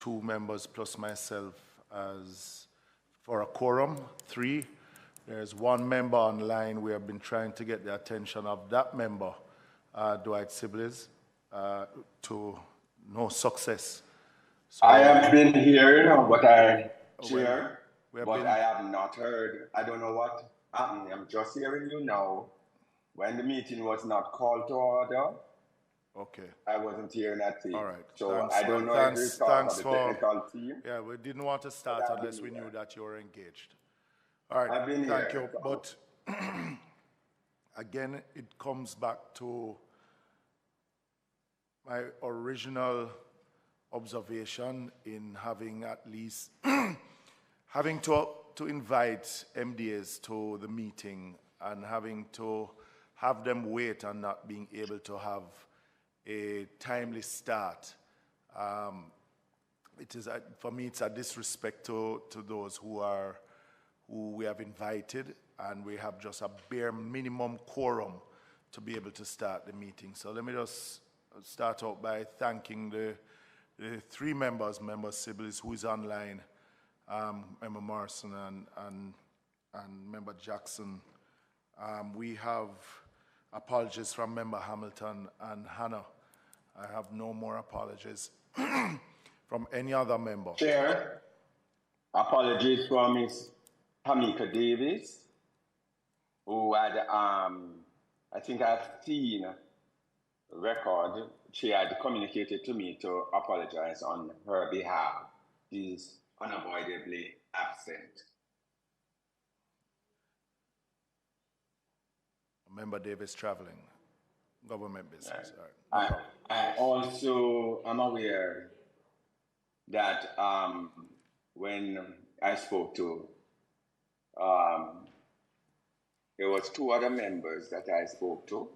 2 members plus myself as for a quorum, 3. There's 1 member online. We have been trying to get the attention of that member, Dwight Sibley's, to no success. So, I have been here, Chair, well, but I have not heard. I don't know what happened. I'm just hearing you now. When the meeting was not called to order, okay. I wasn't hearing that thing. All right. So thanks, I don't know if it's part of the technical team. Yeah, we didn't want to start unless we knew that you were engaged. All right. I've been Thank here. you. But again, it comes back to my original observation in having at least having to invite MDAs to the meeting and having to have them wait and not being able to have a timely start. It is for me, it's a disrespect to those who we have invited, and we have just a bare minimum quorum to be able to start the meeting. So let me just start out by thanking the 3 members, Member Sibley's, who is online, Member Morrison and Member Jackson. We have apologies from Member Hamilton and Hannah. I have no more apologies from any other member. Chair, apologies from Ms. Tamika Davis, who had, I think I've seen a record. She had communicated to me to apologize on her behalf. She's unavoidably absent. Member Davis traveling, government business. Right. I also am aware that when I spoke to, there was 2 other members that I spoke to,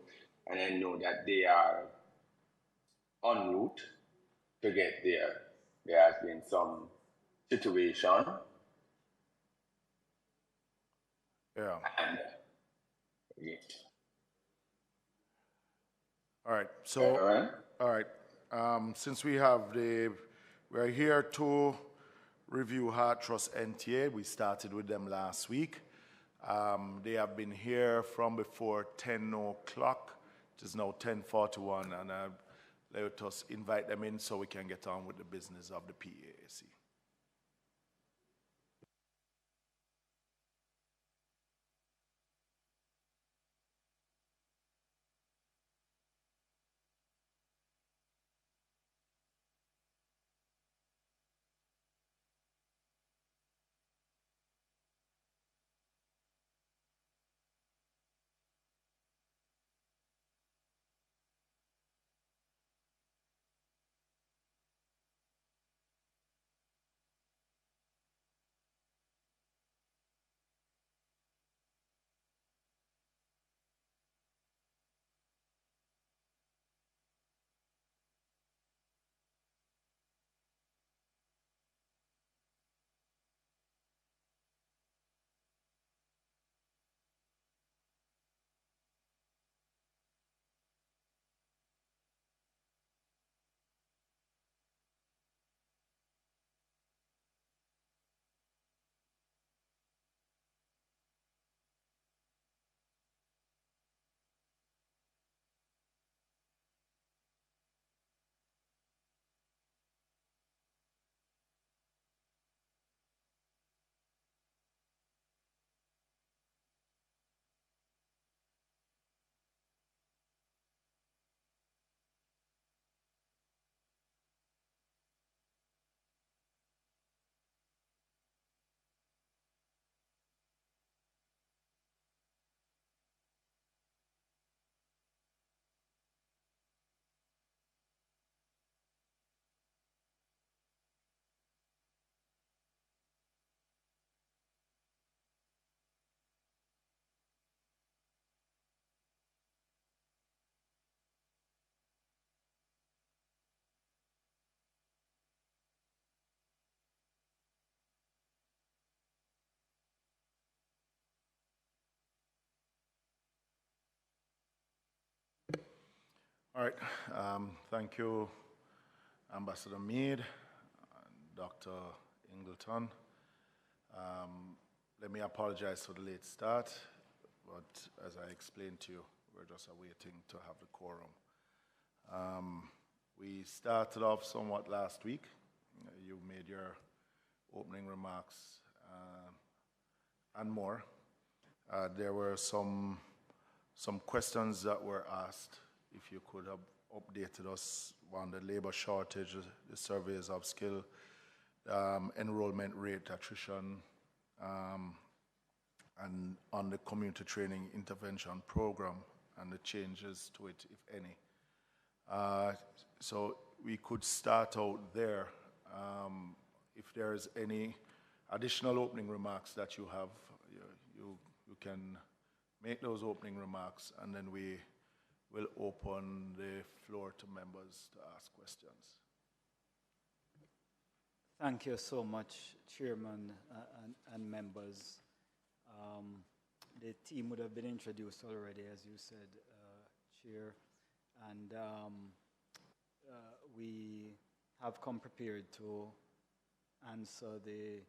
and I know that they are en route to get there. There has been some situation. Yeah. And yeah. All right. So, all right. Since we are here to review Heart Trust NTA. We started with them last week. They have been here from before 10 o'clock. It is now 10:41, and let us invite them in so we can get on with the business of the PAAC. All right. Thank you, Ambassador Meade. Dr. Ingleton. Let me apologize for the late start, but as I explained to you, we're just awaiting to have the quorum. We started off somewhat last week. You made your opening remarks and more. There were some questions that were asked. If you could have updated us on the labor shortage, the surveys of skill, enrollment rate, attrition, and on the community training intervention program and the changes to it, if any. So we could start out there. If there's any additional opening remarks that you have, you can make those opening remarks, and then we will open the floor to members to ask questions. Thank you so much, Chairman and members. The team would have been introduced already, as you said, Chair, and we have come prepared to answer the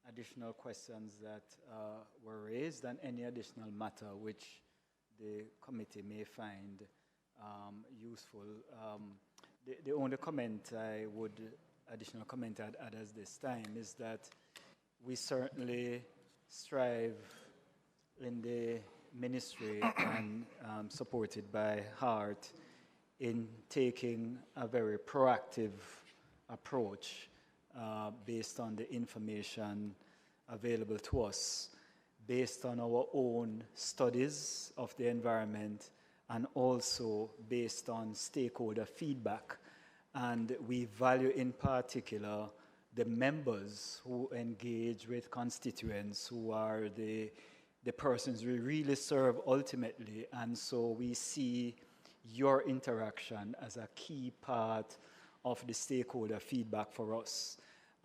additional questions that were raised and any additional matter which the committee may find useful. The only comment additional comment I'd add at this time is that we certainly strive in the ministry and supported by HEART in taking a very proactive approach based on the information available to us, based on our own studies of the environment, and also based on stakeholder feedback. And we value in particular the members who engage with constituents, who are the persons we really serve ultimately. And so we see your interaction as a key part of the stakeholder feedback for us.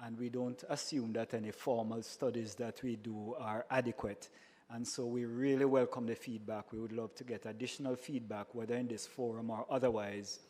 And we don't assume that any formal studies that we do are adequate. And so we really welcome the feedback. We would love to get additional feedback, whether in this forum or otherwise.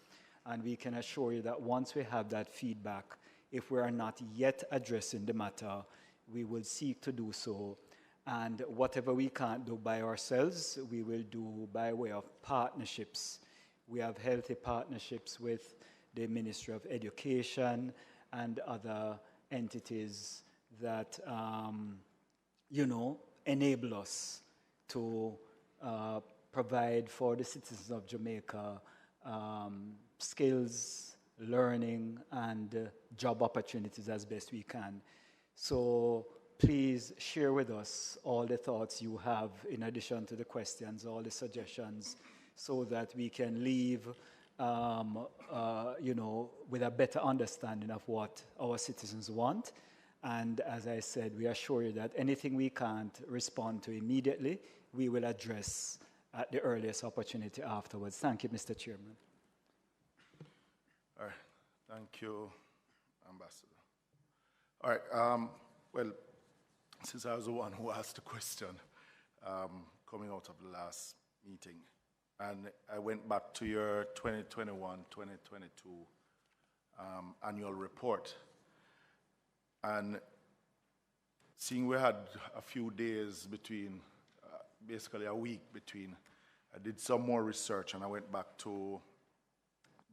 And we can assure you that once we have that feedback, if we are not yet addressing the matter, we will seek to do so. And whatever we can't do by ourselves, we will do by way of partnerships. We have healthy partnerships with the Ministry of Education and other entities that, enable us to provide for the citizens of Jamaica skills, learning, and job opportunities as best we can. So please share with us all the thoughts you have in addition to the questions, all the suggestions, so that we can leave with a better understanding of what our citizens want. And as I said, we assure you that anything we can't respond to immediately, we will address at the earliest opportunity afterwards. Thank you, Mr. Chairman. All right. Thank you, Ambassador. All right. Well, since I was the one who asked the question coming out of the last meeting, and I went back to your 2021-2022 annual report, and seeing we had a few days between, basically a week between, I did some more research and I went back to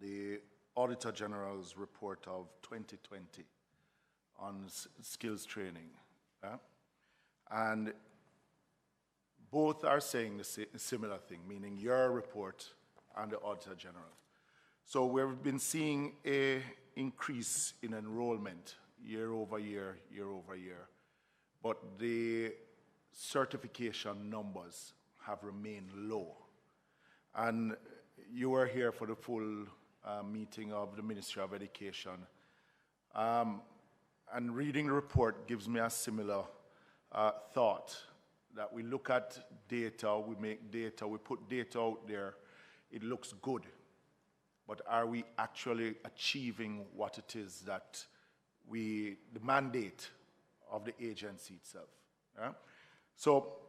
the Auditor General's report of 2020 on skills training. And both are saying the similar thing, meaning your report and the Auditor General. So we've been seeing an increase in enrollment year over year, but the certification numbers have remained low. And you were here for the full meeting of the Ministry of Education. And reading the report gives me a similar thought, that we look at data, we make data, we put data out there, it looks good. But are we actually achieving what it is that the mandate of the agency itself? Yeah? So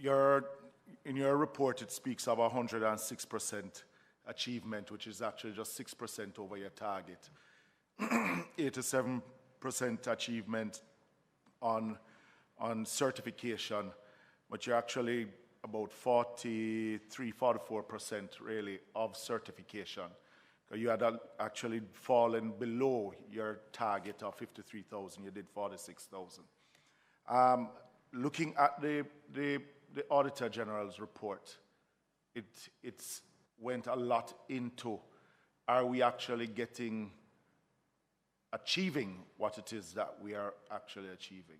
in your report, it speaks of 106% achievement, which is actually just 6% over your target. 87% 50% achievement on certification, but you're actually about 44% really of certification. You had actually fallen below your target of 53,000, you did 46,000. Looking at the Auditor General's report, it went a lot into, are we actually achieving what it is that we are actually achieving?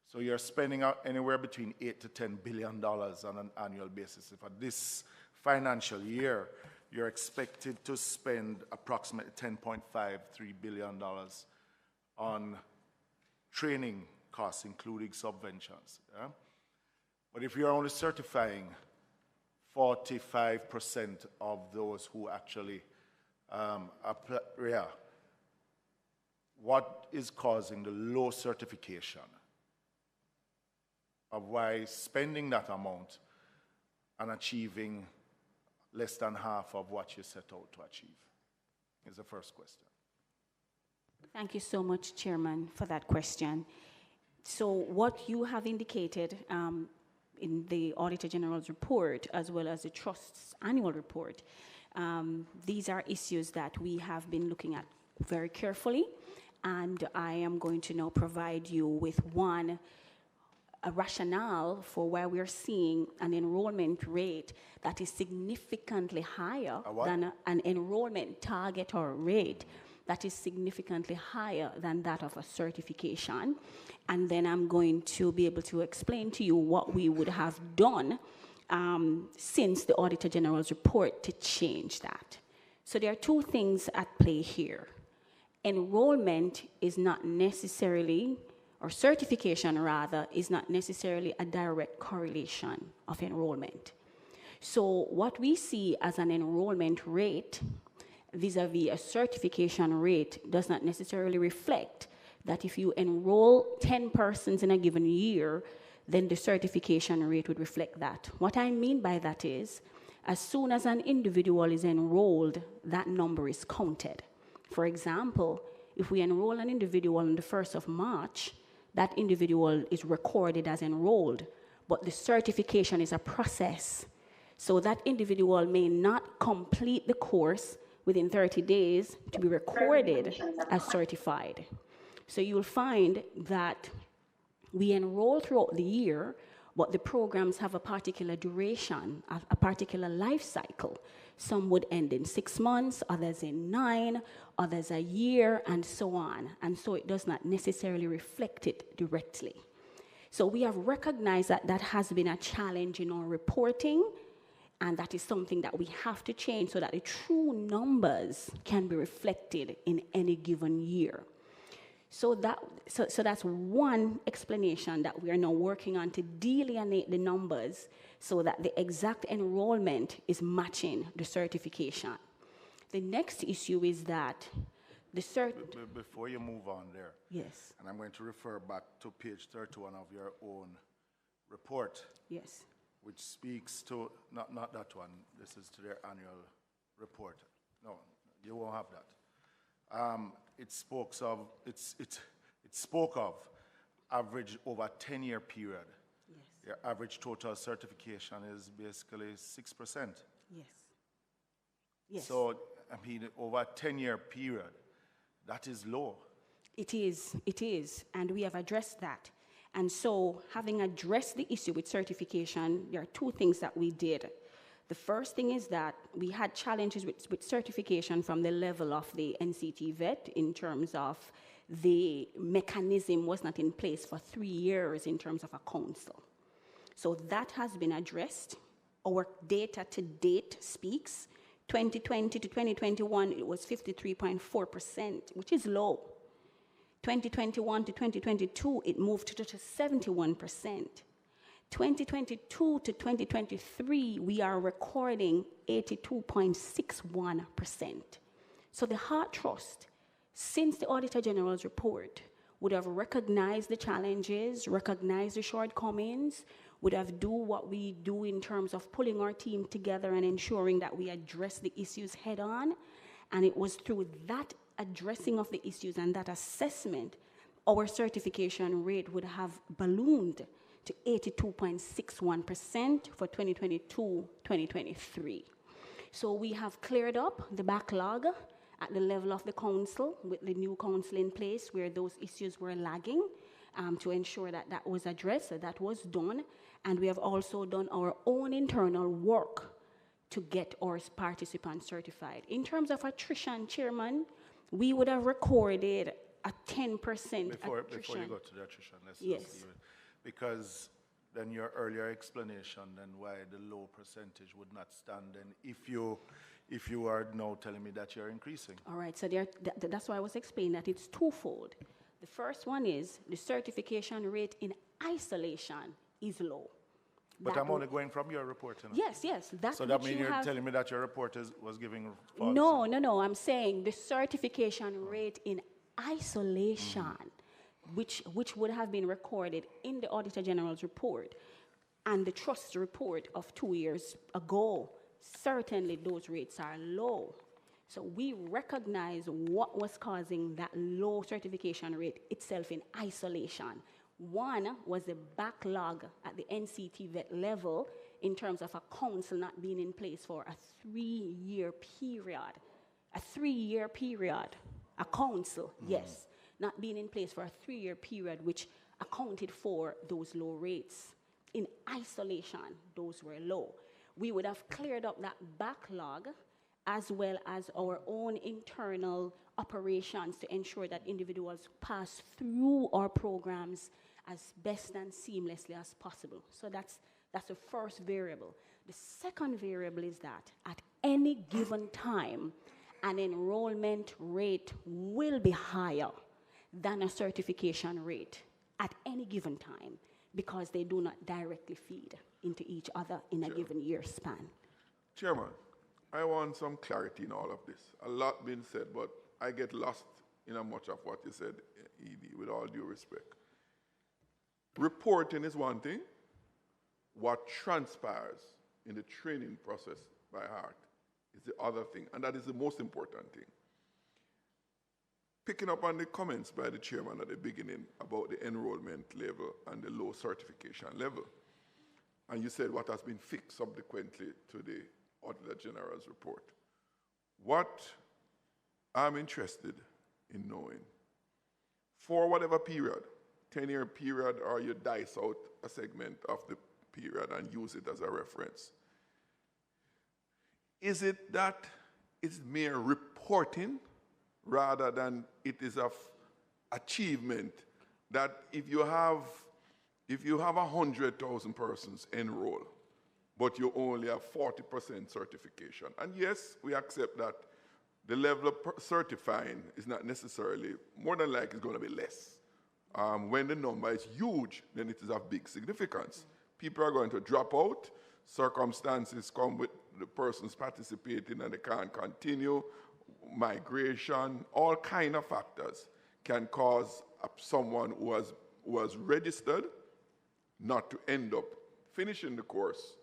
So you're spending out anywhere between $8 to $10 billion on an annual basis. If at this financial year, you're expected to spend approximately $10.53 billion on training costs, including subventions. Yeah? But if you're only certifying 45% of those who actually apply, what is causing the low certification of why spending that amount and achieving less than half of what you set out to achieve? Is the first question. Thank you so much, Chairman, for that question. So what you have indicated in the Auditor General's report, as well as the Trust's annual report, these are issues that we have been looking at very carefully, and I am going to now provide you with a rationale for why we're seeing an enrollment rate that is significantly higher than an enrollment target or rate that is significantly higher than that of a certification. And then I'm going to be able to explain to you what we would have done since the Auditor General's report to change that. So there are two things at play here. Enrollment is not necessarily, or certification rather, is not necessarily a direct correlation of enrollment. So what we see as an enrollment rate vis-a-vis a certification rate does not necessarily reflect that if you enroll 10 persons in a given year, then the certification rate would reflect that. What I mean by that is, as soon as an individual is enrolled, that number is counted. For example, if we enroll an individual on the 1st of March, that individual is recorded as enrolled, but the certification is a process. So that individual may not complete the course within 30 days to be recorded as certified. So you'll find that we enroll throughout the year, but the programs have a particular duration, a particular life cycle. Some would end in 6 months, others in 9, others a year, and so on. And so it does not necessarily reflect it directly. So we have recognized that that has been a challenge in our reporting, and that is something that we have to change so that the true numbers can be reflected in any given year. So that's one explanation that we are now working on to delineate the numbers so that the exact enrollment is matching the certification. The next issue is that Before you move on there, yes, and I'm going to refer back to page 31 of your own report. yes, Which speaks to, not that one, this is to their annual report. No, you won't have that. It spoke of average over a 10-year period. yes, Your average total certification is basically 6%. yes, yes. So, I mean, over a 10-year period, that is low. It is, and we have addressed that. And so, having addressed the issue with certification, there are two things that we did. The first thing is that we had challenges with certification from the level of the NCT vet in terms of the mechanism was not in place for 3 years in terms of a council. So that has been addressed. Our data to date speaks. 2020 to 2021, it was 53.4%, which is low. 2021 to 2022, it moved to 71%. 2022 to 2023, we are recording 82.61%. So the Heart Trust, since the Auditor General's report, would have recognized the challenges, recognized the shortcomings, would have do what we do in terms of pulling our team together and ensuring that we address the issues head on. And it was through that addressing of the issues and that assessment, our certification rate would have ballooned to 82.61% for 2022-2023. So we have cleared up the backlog at the level of the council with the new council in place where those issues were lagging to ensure that that was addressed, so that was done. And we have also done our own internal work to get our participants certified. In terms of attrition, Chairman, we would have recorded a 10% attrition. Before you go to the attrition, let's Yes. just leave it. Because then your earlier explanation, then why the low percentage would not stand, then if you are now telling me that you're increasing. All right, so that's why I was explaining that it's twofold. The first one is the certification rate in isolation is low. But That I'm would- only going from your report. You know? Yes, that So that which means you you're have- telling me that your report was giving false. No, I'm saying the certification rate in isolation, which would have been recorded in the Auditor General's report and the Trust's report of 2 years ago, certainly those rates are low. So we recognize what was causing that low certification rate itself in isolation. One was the backlog at the NCT vet level in terms of a council not being in place for a 3-year period. A 3-year period, a council, yes, not being in place for a 3-year period, which accounted for those low rates. In isolation, those were low. We would have cleared up that backlog as well as our own internal operations to ensure that individuals pass through our programs as best and seamlessly as possible. So that's the first variable. The second variable is that at any given time, an enrollment rate will be higher than a certification rate at any given time because they do not directly feed into each other in a given year span. Chairman, I want some clarity in all of this. A lot been said, but I get lost in much of what you said, Edie, with all due respect. Reporting is one thing. What transpires in the training process by heart is the other thing, and that is the most important thing. Picking up on the comments by the chairman at the beginning about the enrollment level and the low certification level, and you said what has been fixed subsequently to the Auditor General's report. What I'm interested in knowing, for whatever period, 10-year period, or you dice out a segment of the period and use it as a reference, is it that it's mere reporting rather than it is of achievement that if you have 100,000 persons enroll, but you only have 40% certification. And yes, we accept that the level of certifying is not necessarily, more than likely, it's going to be less. When the number is huge, then it is of big significance. People are going to drop out, circumstances come with the persons participating and they can't continue, migration, all kind of factors can cause someone who was registered not to end up finishing the course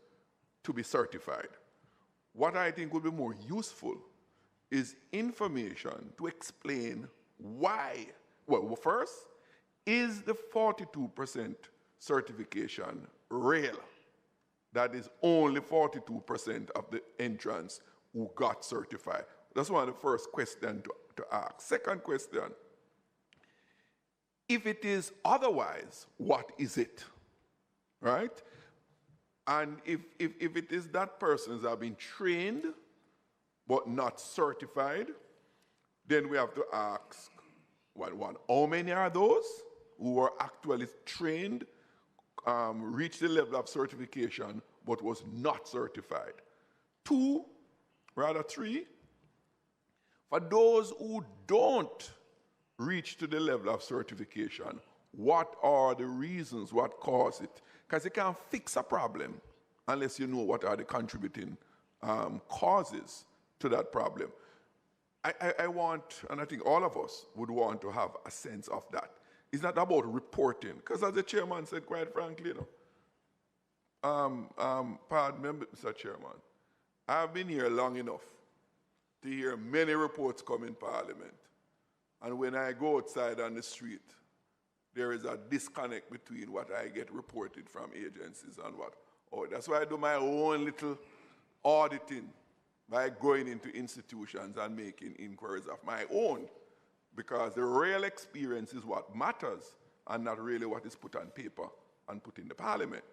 to be certified. What I think would be more useful is information to explain why. Well, first, is the 42% certification real? That is only 42% of the entrants who got certified. That's one of the first questions to ask. Second question, if it is otherwise, what is it? Right? And if it is that persons have been trained but not certified, then we have to ask, how many are those who were actually trained, reached the level of certification, but was not certified? 2, rather 3, for those who don't reach to the level of certification, what are the reasons, what caused it? Because you can't fix a problem unless you know what are the contributing causes to that problem. I want, and I think all of us would want to have a sense of that. It's not about reporting, because as the chairman said, quite frankly, pardon me, Mr. Chairman, I've been here long enough to hear many reports come in Parliament And when I go outside on the street, there is a disconnect between what I get reported from agencies and what. Oh, that's why I do my own little auditing by going into institutions and making inquiries of my own, because the real experience is what matters and not really what is put on paper and put in the parliament.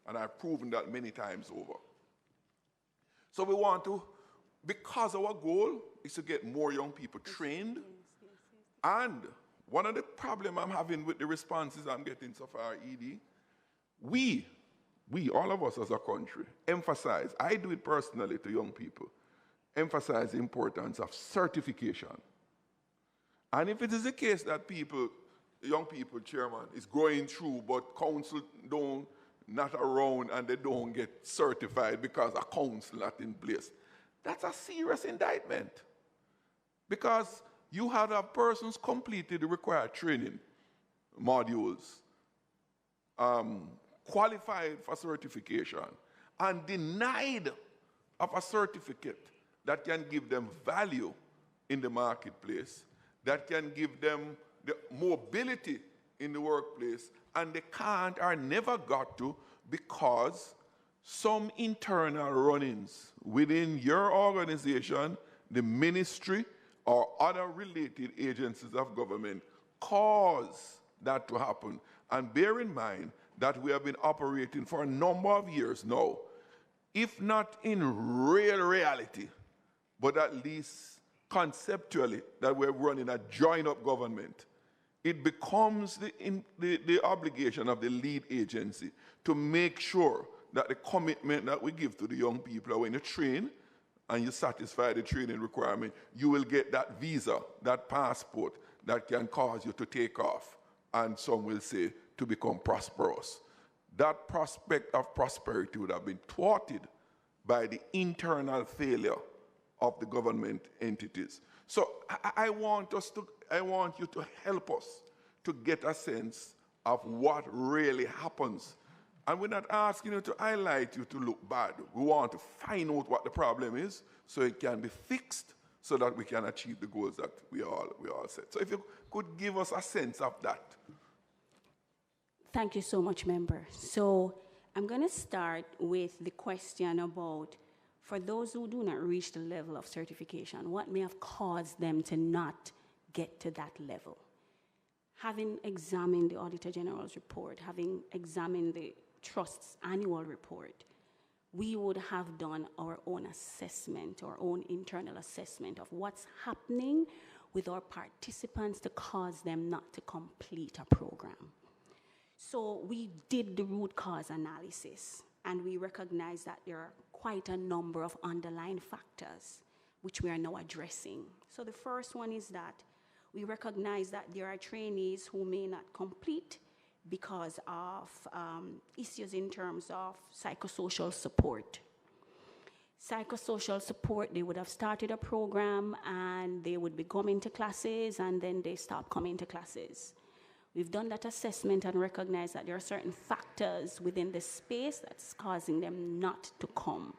And I've proven that many times over. So we want to, because our goal is to get more young people trained, and one of the problems I'm having with the responses I'm getting so far, ED, we, all of us as a country, emphasize, I do it personally to young people, emphasize the importance of certification. And if it is the case that young people, Chairman, is going through, but council not around and they don't get certified because a council not in place, that's a serious indictment. Because you had a persons completed the required training modules, qualified for certification, and denied of a certificate that can give them value in the marketplace, that can give them the mobility in the workplace, and they can't or never got to because some internal run-ins within your organization, the ministry, or other related agencies of government cause that to happen. And bear in mind that we have been operating for a number of years now, if not in real reality, but at least conceptually, that we're running a joined-up government. It becomes the obligation of the lead agency to make sure that the commitment that we give to the young people, when you train and you satisfy the training requirement, you will get that visa, that passport that can cause you to take off, and some will say to become prosperous. That prospect of prosperity would have been thwarted by the internal failure of the government entities. So I want you to help us to get a sense of what really happens. And we're not asking you to highlight you to look bad. We want to find out what the problem is so it can be fixed so that we can achieve the goals that we all set. So if you could give us a sense of that. Thank you so much, member. So I'm going to start with the question about, for those who do not reach the level of certification, what may have caused them to not get to that level? Having examined the Auditor General's report, having examined the Trust's annual report, we would have done our own assessment, our own internal assessment of what's happening with our participants to cause them not to complete a program. So we did the root cause analysis, and we recognized that there are quite a number of underlying factors which we are now addressing. So the first one is that we recognize that there are trainees who may not complete because of issues in terms of psychosocial support. Psychosocial support, they would have started a program and they would be coming to classes and then they stop coming to classes. We've done that assessment and recognized that there are certain factors within the space that's causing them not to come.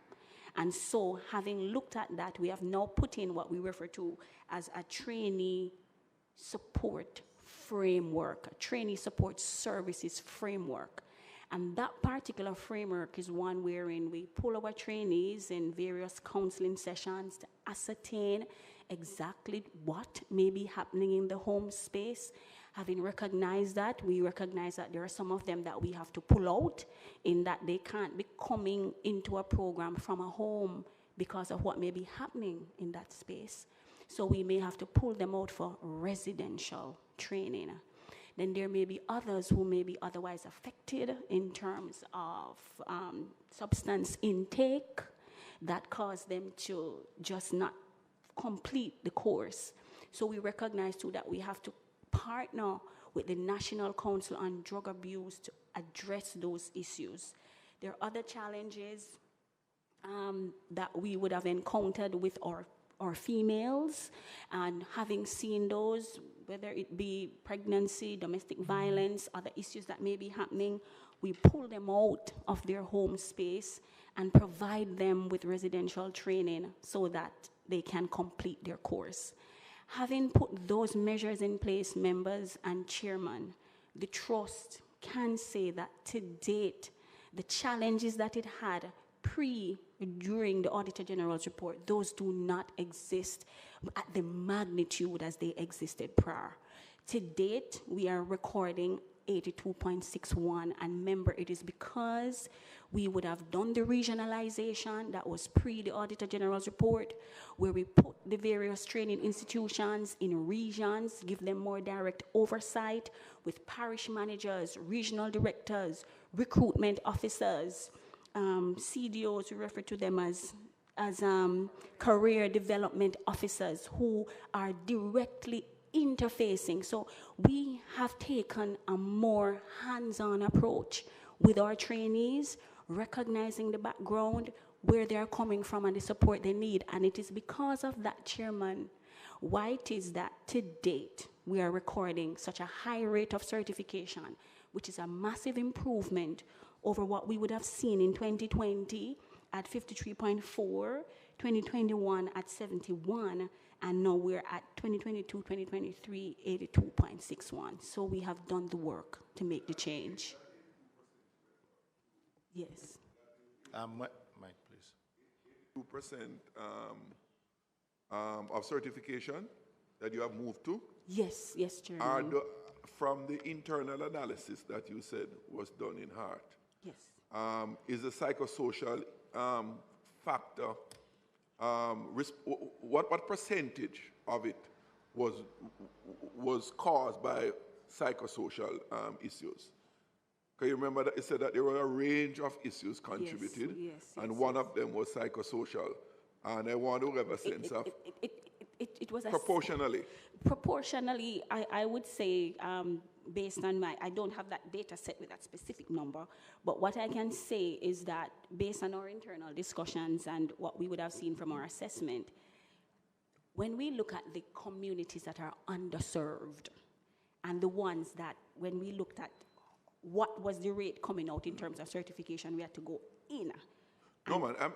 And so, having looked at that, we have now put in what we refer to as a trainee support framework, a trainee support services framework. And that particular framework is one wherein we pull our trainees in various counseling sessions to ascertain exactly what may be happening in the home space. Having recognized that, we recognize that there are some of them that we have to pull out in that they can't be coming into a program from a home because of what may be happening in that space. So we may have to pull them out for residential training. Then there may be others who may be otherwise affected in terms of substance intake that cause them to just not complete the course. So we recognize too that we have to partner with the National Council on Drug Abuse to address those issues. There are other challenges that we would have encountered with our females, and having seen those, whether it be pregnancy, domestic violence, other issues that may be happening, we pull them out of their home space and provide them with residential training so that they can complete their course. Having put those measures in place, members and chairman, the trust can say that to date, the challenges that it had during the Auditor General's report, those do not exist at the magnitude as they existed prior. To date, we are recording 82.61, and remember, it is because we would have done the regionalization that was pre the Auditor General's report, where we put the various training institutions in regions, give them more direct oversight with parish managers, regional directors, recruitment officers, CDOs, we refer to them as career development officers who are directly interfacing. So we have taken a more hands-on approach with our trainees, recognizing the background, where they are coming from and the support they need. And it is because of that, Chairman, why it is that to date we are recording such a high rate of certification, which is a massive improvement over what we would have seen in 2020 at 53.4, 2021 at 71, and now we're at 2022, 2023, 82.61. So we have done the work to make the change. Yes. Mike, please. 2% of certification that you have moved to? Yes, yes, Chairman. From the internal analysis that you said was done in Hart, yes. Is the psychosocial factor, what percentage of it was caused by psychosocial issues? Can you remember that it said that there were a range of issues contributed, and one of them was psychosocial, and I want to have a sense of it was proportionally. Proportionally, I would say, based on I don't have that data set with that specific number, but what I can say is that based on our internal discussions and what we would have seen from our assessment, when we look at the communities that are underserved and the ones that, when we looked at what was the rate coming out in terms of certification, we had to go in. No, man, I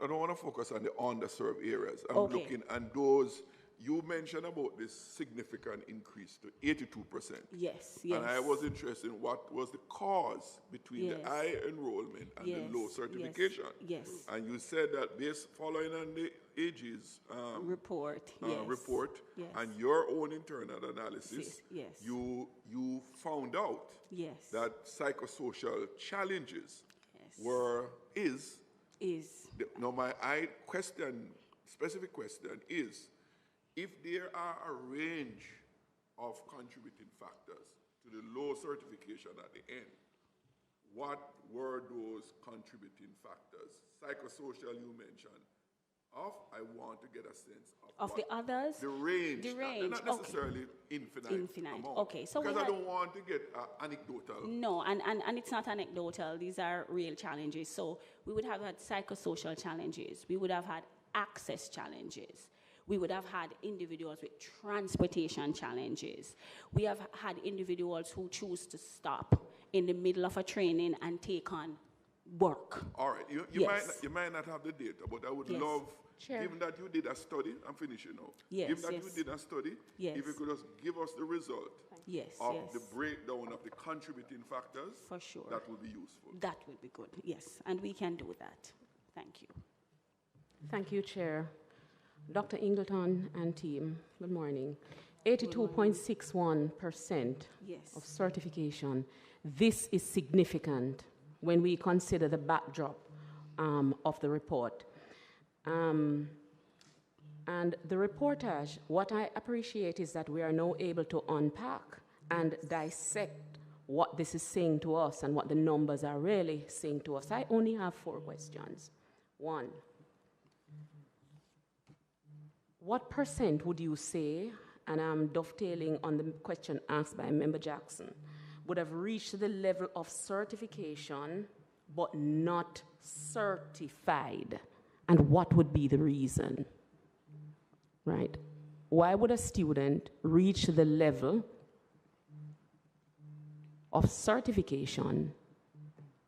don't want to focus on the underserved areas. I'm Okay. looking at those. You mentioned about this significant increase to 82%. Yes, yes. And I was interested in what was the cause between Yes. the high enrollment and Yes, the low yes, certification. yes. And you said that based following on the ages Report, yes. report Yes. and your own internal analysis, Yes. you found out Yes. that psychosocial challenges Yes. Now my specific question is, if there are a range of contributing factors to the low certification at the end, what were those contributing factors? Psychosocial you mentioned. I want to get a sense of the others? The range. The range, Not necessarily infinite. Infinite, okay. So because we I had- don't want to get anecdotal. No, and it's not anecdotal. These are real challenges. So we would have had psychosocial challenges. We would have had access challenges. We would have had individuals with transportation challenges. We have had individuals who choose to stop in the middle of a training and take on work. All right, you Yes. might not have the data, but I would Yes. love, Sure. given that you did a study, I'm finishing now. Yes, Given that yes. you did a study, Yes. if you could just give us the result Yes, of yes. the breakdown of the contributing factors, For sure. that would be useful. That would be good, yes. And we can do that. Thank you. Thank you, Chair. Dr. Ingleton and team, good morning. 82.61% Yes. of certification. This is significant when we consider the backdrop of the report. And the reportage, what I appreciate is that we are now able to unpack and dissect what this is saying to us and what the numbers are really saying to us. I only have 4 questions. 1, what percent would you say, and I'm dovetailing on the question asked by Member Jackson, would have reached the level of certification but not certified? And what would be the reason? Right? Why would a student reach the level of certification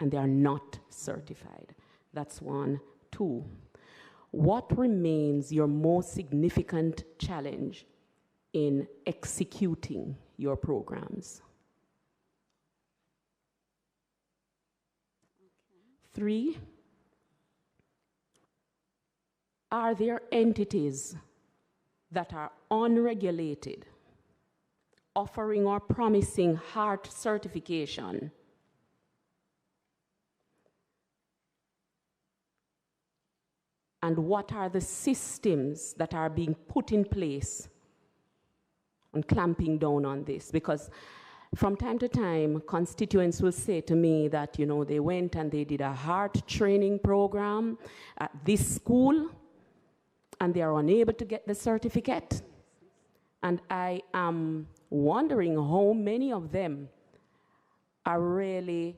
and they are not certified? That's 1. 2, what remains your most significant challenge in executing your programs? 3, are there entities that are unregulated, offering or promising HEART certification? And what are the systems that are being put in place on clamping down on this? Because from time to time, constituents will say to me that, you know, they went and they did a HEART training program at this school, and they are unable to get the certificate. And I am wondering how many of them are really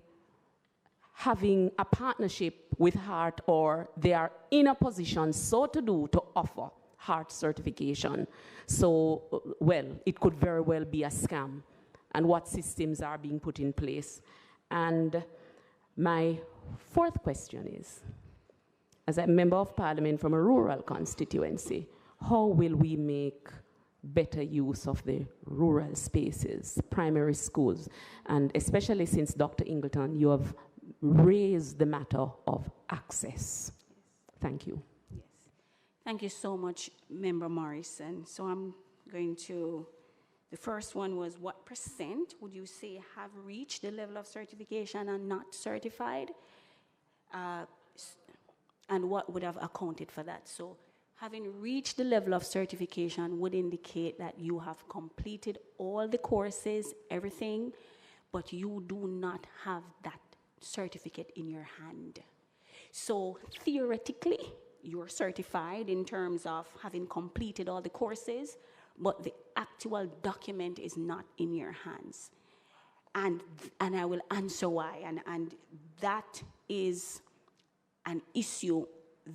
having a partnership with HEART, or they are in a position so to do to offer HEART certification. So, well, it could very well be a scam, and what systems are being put in place. And my 4th question is, as a member of parliament from a rural constituency, how will we make better use of the rural spaces, primary schools, and especially since Dr. Ingleton, you have raised the matter of access. Thank you. Yes. Thank you so much, Member Morrison. So I'm going to, the first one was, what % would you say have reached the level of certification and not certified? And what would have accounted for that? So having reached the level of certification would indicate that you have completed all the courses, everything, but you do not have that certificate in your hand. So theoretically, you're certified in terms of having completed all the courses, but the actual document is not in your hands. And I will answer why. And that is an issue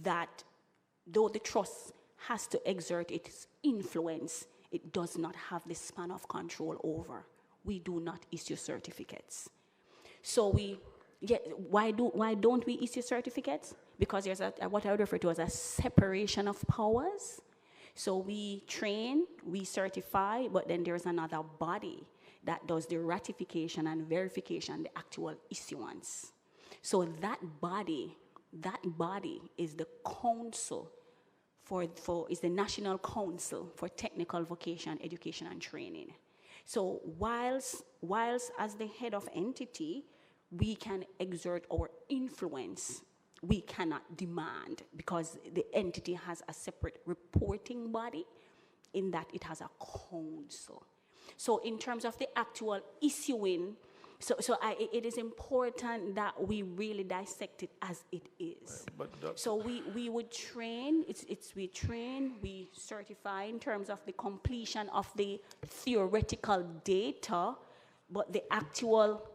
that, though the trust has to exert its influence, it does not have the span of control over. We do not issue certificates. So why don't we issue certificates? Because there's what I would refer to as a separation of powers. So we train, we certify, but then there's another body that does the ratification and verification, the actual issuance. So that body is the council is the National Council for Technical Vocation, Education and Training. So whilst as the head of entity, we can exert our influence, we cannot demand, because the entity has a separate reporting body in that it has a council. So in terms of the actual issuing, it is important that we really dissect it as it is. So we would train, we train, we certify in terms of the completion of the theoretical data, but the actual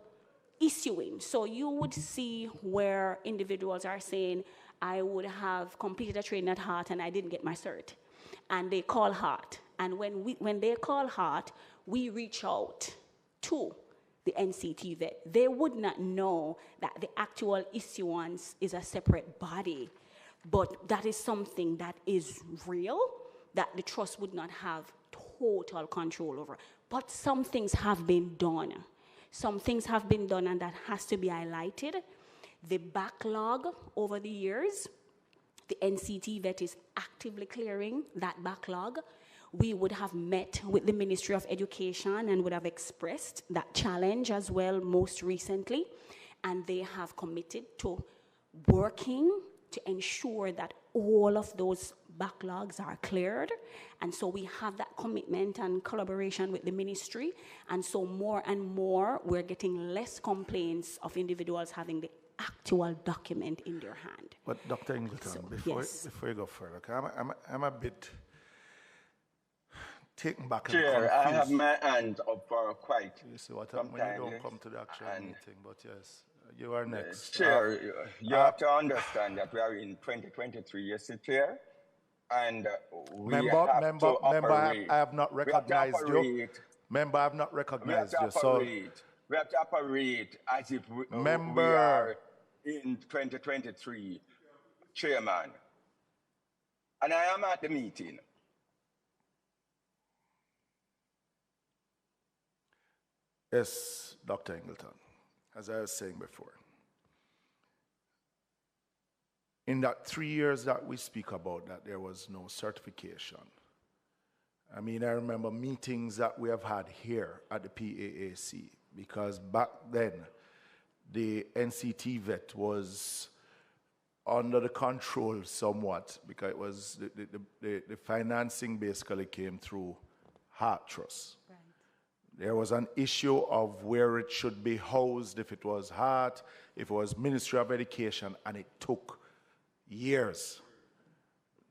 issuing. So you would see where individuals are saying, I would have completed a training at HEART and I didn't get my cert. And they call HEART. And when they call HEART, we reach out to the NCT vet. They would not know that the actual issuance is a separate body, but that is something that is real, that the trust would not have total control over. But some things have been done. Some things have been done, and that has to be highlighted. The backlog over the years, the NCT vet is actively clearing that backlog. We would have met with the Ministry of Education and would have expressed that challenge as well most recently. And they have committed to working to ensure that all of those backlogs are cleared. And so we have that commitment and collaboration with the ministry. And so more and more, we're getting less complaints of individuals having the actual document in their hand. But Dr. Ingleton, before you go further, I'm a bit taken back and confused. Chair, I have my hand up for quite You see what happens when you don't come to the actual meeting, but yes, you are next. Chair, you have to understand that we are in 2023, yes, Chair, and we have to operate. I have not recognized you. Member, I have not recognized you. So we have to operate as if we are in 2023, Chairman. And I am at the meeting. Yes, Dr. Ingleton, as I was saying before. In that 3 years that we speak about, that there was no certification. I mean, I remember meetings that we have had here at the PAAC, because back then, the NCT vet was under the control somewhat, because it was the financing basically came through Heart Trust. Right. There was an issue of where it should be housed, if it was Heart, if it was Ministry of Education, and it took years.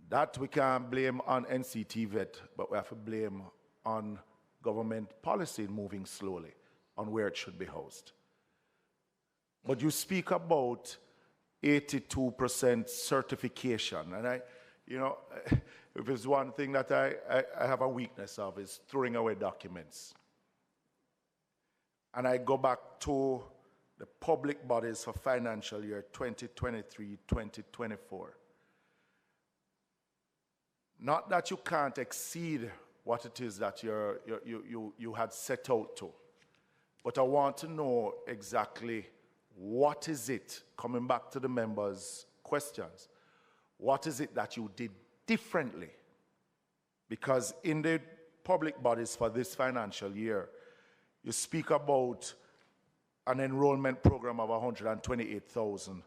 That we can't blame on NCT vet, but we have to blame on government policy moving slowly on where it should be housed. But you speak about 82% certification, and if it's one thing that I have a weakness of is throwing away documents. And I go back to the public bodies for financial year 2023-2024. Not that you can't exceed what it is that you had set out to, but I want to know exactly what is it, coming back to the members' questions, what is it that you did differently? Because in the public bodies for this financial year, you speak about an enrollment program of 128,000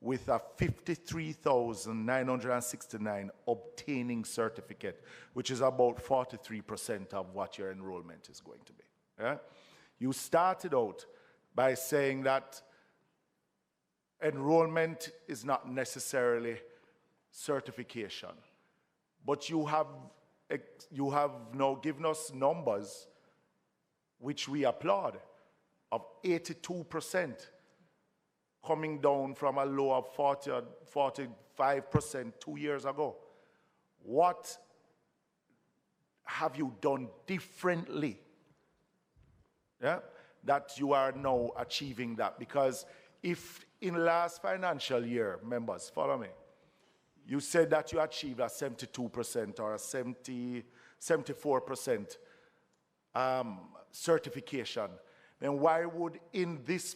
with a 53,969 obtaining certificate, which is about 43% of what your enrollment is going to be. Yeah? You started out by saying that enrollment is not necessarily certification, but you have now given us numbers which we applaud, of 82%, coming down from a low of 40 or 45% 2 years ago. What have you done differently, that you are now achieving that? Because if in last financial year, members, follow me, you said that you achieved a 72% or a 74% certification, then why would in this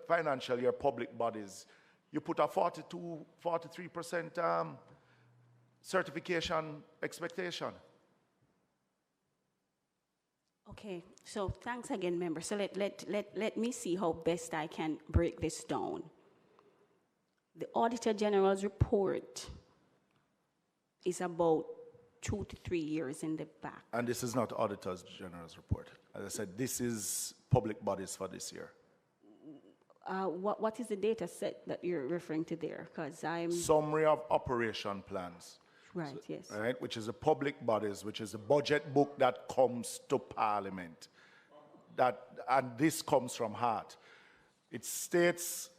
financial year public bodies you put a 43% certification expectation? Okay, so thanks again, member. So let me see how best I can break this down. The Auditor General's report is about 2 to 3 years in the back. And this is not Auditor General's report. As I said, this is public bodies for this year. What is the data set that you're referring to there? Because I'm... Summary of operation plans. Right, yes. Right, which is the public bodies, which is the budget book that comes to Parliament. And this comes from Heart. It states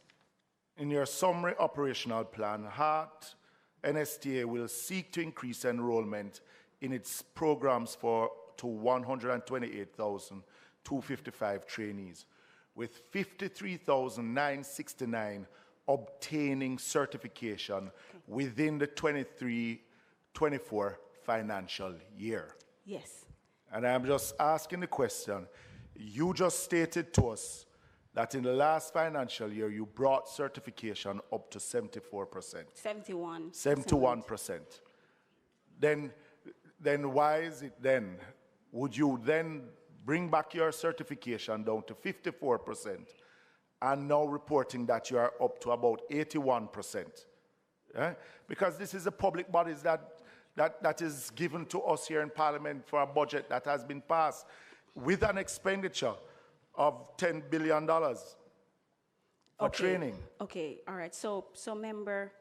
in your summary operational plan, Heart NSTA will seek to increase enrollment in its programs to 128,255 trainees, with 53,969 obtaining certification within the 23-24 financial year. Yes. And I'm just asking the question. You just stated to us that in the last financial year, you brought certification up to 74%. 71. 71%. Then why is it then, would you then bring back your certification down to 54% and now reporting that you are up to about 81%? Yeah? Because this is a public bodies that is given to us here in Parliament for a budget that has been passed with an expenditure of $10 billion for training. Okay, all right. So member,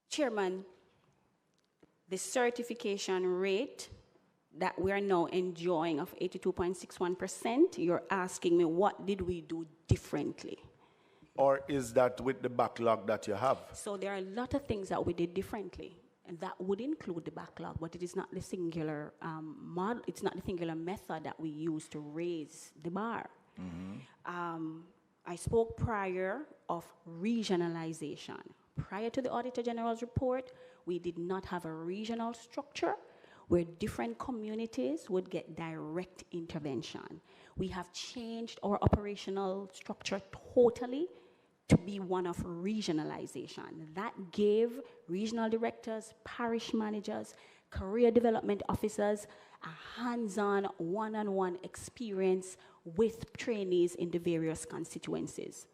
Chairman, the certification rate that we are now enjoying of 82.61%, you're asking me what did we do differently? Or is that with the backlog that you have? So there are a lot of things that we did differently, and that would include the backlog, but it is not the singular model. It's not the singular method that we use to raise the bar. Mm-hmm. I spoke prior of regionalization. Prior to the Auditor General's report, we did not have a regional structure where different communities would get direct intervention. We have changed our operational structure totally to be one of regionalization. That gave regional directors, parish managers, career development officers a hands-on, one-on-one experience with trainees in the various constituencies.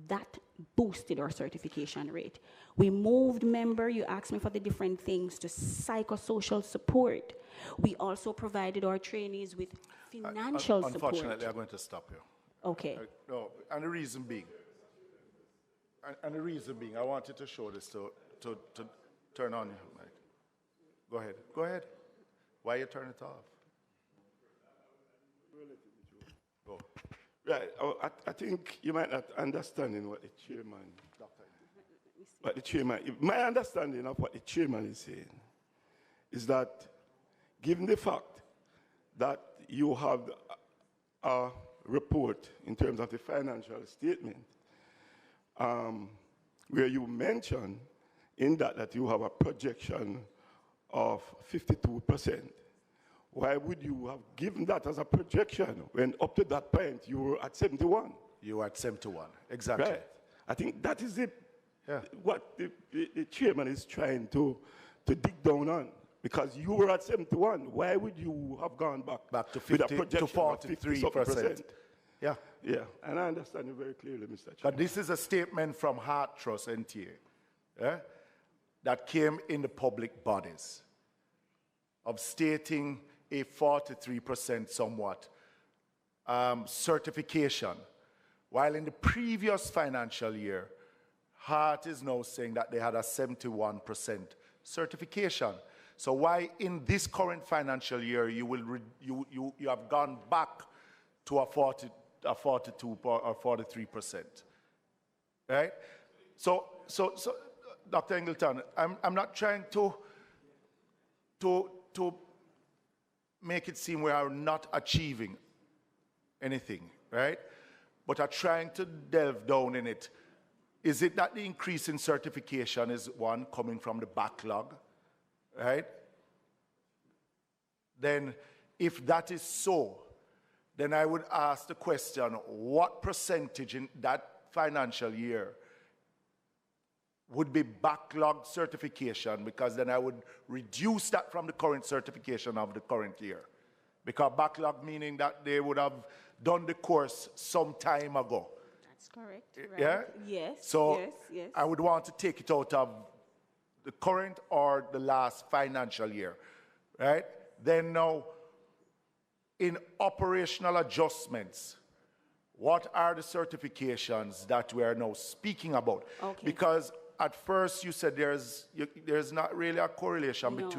That boosted our certification rate. We moved, remember, you asked me for the different things, to psychosocial support. We also provided our trainees with financial support. Unfortunately, I'm going to stop you. Okay. No, and the reason being, I wanted to show this to turn on your mic. Go ahead. Why you turn it off? Go. Right. I think you might not understanding what the chairman. My understanding of what the chairman is saying is that, given the fact that you have a report in terms of the financial statement, where you mention in that you have a projection of 52%. Why would you have given that as a projection when up to that point you were at 71? You were at 71, exactly. Right. I think that is what the chairman is trying to dig down on. Because you were at 71, why would you have gone back to 50, with a projection to 43%? Yeah. Yeah, and I understand you very clearly, Mr. Chairman. But this is a statement from Heart Trust NTA that came in the public bodies of stating a 43% somewhat certification, while in the previous financial year, Heart is now saying that they had a 71% certification. So why in this current financial year you have gone back to a 42 or 43%, right? So Dr. Ingleton, I'm not trying to make it seem we are not achieving anything, right? But I'm trying to delve down in it. Is it that the increase in certification is one coming from the backlog, right? Then if that is so, then I would ask the question, what percentage in that financial year would be backlog certification? Because then I would reduce that from the current certification of the current year. Because backlog meaning that they would have done the course some time ago. That's correct. Right. Yeah? Yes. So yes. I would want to take it out of the current or the last financial year, right? Then now, in operational adjustments, what are the certifications that we are now speaking about? Okay. Because at first you said there's not really a correlation No.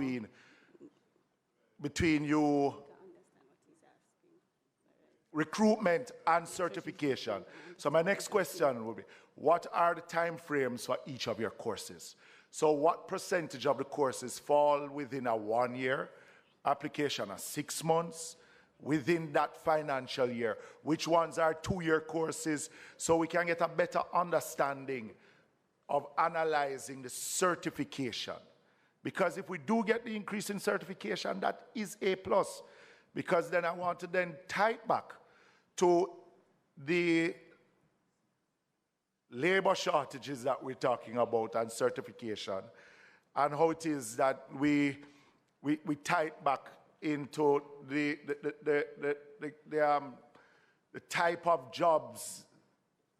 between you recruitment and certification. So my next question will be, what are the time frames for each of your courses? So what percentage of the courses fall within a 1 year application, a 6 months, within that financial year? Which ones are 2-year courses, so we can get a better understanding of analyzing the certification? Because if we do get the increase in certification, that is A+. Because then I want to then tie it back to the labor shortages that we're talking about and certification, and how it is that we tie it back into the type of jobs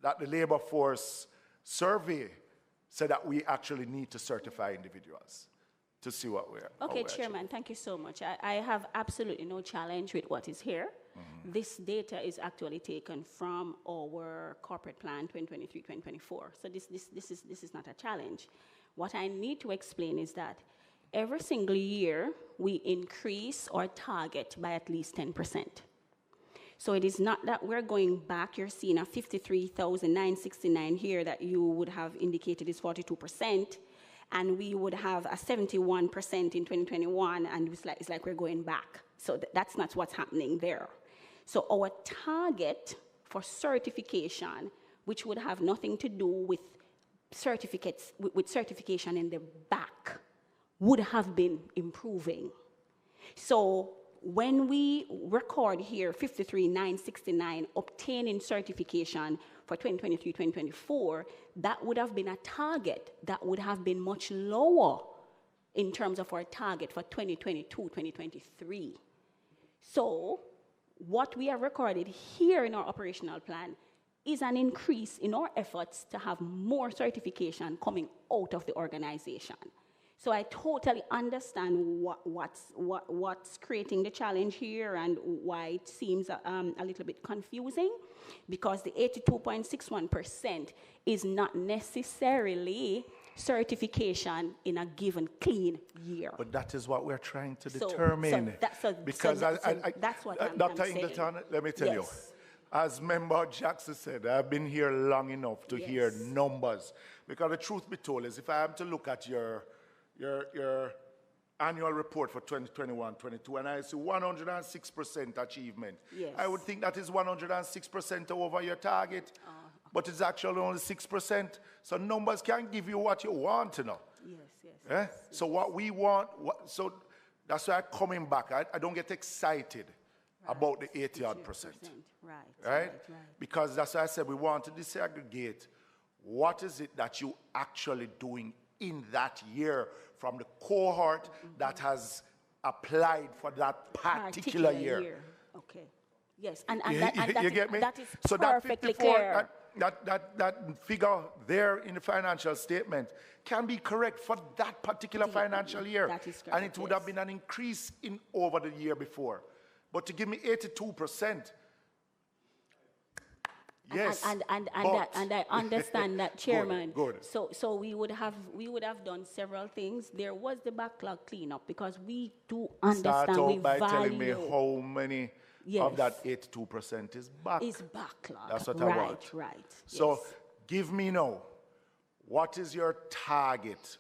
that the labor force survey said that we actually need to certify individuals to see what we're. Okay, Chairman, thank you so much. I have absolutely no challenge with what is here. Mm-hmm. This data is actually taken from our corporate plan 2023-2024. So this is not a challenge. What I need to explain is that every single year we increase our target by at least 10%. So it is not that we're going back. You're seeing a 53,969 here that you would have indicated is 42%. And we would have a 71% in 2021, and it's like we're going back. So that's not what's happening there. So our target for certification, which would have nothing to do with certificates, with certification in the back, would have been improving. So when we record here 53,969 obtaining certification for 2023-2024, that would have been a target that would have been much lower in terms of our target for 2022-2023. So what we have recorded here in our operational plan is an increase in our efforts to have more certification coming out of the organization. So I totally understand what's creating the challenge here and why it seems a little bit confusing, because the 82.61% is not necessarily certification in a given clean year. But that is what we're trying to determine. That's what I'm Dr. saying. Ingleton, let me tell you, as Member Jackson said, I've been here long enough to hear numbers. Because the truth be told is, if I am to look at your annual report for 2021-22, and I see 106% achievement, I would think that is 106% over your target, but it's actually only 6%. So numbers can give you what you want to know. Yes. So what we want, so that's why I'm coming back. I don't get excited about the 80-odd%. Right? Because that's why I said we want to disaggregate what is it that you actually doing in that year from the cohort that has applied for that particular year. Okay. Yes, and you get me? That is so perfectly clear. That figure there in the financial statement can be correct for that particular financial year. That is correct, and it would have been an increase in over the year before. But to give me 82%, yes. And I understand that, Chairman. Good. So we would have done several things. There was the backlog cleanup, because we do understand. Start out we by value telling me how many of that 82% is back. Is backlog. That's what I want. Right. So give me now, what is your target,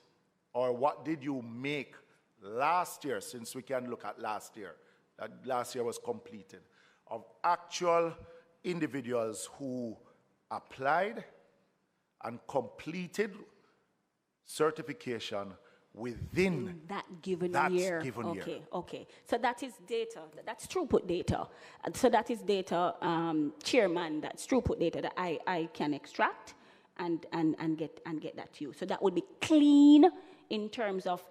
or what did you make last year, since we can look at last year? That last year was completed, of actual individuals who applied and completed certification within that given year. Okay. So that is data. That's throughput data. So that is data, Chairman. That's throughput data that I can extract and get that to you. So that would be clean in terms of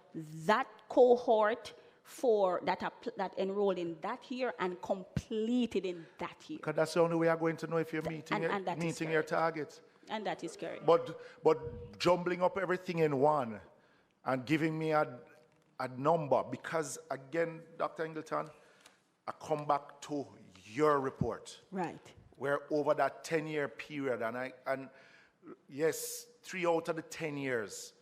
that cohort for that enrolled in that year and completed in that year. Because that's the only way I'm going to know if you're meeting your targets. And that is correct. But jumbling up everything in one and giving me a number, because again, Dr. Ingleton, I come back to your report. Right. Where over that 10-year period, and yes, 3 out of the 10 years,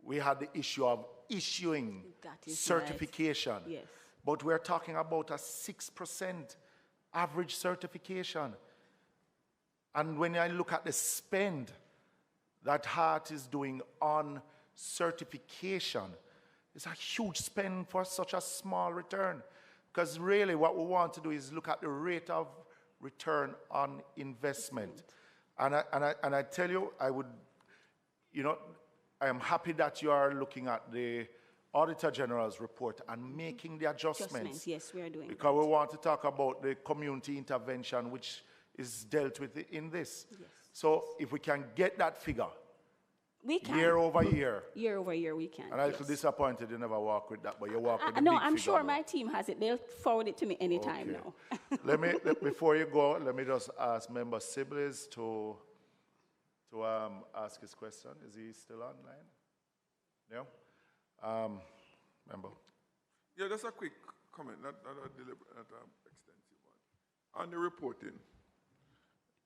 we had the issue of issuing certification. Right. Yes. But we're talking about a 6% average certification. And when I look at the spend that Hart is doing on certification, it's a huge spend for such a small return. Because really what we want to do is look at the rate of return on investment. And I tell you, I am happy that you are looking at the Auditor General's report and making the adjustments. Yes, we are doing because we want to talk about the community intervention, which is dealt with in this. Yes. So if we can get that figure, we can. Year over year. Year over year, we can. And I'm a little disappointed you never walk with that, but you walk with the no, big I'm figure sure now. my team has it. They'll forward it to me anytime now. Before you go, let me just ask Member Sibley's to ask his question. Is he still online? No? Member. Yeah, just a quick comment, not extensive one. On the reporting,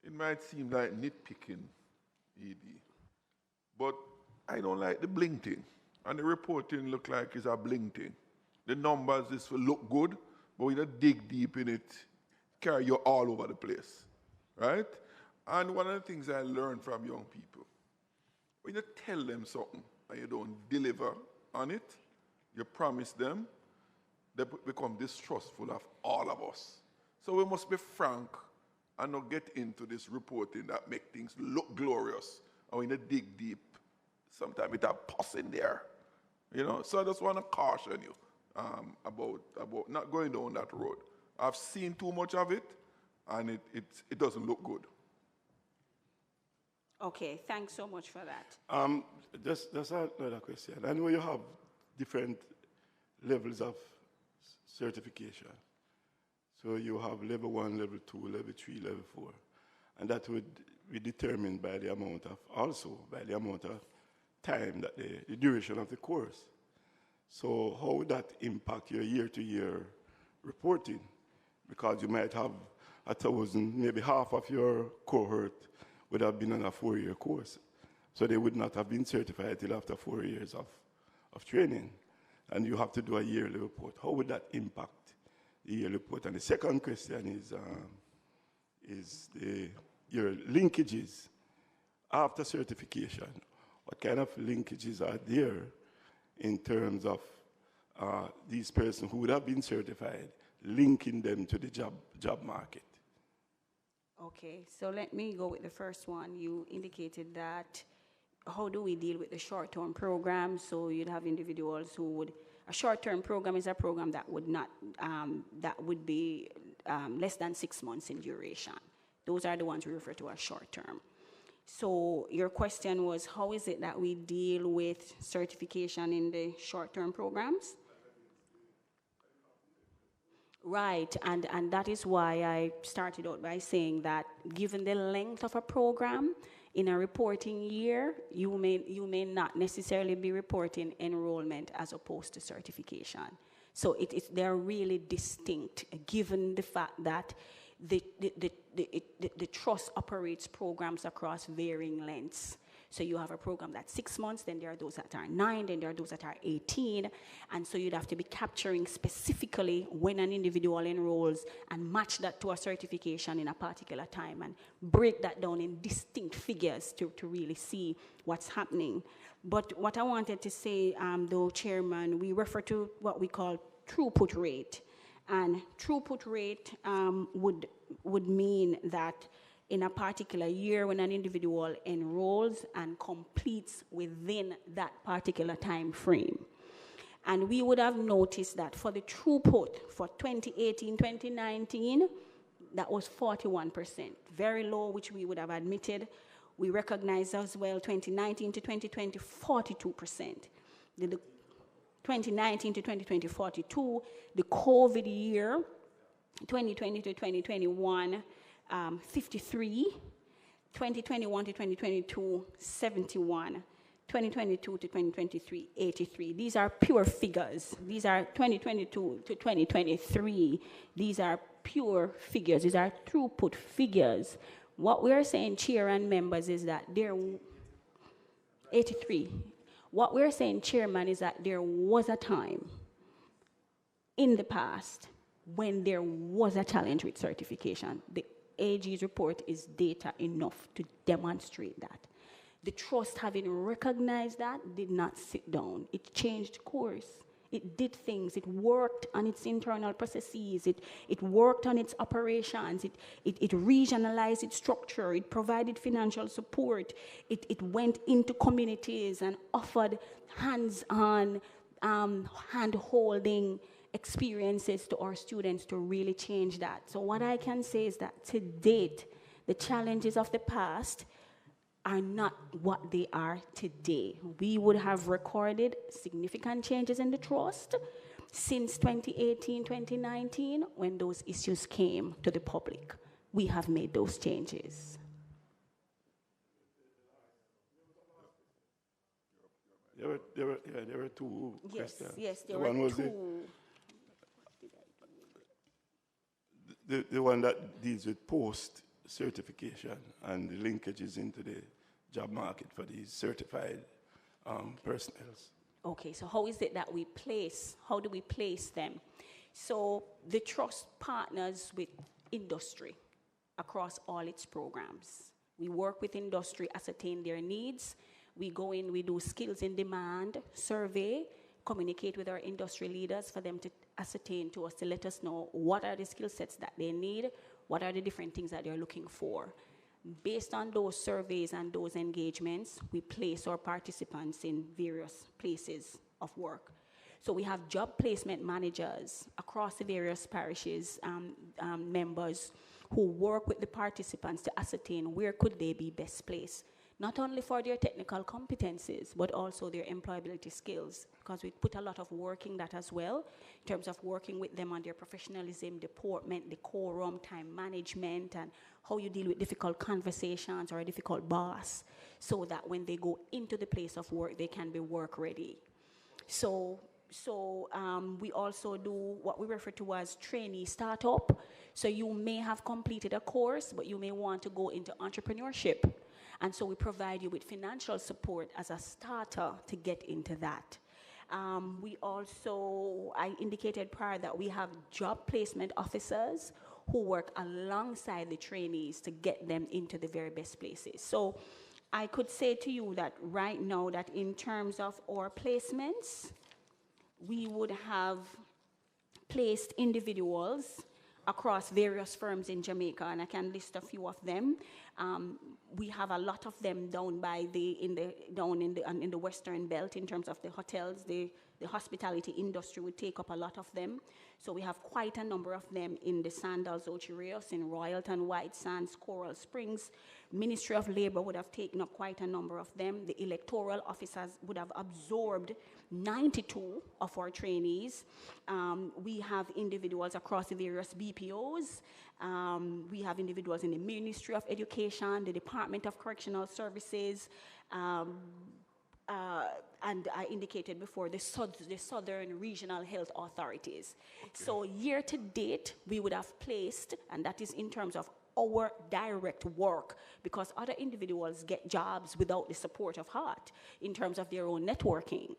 it might seem like nitpicking, ED, but I don't like the bling thing. And the reporting look like it's a bling thing. The numbers just will look good, but when you dig deep in it, carry you all over the place, right? And one of the things I learned from young people, when you tell them something and you don't deliver on it, you promise them, they become distrustful of all of us. So we must be frank and not get into this reporting that make things look glorious. And when you dig deep, sometimes it has pus in there. So I just want to caution you about not going down that road. I've seen too much of it, and it doesn't look good. Okay, thanks so much for that. That's another question. I know you have different levels of certification. So you have level 1, level 2, level 3, level 4. And that would be determined by the amount of time, that the duration of the course. So how would that impact your year-to-year reporting? Because you might have 1,000, maybe half of your cohort would have been on a 4-year course. So they would not have been certified till after 4 years of training. And you have to do a yearly report. How would that impact the yearly report? And the second question is your linkages after certification. What kind of linkages are there in terms of these persons who would have been certified, linking them to the job market? Okay, so let me go with the first one. You indicated that how do we deal with the short-term program? So you'd have individuals who would, a short-term program is a program that would not, that would be less than 6 months in duration. Those are the ones we refer to as short-term. So your question was, how is it that we deal with certification in the short-term programs? Right, and that is why I started out by saying that given the length of a program, in a reporting year, you may not necessarily be reporting enrollment as opposed to certification. So they're really distinct, given the fact that the trust operates programs across varying lengths. So you have a program that's 6 months, then there are those that are 9, then there are those that are 18. And so you'd have to be capturing specifically when an individual enrolls and match that to a certification in a particular time and break that down in distinct figures to really see what's happening. But what I wanted to say, though, Chairman, we refer to what we call throughput rate. And throughput rate would mean that in a particular year when an individual enrolls and completes within that particular time frame. And we would have noticed that for the throughput for 2018-2019, that was 41%, very low, which we would have admitted. We recognize as well 2019 to 2020, 42%. The 2019 to 2020, 42. The COVID year, 2020 to 2021, 53, 2021 to 2022, 71, 2022 to 2023, 83. These are pure figures. These are 2022 to 2023. These are pure figures. These are throughput figures. What we are saying, Chair and members, is that there, 83. What we're saying, Chairman, is that there was a time in the past when there was a challenge with certification. The AG's report is data enough to demonstrate that. The trust, having recognized that, did not sit down. It changed course. It did things. It worked on its internal processes. It worked on its operations. It regionalized its structure. It provided financial support. It went into communities and offered hands-on, hand-holding experiences to our students to really change that. So what I can say is that to date, the challenges of the past are not what they are today. We would have recorded significant changes in the trust since 2018, 2019, when those issues came to the public. We have made those changes. There were two questions. Yes, there were two. The one that deals with post-certification and the linkages into the job market for these certified personnel. Okay, so how is it that we place, how do we place them? So the trust partners with industry across all its programs. We work with industry, ascertain their needs. We go in, we do skills in demand survey, communicate with our industry leaders for them to ascertain to us, to let us know what are the skill sets that they need, what are the different things that they're looking for. Based on those surveys and those engagements, we place our participants in various places of work. So we have job placement managers across the various parishes, members who work with the participants to ascertain where could they be best placed, not only for their technical competencies, but also their employability skills, because we put a lot of work in that as well, in terms of working with them on their professionalism, deportment, decorum, time management, and how you deal with difficult conversations or a difficult boss, so that when they go into the place of work, they can be work ready. So we also do what we refer to as trainee startup. So you may have completed a course, but you may want to go into entrepreneurship. And so we provide you with financial support as a starter to get into that. We also, I indicated prior that we have job placement officers who work alongside the trainees to get them into the very best places. So I could say to you that right now that in terms of our placements, we would have placed individuals across various firms in Jamaica, and I can list a few of them. We have a lot of them down by in the Western Belt in terms of the hotels. The hospitality industry would take up a lot of them. So we have quite a number of them in the Sandals, Ocho Rios, in Royalton, White Sands, Coral Springs. Ministry of Labor would have taken up quite a number of them. The electoral officers would have absorbed 92 of our trainees. We have individuals across the various BPOs. We have individuals in the Ministry of Education, the Department of Correctional Services, and I indicated before the Southern Regional Health Authorities. Okay. So year to date, we would have placed, and that is in terms of our direct work, because other individuals get jobs without the support of HEART in terms of their own networking.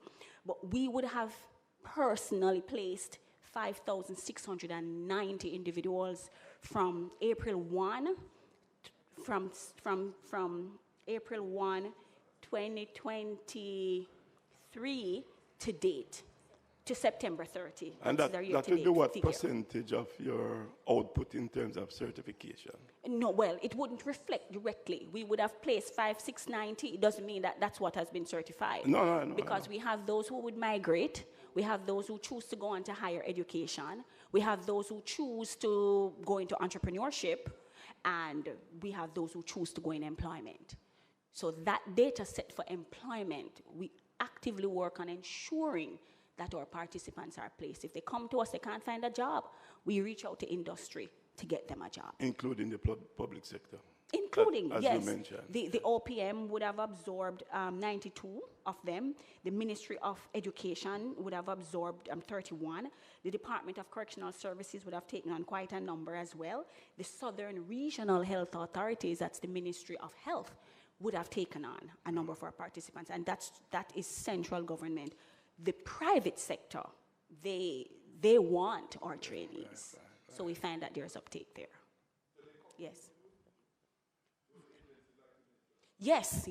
But we would have personally placed 5,690 individuals from April 1, from April 1, 2023 to date, to September 30. And that will be what percentage of your output in terms of certification? No, well, it wouldn't reflect directly. We would have placed 5,690. It doesn't mean that that's what has been certified. No. Because we have those who would migrate. We have those who choose to go on to higher education. We have those who choose to go into entrepreneurship. And we have those who choose to go in employment. So that data set for employment, we actively work on ensuring that our participants are placed. If they come to us, they can't find a job, we reach out to industry to get them a job. Including the public sector? Including, as yes. You mentioned. The OPM would have absorbed 92 of them. The Ministry of Education would have absorbed 31. The Department of Correctional Services would have taken on quite a number as well. The Southern Regional Health Authorities, that's the Ministry of Health, would have taken on a number of our participants, and that is central government. The private sector, they want our trainees, so we find that there's uptake there. Yes,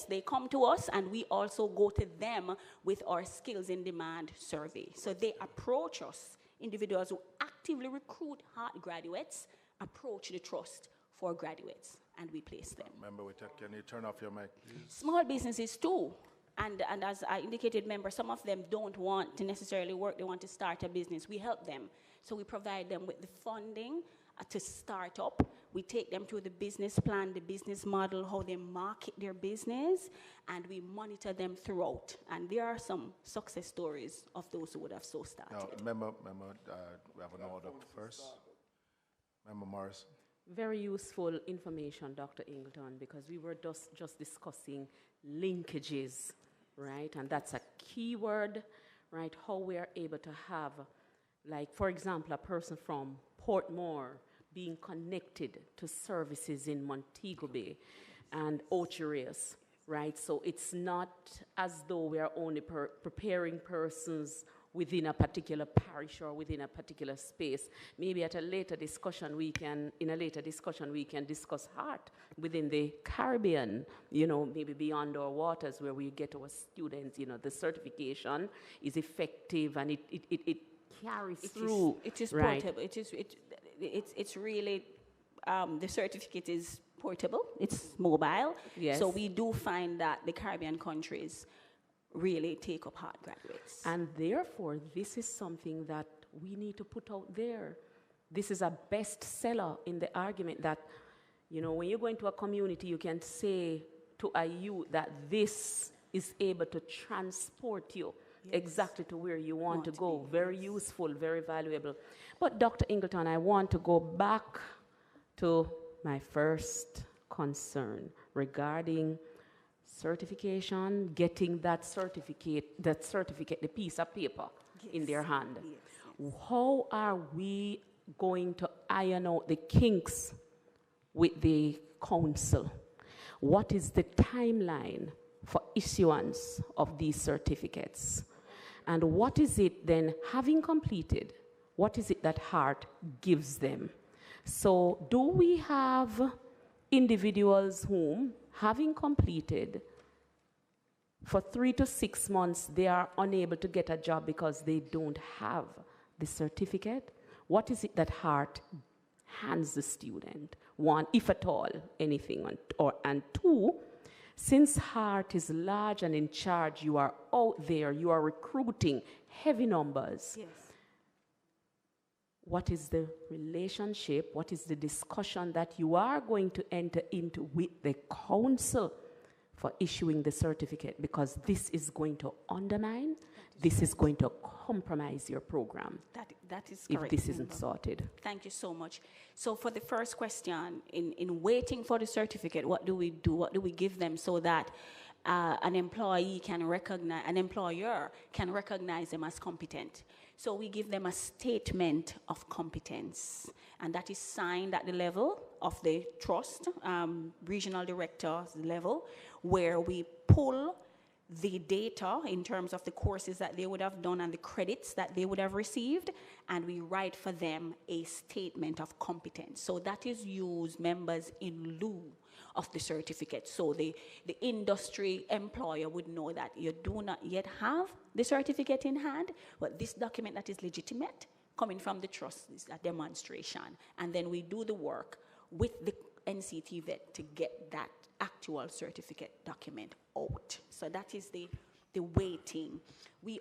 they come to us, and we also go to them with our skills in demand survey. So they approach us, individuals who actively recruit HEART graduates, approach the trust for graduates, and we place them. Member, can you turn off your mic, please? Small businesses too. And as I indicated, member, some of them don't want to necessarily work, they want to start a business. We help them. So we provide them with the funding to start up. We take them through the business plan, the business model, how they market their business, and we monitor them throughout. And there are some success stories of those who would have so started. Now, member, we have an order first. Member Morris. Very useful information, Dr. Ingleton, because we were just discussing linkages, right? And that's a key word, right? How we are able to have, like, for example, a person from Portmore being connected to services in Montego Bay and Ocho Rios, right? So it's not as though we are only preparing persons within a particular parish or within a particular space. Maybe at a later discussion we can discuss HEART within the Caribbean, maybe beyond our waters where we get our students, the certification is effective and it carries through. It is right? portable. It's really, the certificate is portable, it's mobile. Yes. So we do find that the Caribbean countries really take up Heart graduates. And therefore, this is something that we need to put out there. This is a bestseller in the argument that, you know, when you go into a community, you can say to a youth that this is able to transport you exactly to where you want to go. Very useful, very valuable. But Dr. Ingleton, I want to go back to my first concern regarding certification, getting that certificate, the piece of paper in their hand. How are we going to iron out the kinks with the council? What is the timeline for issuance of these certificates? And what is it then, having completed, what is it that Heart gives them? So do we have individuals whom, having completed, for 3 to 6 months, they are unable to get a job because they don't have the certificate? What is it that Heart hands the student? One, if at all, anything. And two, since Heart is large and in charge, you are out there, you are recruiting heavy numbers. Yes. What is the relationship, what is the discussion that you are going to enter into with the council for issuing the certificate? Because this is going to undermine, this is going to compromise your program. That is correct. If this isn't sorted. Thank you so much. So for the first question, in waiting for the certificate, what do we do? What do we give them so that an employer can recognize them as competent? So we give them a statement of competence, and that is signed at the level of the trust, regional director's level, where we pull the data in terms of the courses that they would have done and the credits that they would have received, and we write for them a statement of competence. So that is used, members, in lieu of the certificate. So the industry employer would know that you do not yet have the certificate in hand, but this document that is legitimate coming from the trust is a demonstration. And then we do the work with the NCT vet to get that actual certificate document out. So that is the waiting. We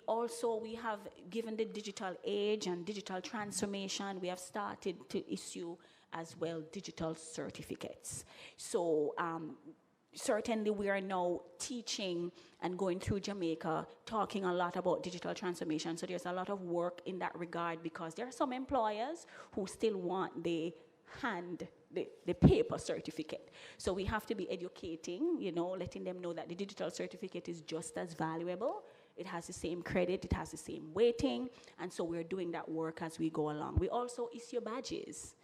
have, given the digital age and digital transformation, we have started to issue as well digital certificates. So certainly we are now teaching and going through Jamaica, talking a lot about digital transformation. So there's a lot of work in that regard, because there are some employers who still want the paper certificate. So we have to be educating, letting them know that the digital certificate is just as valuable. It has the same credit, it has the same weighting, and so we're doing that work as we go along. We also issue badges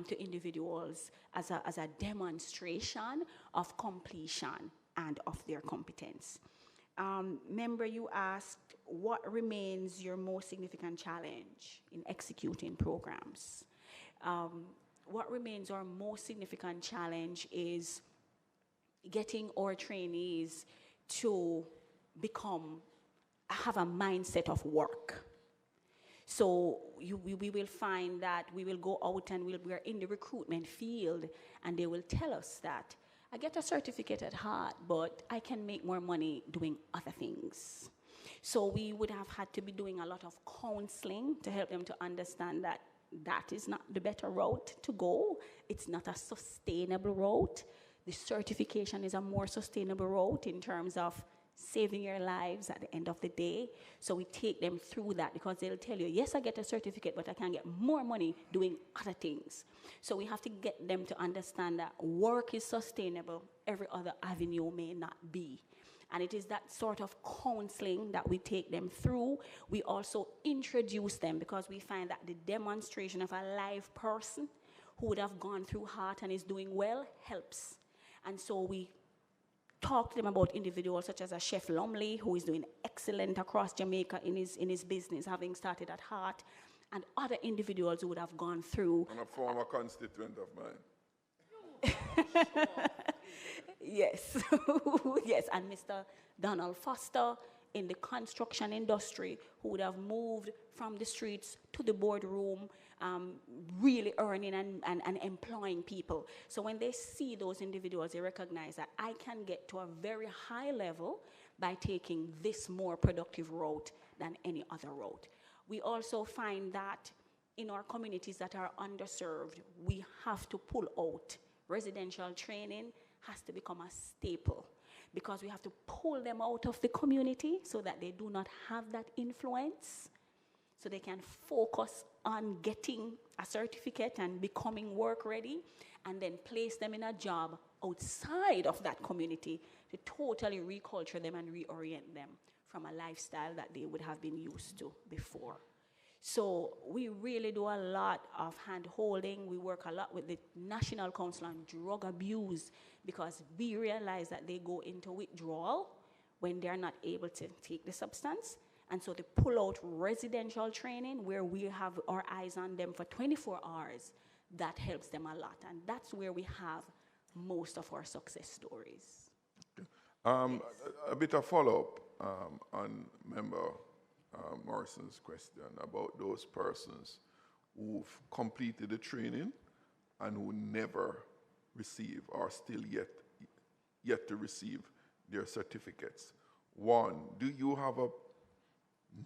to individuals as a demonstration of completion and of their competence. Member, you asked, what remains your most significant challenge in executing programs? What remains our most significant challenge is getting our trainees to have a mindset of work. So we will find that we will go out and we're in the recruitment field, and they will tell us that I get a certificate at Heart, but I can make more money doing other things. So we would have had to be doing a lot of counseling to help them to understand that that is not the better route to go. It's not a sustainable route. The certification is a more sustainable route in terms of saving your lives at the end of the day. So we take them through that, because they'll tell you, yes, I get a certificate, but I can get more money doing other things. So we have to get them to understand that work is sustainable. Every other avenue may not be. And it is that sort of counseling that we take them through. We also introduce them, because we find that the demonstration of a live person who would have gone through Heart and is doing well helps. And so we talk to them about individuals such as a Chef Lumley, who is doing excellent across Jamaica in his business, having started at Heart, and other individuals who would have gone through. I'm a former constituent of mine. Yes, yes, and Mr. Donald Foster in the construction industry who would have moved from the streets to the boardroom, really earning and employing people. So when they see those individuals, they recognize that I can get to a very high level by taking this more productive route than any other route. We also find that in our communities that are underserved, we have to pull out. Residential training has to become a staple because we have to pull them out of the community so that they do not have that influence, so they can focus on getting a certificate and becoming work ready, and then place them in a job outside of that community to totally reculture them and reorient them from a lifestyle that they would have been used to before. So we really do a lot of hand-holding. We work a lot with the National Council on Drug Abuse because we realize that they go into withdrawal when they're not able to take the substance. And so they pull out residential training where we have our eyes on them for 24 hours. That helps them a lot. And that's where we have most of our success stories. Yes. A bit of follow-up on member Morrison's question about those persons who've completed the training and who never receive or still yet to receive their certificates. One, do you have a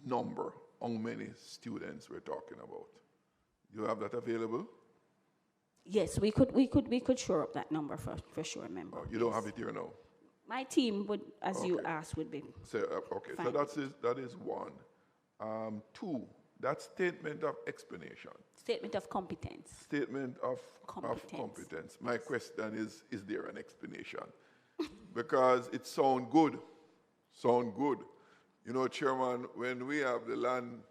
number how many students we're talking about? Do you have that available? Yes, we could shore up that number for sure, member. Oh, you don't have it here now? My team would, as you asked, would be. So, okay, so that is one. Two, that statement of explanation. Statement of competence. Statement of competence. My question is there an explanation? Because it sounds good. You know, Chairman, when we have the land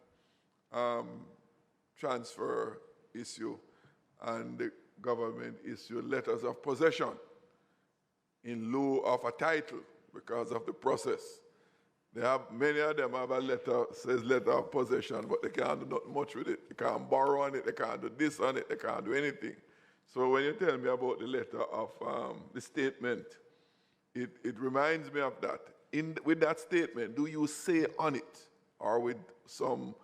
transfer issue and the government issue letters of possession in lieu of a title because of the process, many of them have a letter, says letter of possession, but they can't do not much with it. They can't borrow on it, they can't do this on it, they can't do anything. So when you tell me about the letter of the statement, it reminds me of that. With that statement, do you say on it, or with some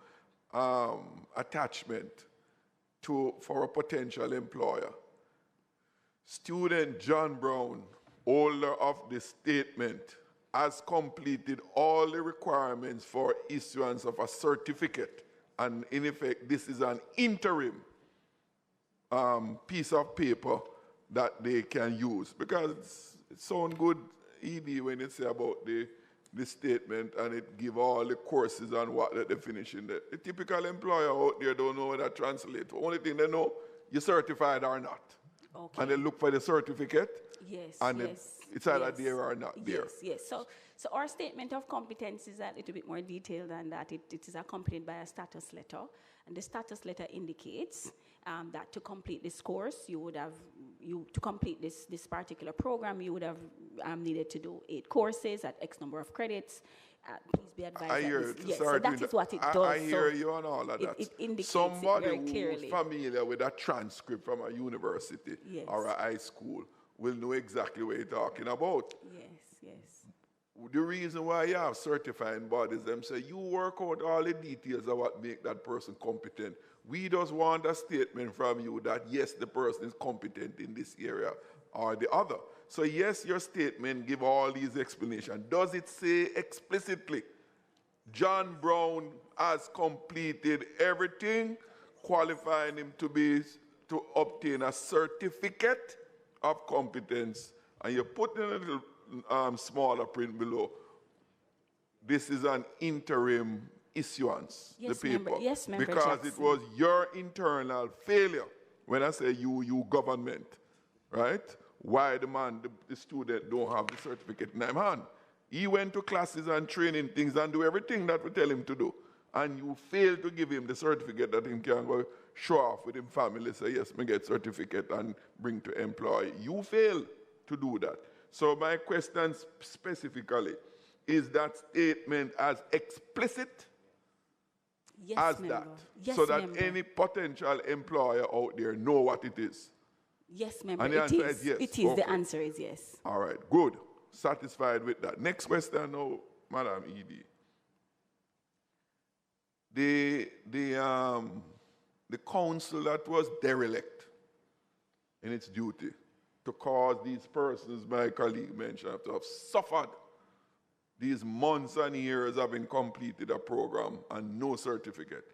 attachment for a potential employer, student John Brown, holder of the statement, has completed all the requirements for issuance of a certificate, and in effect, this is an interim piece of paper that they can use? Because it sounds good, ED, when you say about the statement and it give all the courses and what that they finish in there. The typical employer out there don't know what that translates. The only thing they know, you're certified or not. Okay. And they look for the certificate. Yes, and yes. It's either there or not there. Yes. So our statement of competence is a little bit more detailed than that. It is accompanied by a status letter. And the status letter indicates that to complete this course, to complete this particular program, you would have needed to do 8 courses at X number of credits. Please be advised. I hear it. Yes, so that is what it does. I hear you on all of that. It indicates somebody it very clearly. who's familiar with a transcript from a university or a high school will know exactly what you're talking about. Yes. The reason why you have certifying bodies, them say you work out all the details of what make that person competent. We just want a statement from you that yes, the person is competent in this area or the other. So yes, your statement give all these explanations. Does it say explicitly, John Brown has completed everything, qualifying him to obtain a certificate of competence? And you put in a little smaller print below, this is an interim issuance, yes, the paper. Member because Jackson. It was your internal failure. When I say you government, right? Why the student don't have the certificate in his hand? He went to classes and training things and do everything that we tell him to do. And you fail to give him the certificate that he can go show off with his family, say, yes, me get certificate and bring to employee. You fail to do that. So my question specifically, is that statement as explicit as member. that? Yes, so that member. any potential employer out there know what it is? Yes, member. And the answer is yes. It is. Okay. The answer is yes. All right, good. Satisfied with that. Next question now, Madam Edie. the council that was derelict in its duty to cause these persons my colleague mentioned to have suffered these months and years having completed a program and no certificate.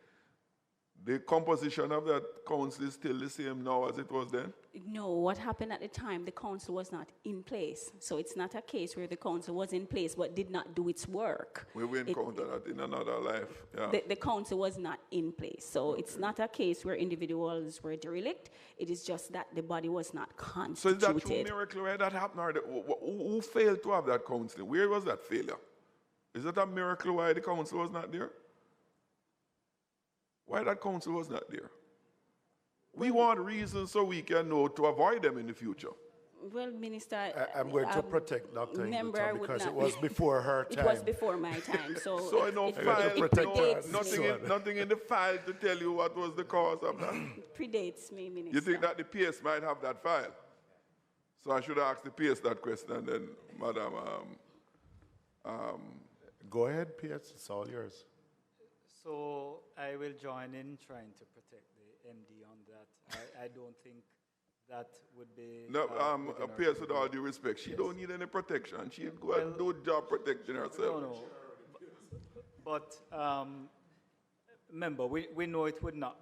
The composition of that council is still the same now as it was then? No, what happened at the time, the council was not in place. So it's not a case where the council was in place but did not do its work. We will encounter that in another life. Yeah. The council was not in place. So it's not a case where individuals were derelict. It is just that the body was not So is constituted. that true miracle where that happened? Or who failed to have that council? Where was that failure? Is that a miracle why the council was not there? Why that council was not there? We want reasons so we can know to avoid them in the future. Well, Minister, I'm going to protect Dr. member Ingleton would because it not- was before her it time. was before my time. So, So I know it protect predates nothing in the file to tell you what was the cause of that. It predates me, Minister. You think that the PS might have that file? So I should ask the PS that question then, Madam. Go ahead, Pierce, it's all yours. So I will join in trying to protect the MD on that. I don't think that would be. No, within our PS, with all control. due respect, she don't need any protection. She go and do job protecting herself. No. But remember, we know it would not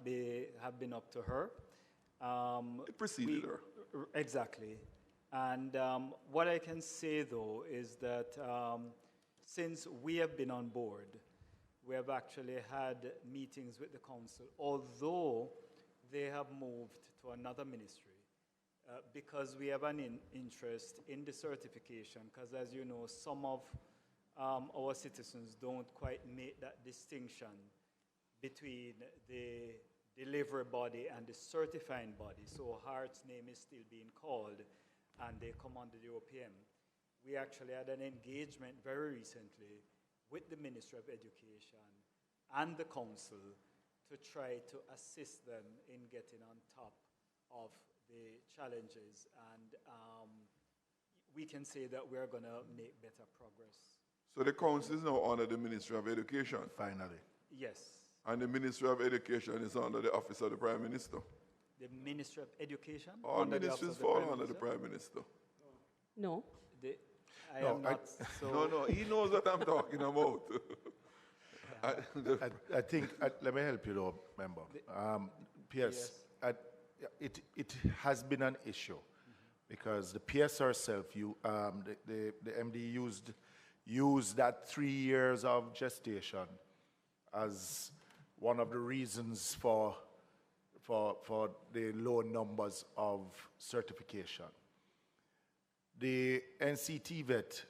have been up to her. It preceded her. Exactly. And what I can say, though, is that since we have been on board, we have actually had meetings with the council, although they have moved to another ministry, because we have an interest in the certification, because as you know, some of our citizens don't quite make that distinction between the delivery body and the certifying body. So HEART's name is still being called, and they come under the OPM. We actually had an engagement very recently with the Ministry of Education and the council to try to assist them in getting on top of the challenges. And we can say that we're going to make better progress. So the council is now under the Ministry of Education. Finally. Yes. And the Ministry of Education is under the Office of the Prime Minister. The Ministry of Education? All under the ministries Office of the fall Prime under the Minister? Prime Minister. No. I No, am not so... No, he knows what I'm talking about. I think, let me help you though, member. PS, it has been an issue because the PS herself, the MD used that 3 years of gestation as one of the reasons for the low numbers of certification. The NCT vet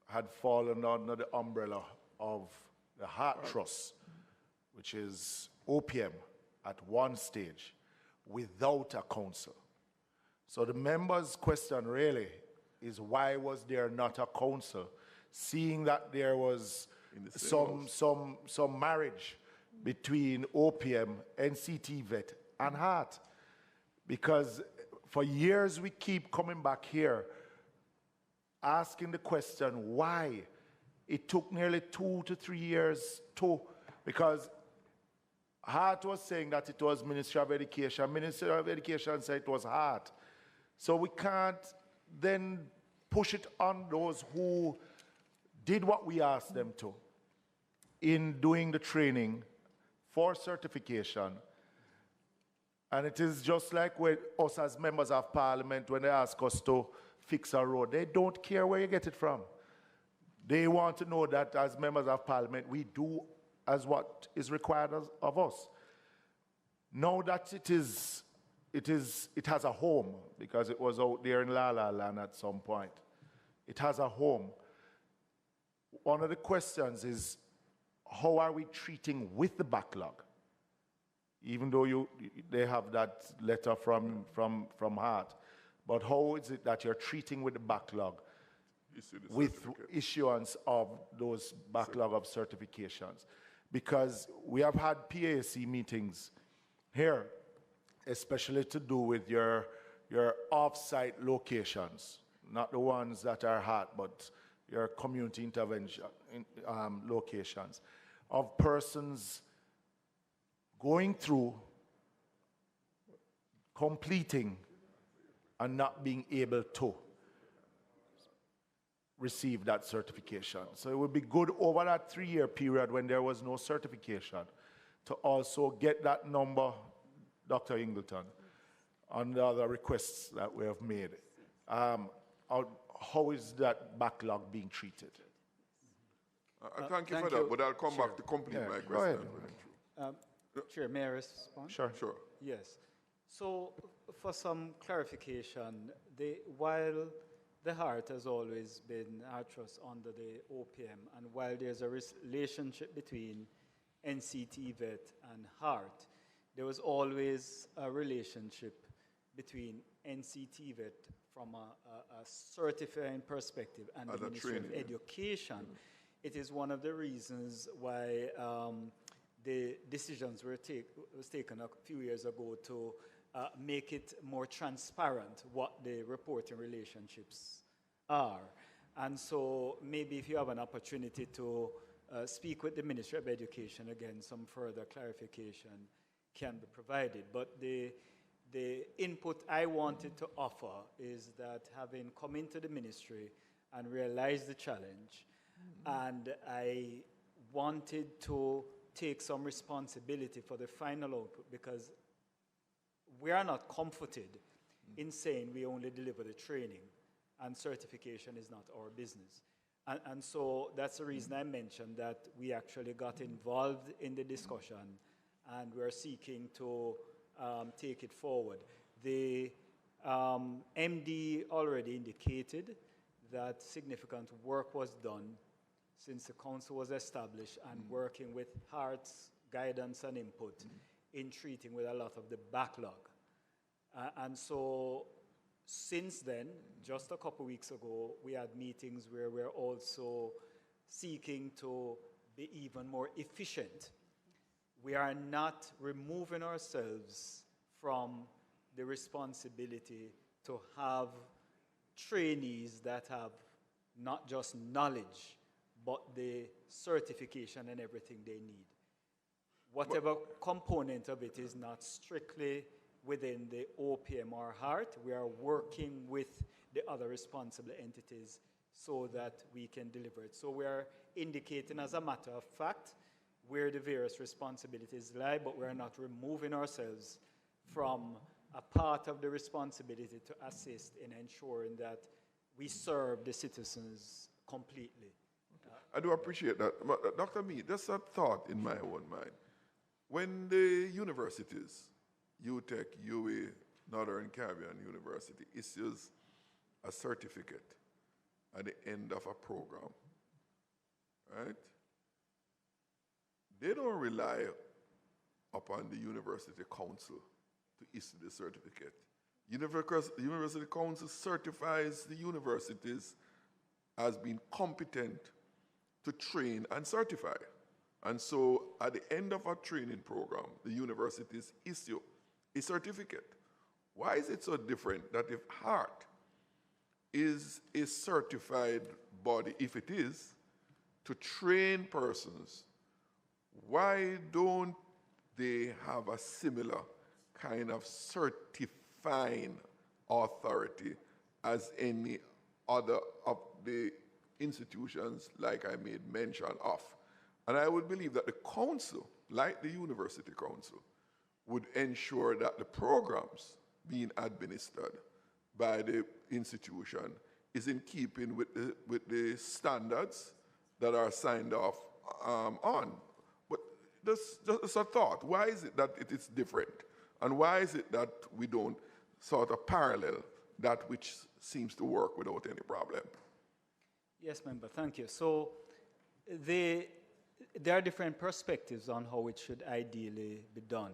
had fallen under the umbrella of the Heart Trust, which is OPM at one stage, without a council. So the members' question really is why was there not a council, seeing that there was some marriage between OPM, NCT vet, and Heart? Because for years we keep coming back here asking the question why it took nearly 2 to 3 years because Hart was saying that it was Ministry of Education. Ministry of Education said it was Hart. So we can't then push it on those who did what we asked them to in doing the training for certification. And it is just like with us as members of parliament when they ask us to fix a road. They don't care where you get it from. They want to know that as members of parliament, we do as what is required of us. Now that it has a home, because it was out there in La La Land at some point. It has a home. One of the questions is, how are we treating with the backlog? Even though they have that letter from Hart. But how is it that you're treating with the backlog with issuance of those backlog of certifications? Because we have had PAC meetings here, especially to do with your off-site locations, not the ones that are hot, but your community intervention locations, of persons going through, completing, and not being able to receive that certification. So it would be good over that 3-year period when there was no certification to also get that number, Dr. Ingleton, on the other requests that we have made. How is that backlog being treated? Thank you thank for that, you. but I'll come Sure. back to complete Yeah, my go ahead. question. Chair, may I respond? Sure. Sure. Yes. So for some clarification, while the heart has always been our trust under the OPM, and while there's a relationship between NCTVET and heart, there was always a relationship between NCTVET from a certifying perspective and As the a Ministry of training, yeah. Education. It is one of the reasons why the decisions was taken a few years ago to make it more transparent what the reporting relationships are. And so maybe if you have an opportunity to speak with the Ministry of Education, again, some further clarification can be provided. But the input I wanted to offer is that having come into the ministry and realized the challenge, and I wanted to take some responsibility for the final output, because we are not comforted in saying we only deliver the training and certification is not our business. And so that's the reason I mentioned that we actually got involved in the discussion and we're seeking to take it forward. The MD already indicated that significant work was done since the council was established and working with Heart's guidance and input in treating with a lot of the backlog. And so since then, just a couple weeks ago, we had meetings where we're also seeking to be even more efficient. We are not removing ourselves from the responsibility to have trainees that have not just knowledge, but the certification and everything they need. Whatever component of it is not strictly within the OPM or Heart, we are working with the other responsible entities so that we can deliver it. So we are indicating as a matter of fact where the various responsibilities lie, but we are not removing ourselves from a part of the responsibility to assist in ensuring that we serve the citizens completely. I do appreciate that. But, Dr. Mead, just a thought in my own mind. When the universities, UTech, UWI, Northern Caribbean University, issues a certificate at the end of a program, right? They don't rely upon the university council to issue the certificate. University council certifies the universities as being competent to train and certify. And so at the end of a training program, the universities issue a certificate. Why is it so different that if Heart is a certified body, if it is, to train persons, why don't they have a similar kind of certifying authority as any other of the institutions like I made mention of? And I would believe that the council, like the university council, would ensure that the programs being administered by the institution is in keeping with the standards that are signed off on. But just a thought, why is it that it is different? And why is it that we don't sort of parallel that which seems to work without any problem? Yes, member, thank you. So there are different perspectives on how it should ideally be done.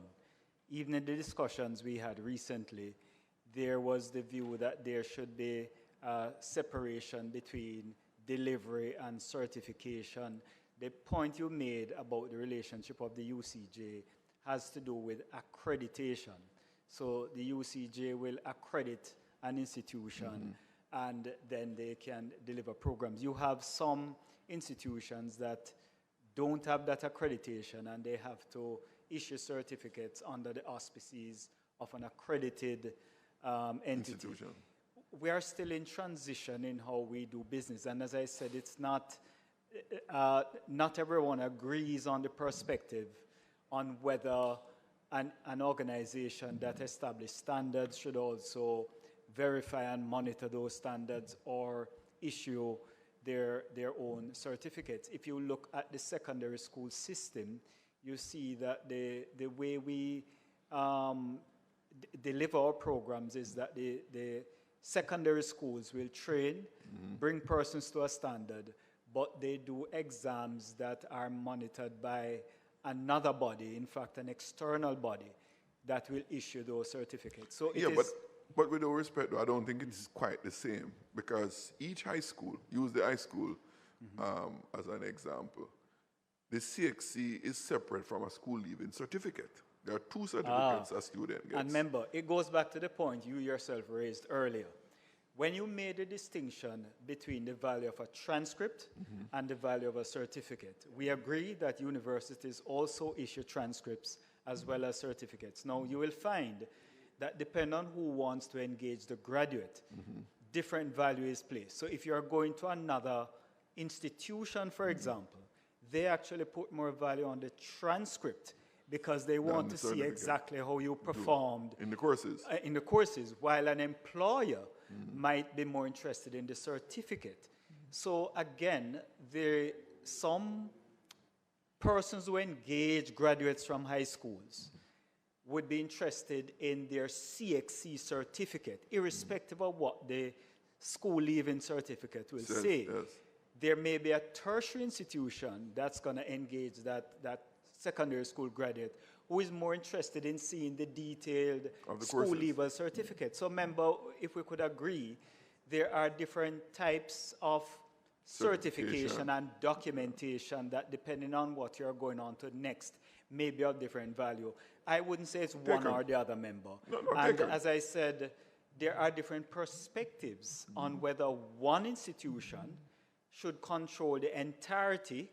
Even in the discussions we had recently, there was the view that there should be a separation between delivery and certification. The point you made about the relationship of the UCJ has to do with accreditation. So the UCJ will accredit an institution and then they can deliver programs. You have some institutions that don't have that accreditation and they have to issue certificates under the auspices of an accredited entity. Institution. We are still in transition in how we do business, and as I said, it's not everyone agrees on the perspective on whether an organization that establishes standards should also verify and monitor those standards or issue their own certificates. If you look at the secondary school system, you see that the way we deliver our programs is that the secondary schools will train, bring persons to a standard, but they do exams that are monitored by another body, in fact, an external body that will issue those certificates. So it is, but with all respect, though, I don't think it's quite the same, because each high school, use the high school as an example, the CXC is separate from a school leaving certificate. There are two certificates a student gets. And remember, it goes back to the point you yourself raised earlier. When you made a distinction between the value of a transcript and the value of a certificate, we agree that universities also issue transcripts as well as certificates. Now, you will find that depending on who wants to engage the graduate, different value is placed. So if you're going to another institution, for example, they actually put more value on the transcript because they want to see exactly how you performed in the courses. While an employer might be more interested in the certificate. So again, some persons who engage graduates from high schools would be interested in their CXC certificate, irrespective of what the school leaving certificate will say. Yes. There may be a tertiary institution that's going to engage that secondary school graduate who is more interested in seeing the detailed school level certificate. So remember, if we could agree, there are different types of certification and documentation that, depending on what you're going on to next, may be of different value. I wouldn't say it's one or the other, member. And as I said, there are different perspectives on whether one institution should control the entirety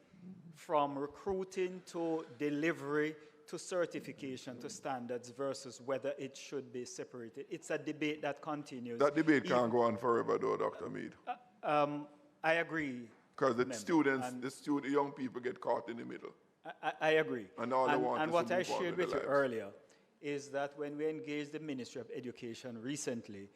from recruiting to delivery to certification to standards versus whether it should be separated. It's a debate that continues. That debate can't go on forever, though, Dr. Mead. I agree. Because the young people get caught in the middle. I agree. And all they want and is what to I move on shared with with their you lives. earlier is that when we engaged the Ministry of Education recently,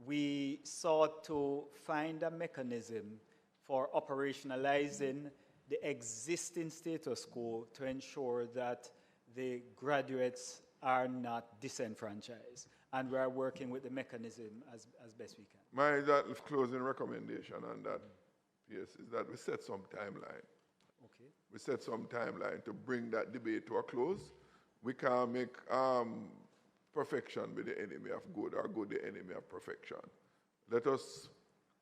we sought to find a mechanism for operationalizing the existing status quo to ensure that the graduates are not disenfranchised. And we are working with the mechanism as best we can. My closing recommendation on that, yes, is that we set some timeline. Okay. We set some timeline to bring that debate to a close. We can't make perfection be the enemy of good or good the enemy of perfection. Let us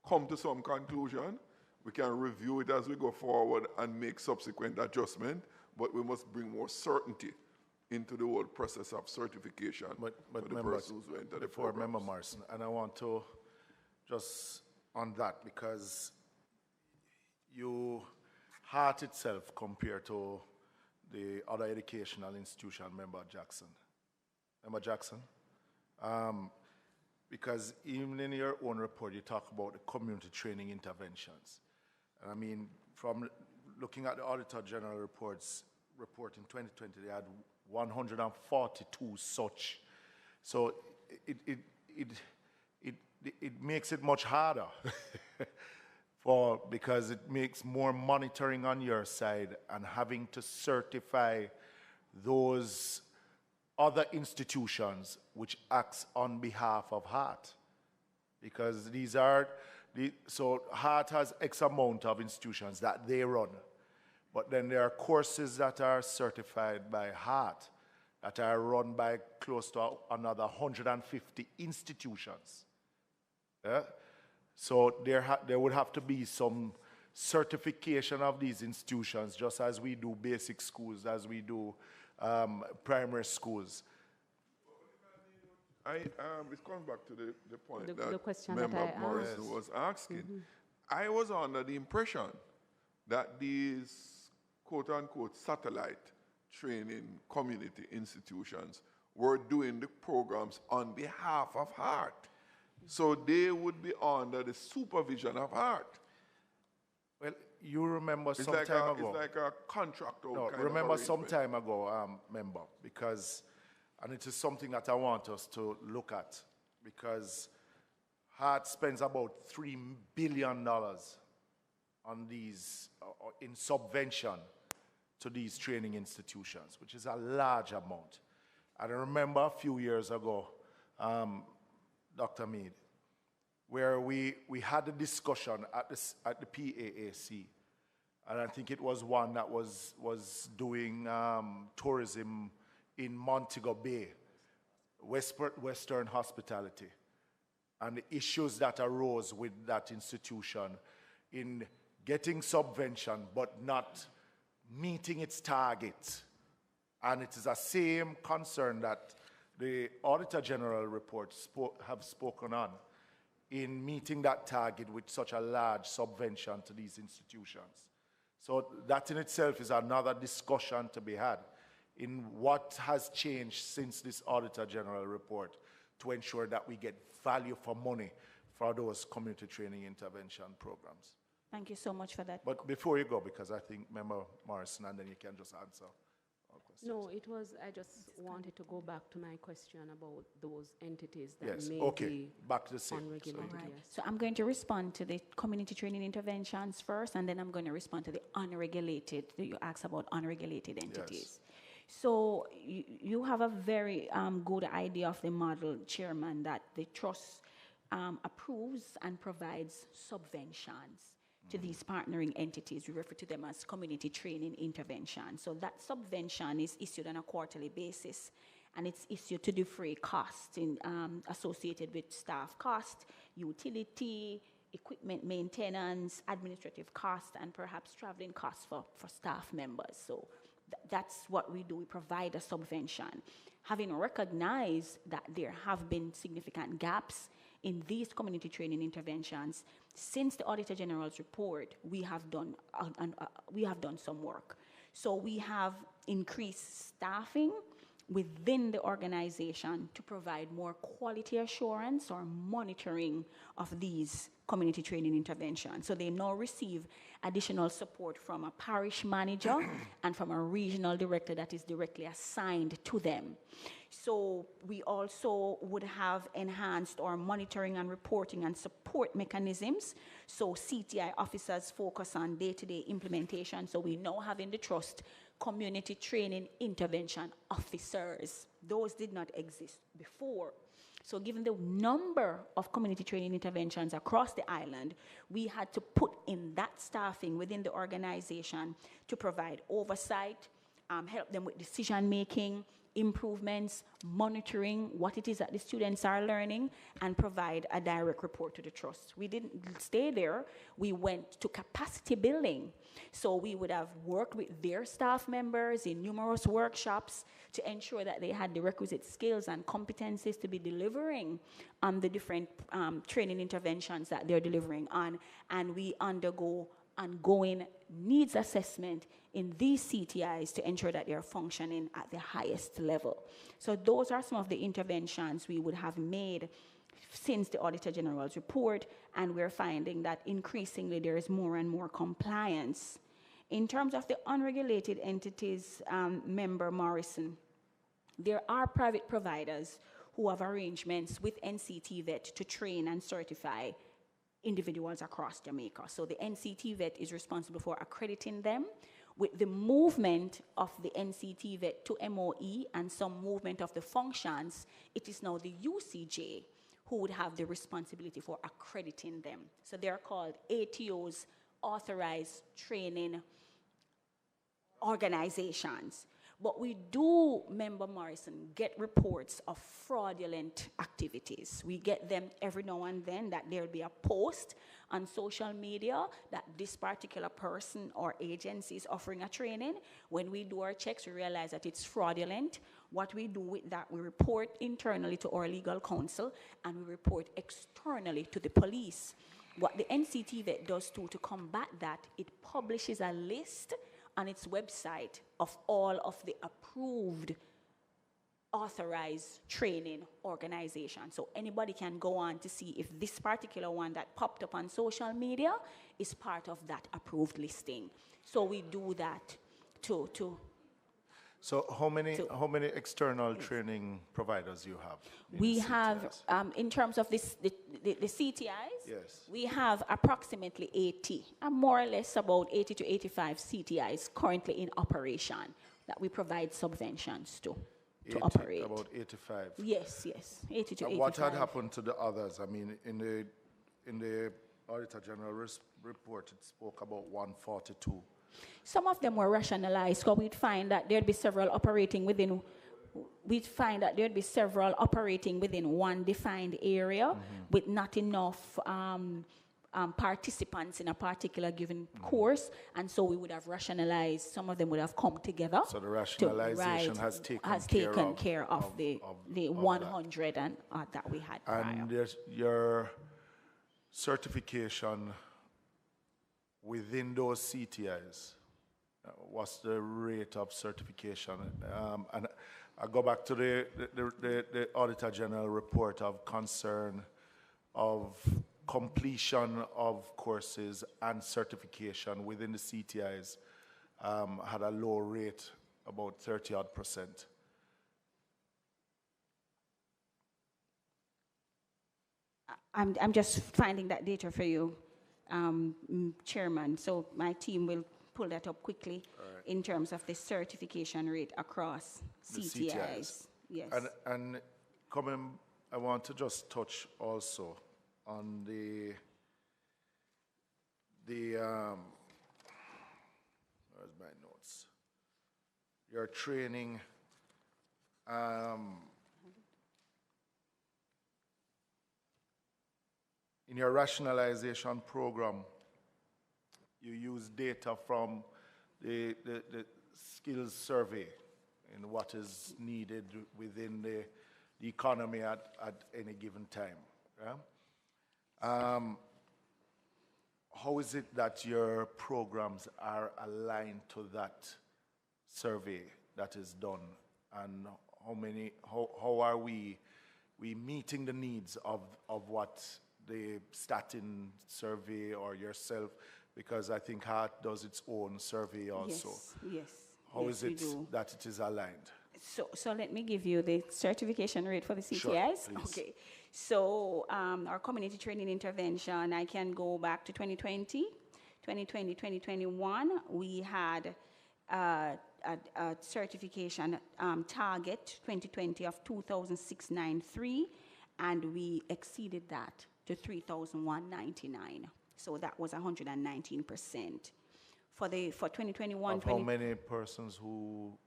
come to some conclusion. We can review it as we go forward and make subsequent adjustment, but we must bring more certainty into the whole process of certification But for the members, persons who enter the before programs. Member Morrison, and I want to just on that, because you heart itself compared to the other educational institution, Member Jackson. Member Jackson? Because even in your own report, you talk about the community training interventions. And I mean, from looking at the Auditor General report in 2020, they had 142 such. So it makes it much harder because it makes more monitoring on your side and having to certify those other institutions which acts on behalf of HEART. Because these are, so HEART has X amount of institutions that they run. But then there are courses that are certified by HEART that are run by close to another 150 institutions. Yeah? So there would have to be some certification of these institutions, just as we do basic schools, as we do primary schools. It comes back to the point The question that that Member I Morrison asked. was asking. I was under the impression that these quote-unquote satellite training community institutions were doing the programs on behalf of HEART. So they would be under the supervision of HEART. Well, you remember It's some like time ago. It's like a contract. No, remember some time ago, member, because, and it is something that I want us to look at, because HEART spends about $3 billion on these, in subvention to these training institutions, which is a large amount. And I remember a few years ago, Dr. Mead, where we had a discussion at the PAAC, and I think it was one that was doing tourism in Montego Bay, Western hospitality, and the issues that arose with that institution in getting subvention but not meeting its target. And it is the same concern that the Auditor General report have spoken on in meeting that target with such a large subvention to these institutions. So that in itself is another discussion to be had in what has changed since this Auditor General report to ensure that we get value for money for those community training intervention programs. Thank you so much for that. But before you go, because I think Member Morrison, and then you can just answer all questions. No, it was, I just wanted to go back to my question about those entities that Yes, may okay, be back to the same. unregulated. So- Right. Yes. So I'm going to respond to the community training interventions first, and then I'm going to respond to the unregulated. You asked about unregulated entities. So you have a very good idea of the model, Chairman, that the trust approves and provides subventions to these partnering entities. We refer to them as community training intervention. So that subvention is issued on a quarterly basis, and it's issued to defray costs associated with staff cost, utility, equipment maintenance, administrative costs, and perhaps traveling costs for staff members. So that's what we do. We provide a subvention. Having recognized that there have been significant gaps in these community training interventions, since the Auditor General's report, we have done some work. So we have increased staffing within the organization to provide more quality assurance or monitoring of these community training interventions. So they now receive additional support from a parish manager and from a regional director that is directly assigned to them. So we also would have enhanced our monitoring and reporting and support mechanisms. So CTI officers focus on day-to-day implementation. So we now have in the trust community training intervention officers. Those did not exist before. So given the number of community training interventions across the island, we had to put in that staffing within the organization to provide oversight, help them with decision-making, improvements, monitoring what it is that the students are learning, and provide a direct report to the trust. We didn't stay there. We went to capacity building. So we would have worked with their staff members in numerous workshops to ensure that they had the requisite skills and competencies to be delivering on the different training interventions that they're delivering on. And we undergo ongoing needs assessment in these CTIs to ensure that they're functioning at the highest level. So those are some of the interventions we would have made since the Auditor General's report, and we're finding that increasingly there is more and more compliance. In terms of the unregulated entities, Member Morrison, there are private providers who have arrangements with NCTVET to train and certify individuals across Jamaica. So the NCTVET is responsible for accrediting them. With the movement of the NCTVET to MOE and some movement of the functions, it is now the UCJ who would have the responsibility for accrediting them. So they're called ATOs, Authorized Training Organizations. But we do, Member Morrison, get reports of fraudulent activities. We get them every now and then that there'll be a post on social media that this particular person or agency is offering a training. When we do our checks, we realize that it's fraudulent. What we do with that, we report internally to our legal counsel, and we report externally to the police. What the NCTVET does too to combat that, it publishes a list on its website of all of the approved authorized training organizations. So anybody can go on to see if this particular one that popped up on social media is part of that approved listing. So we do that to So how many external training providers you have? in we the have, CTIs? in terms of this, the CTIs, Yes. we have approximately 80, more or less about 80 to 85 CTIs currently in operation that we provide subventions to 80, operate. About 85. Yes, 80 to 85. What had happened to the others? I mean, in the Auditor General report, it spoke about 142. Some of them were rationalized, because we'd find that there'd be several operating within one defined area with not enough participants in a particular given course, and so we would have rationalized. Some of them would have come together. So the rationalization has taken care of the 100 and that we had prior. And there's your certification within those CTIs. What's the rate of certification? And I go back to the Auditor General report of concern of completion of courses and certification within the CTIs had a low rate, about 30-odd%. I'm just finding that data for you, Chairman. So my team will pull that up quickly in terms of the certification rate across The CTIs. Yes. And coming, I want to just touch also on the where's my notes? Your training, in your rationalization program, you use data from the skills survey and what is needed within the economy at any given time. Yeah? How is it that your programs are aligned to that survey that is done, and how are we meeting the needs of what the Statin survey or yourself, because I think HEART does its own survey also. Yes. How is it that it is aligned? So let me give you the certification rate for the CTIs. Sure, please. Okay. So our community training intervention, I can go back to 2020. 2021, we had a certification target 2020 of 2,693, and we exceeded that to 3,199. So that was 119%. For 2021, Of how many persons who?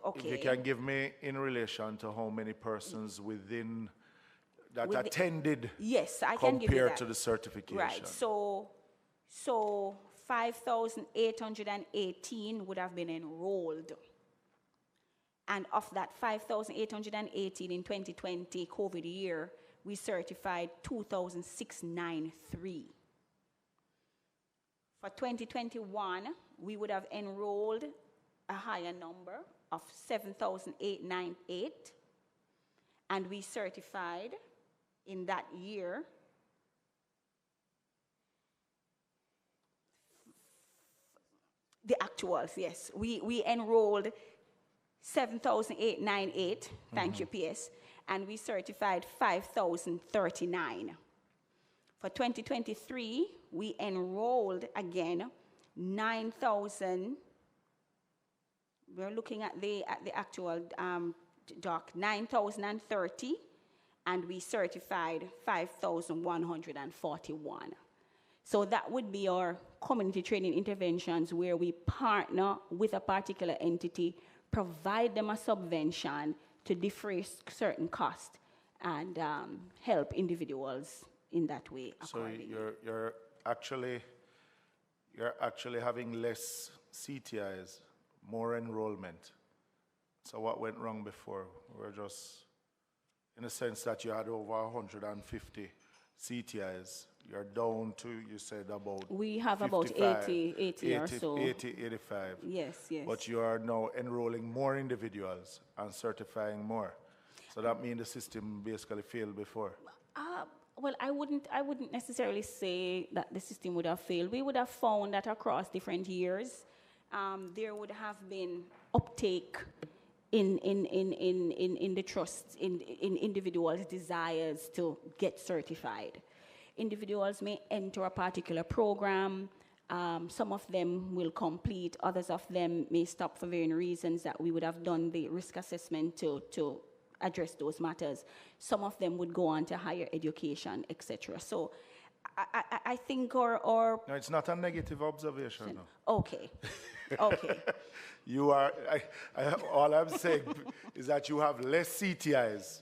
okay. If you can give me in relation to how many persons within that attended. Yes, I can give you compared that. to the certification. Right. So 5,818 would have been enrolled. And of that 5,818 in 2020 COVID year, we certified 2,693. For 2021, we would have enrolled a higher number of 7,898, and we certified in that year the actuals, yes. We enrolled 7,898, thank you, PS, and we certified 5,039. For 2023, we enrolled again 9,000. We're looking at the actual doc, 9,030, and we certified 5,141. So that would be our community training interventions, where we partner with a particular entity, provide them a subvention to defray certain costs, and help individuals in that way. So you're actually having less CTIs, more enrollment. So what went wrong before? We're just, in a sense that you had over 150 CTIs. You're down to, you said, about We have about 55, 80 or so. 80, 85. Yes, yes. But you are now enrolling more individuals and certifying more. So that means the system basically failed before. Well, I wouldn't necessarily say that the system would have failed. We would have found that across different years, there would have been uptake in the trusts, in individuals' desires to get certified. Individuals may enter a particular program. Some of them will complete. Others of them may stop for varying reasons that we would have done the risk assessment to address those matters. Some of them would go on to higher education, etc. So I think No, it's not a negative observation. No. Okay. Okay. You are, all I'm saying is that you have less CTIs.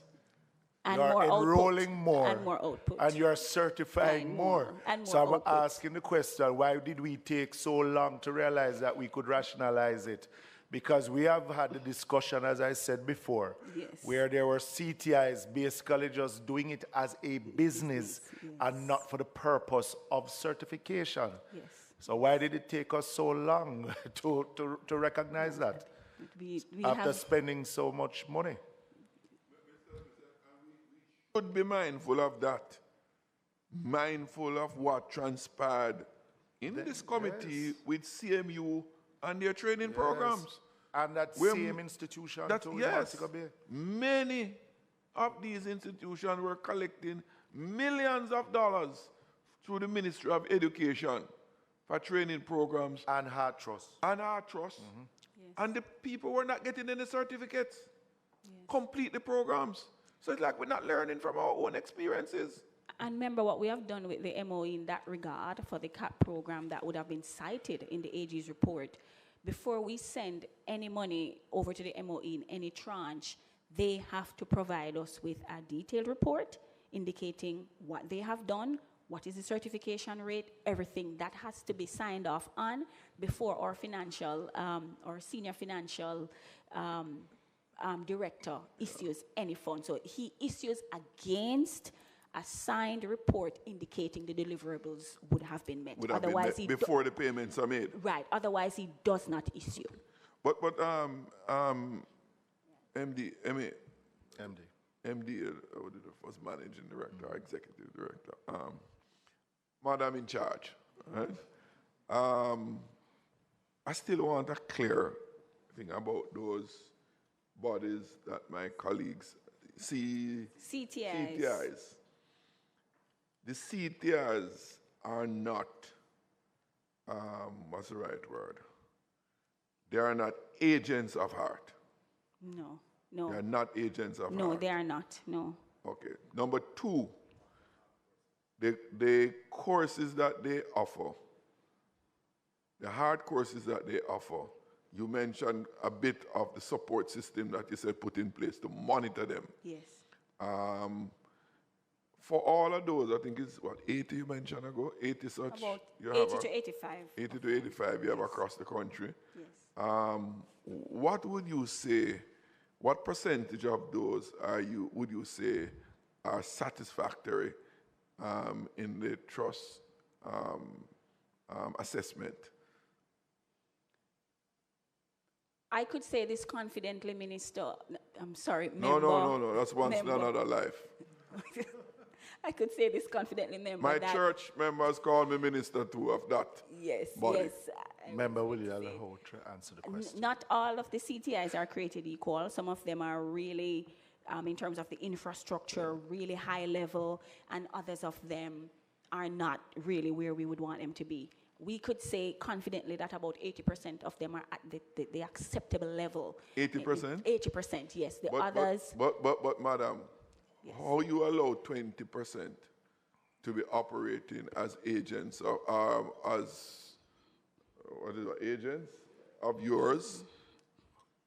And you are more enrolling output. more. And more output. And you are certifying And more. more. And So more I'm output. asking the question, why did we take so long to realize that we could rationalize it? Because we have had the discussion, as I said before, Yes. where there were CTIs basically just doing it as a business and not for the purpose of certification. Yes. So why did it take us so long to recognize that We after have, spending so much money? Should be mindful of that, mindful of what transpired in this committee with CMU and their training programs. And that We're same m- institution That, too in yes, Montego Bay. many of these institutions were collecting millions of dollars through the Ministry of Education for training programs And Heart Trust. and our trust. And the people were not getting any certificates, complete the programs. So it's like we're not learning from our own experiences. and remember what we have done with the MOE in that regard for the CAP program that would have been cited in the AG's report. Before we send any money over to the MOE in any tranche, they have to provide us with a detailed report indicating what they have done, what is the certification rate, everything that has to be signed off on before our financial, or senior financial director issues any fund. So he issues against a signed report indicating the deliverables would have been met. Would have been Otherwise, met before the payments are made. right. Otherwise, he does not issue. But MD, MD. was managing director, or executive director, Madam in charge, right? I still want a clear thing about those bodies that my colleagues see. CTIs. The CTIs are not, what's the right word? They are not agents of heart. No, They are no, not agents of no, heart. they are not. No. Okay. Number two, the courses that they offer, the hard courses that they offer, you mentioned a bit of the support system that you said put in place to monitor them. Yes. For all of those, I think it's what, 80 you mentioned ago? 80 such? About you 80 have to 85. 80 to 85 you have across the country. Yes. What would you say, what percentage of those would you say are satisfactory in the trust assessment? I could say this confidently, Minister. I'm sorry, No, member. no. That's once in member. another life. I could say this confidently, member. My that church members call me minister too of that. Yes, body. yes. Member, will you allow to answer the question? Not all of the CTIs are created equal. Some of them are really, in terms of the infrastructure, really high level, and others of them are not really where we would want them to be. We could say confidently that about 80% of them are at the acceptable level. 80%? 80%, yes. The But, others, but madam, how you allow 20% to be operating as agents or as agents of yours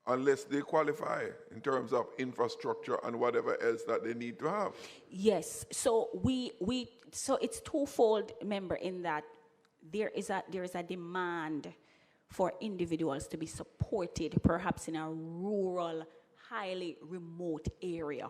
unless they qualify in terms of infrastructure and whatever else that they need to have? yes. So so it's twofold, member, in that there is a demand for individuals to be supported, perhaps in a rural, highly remote area.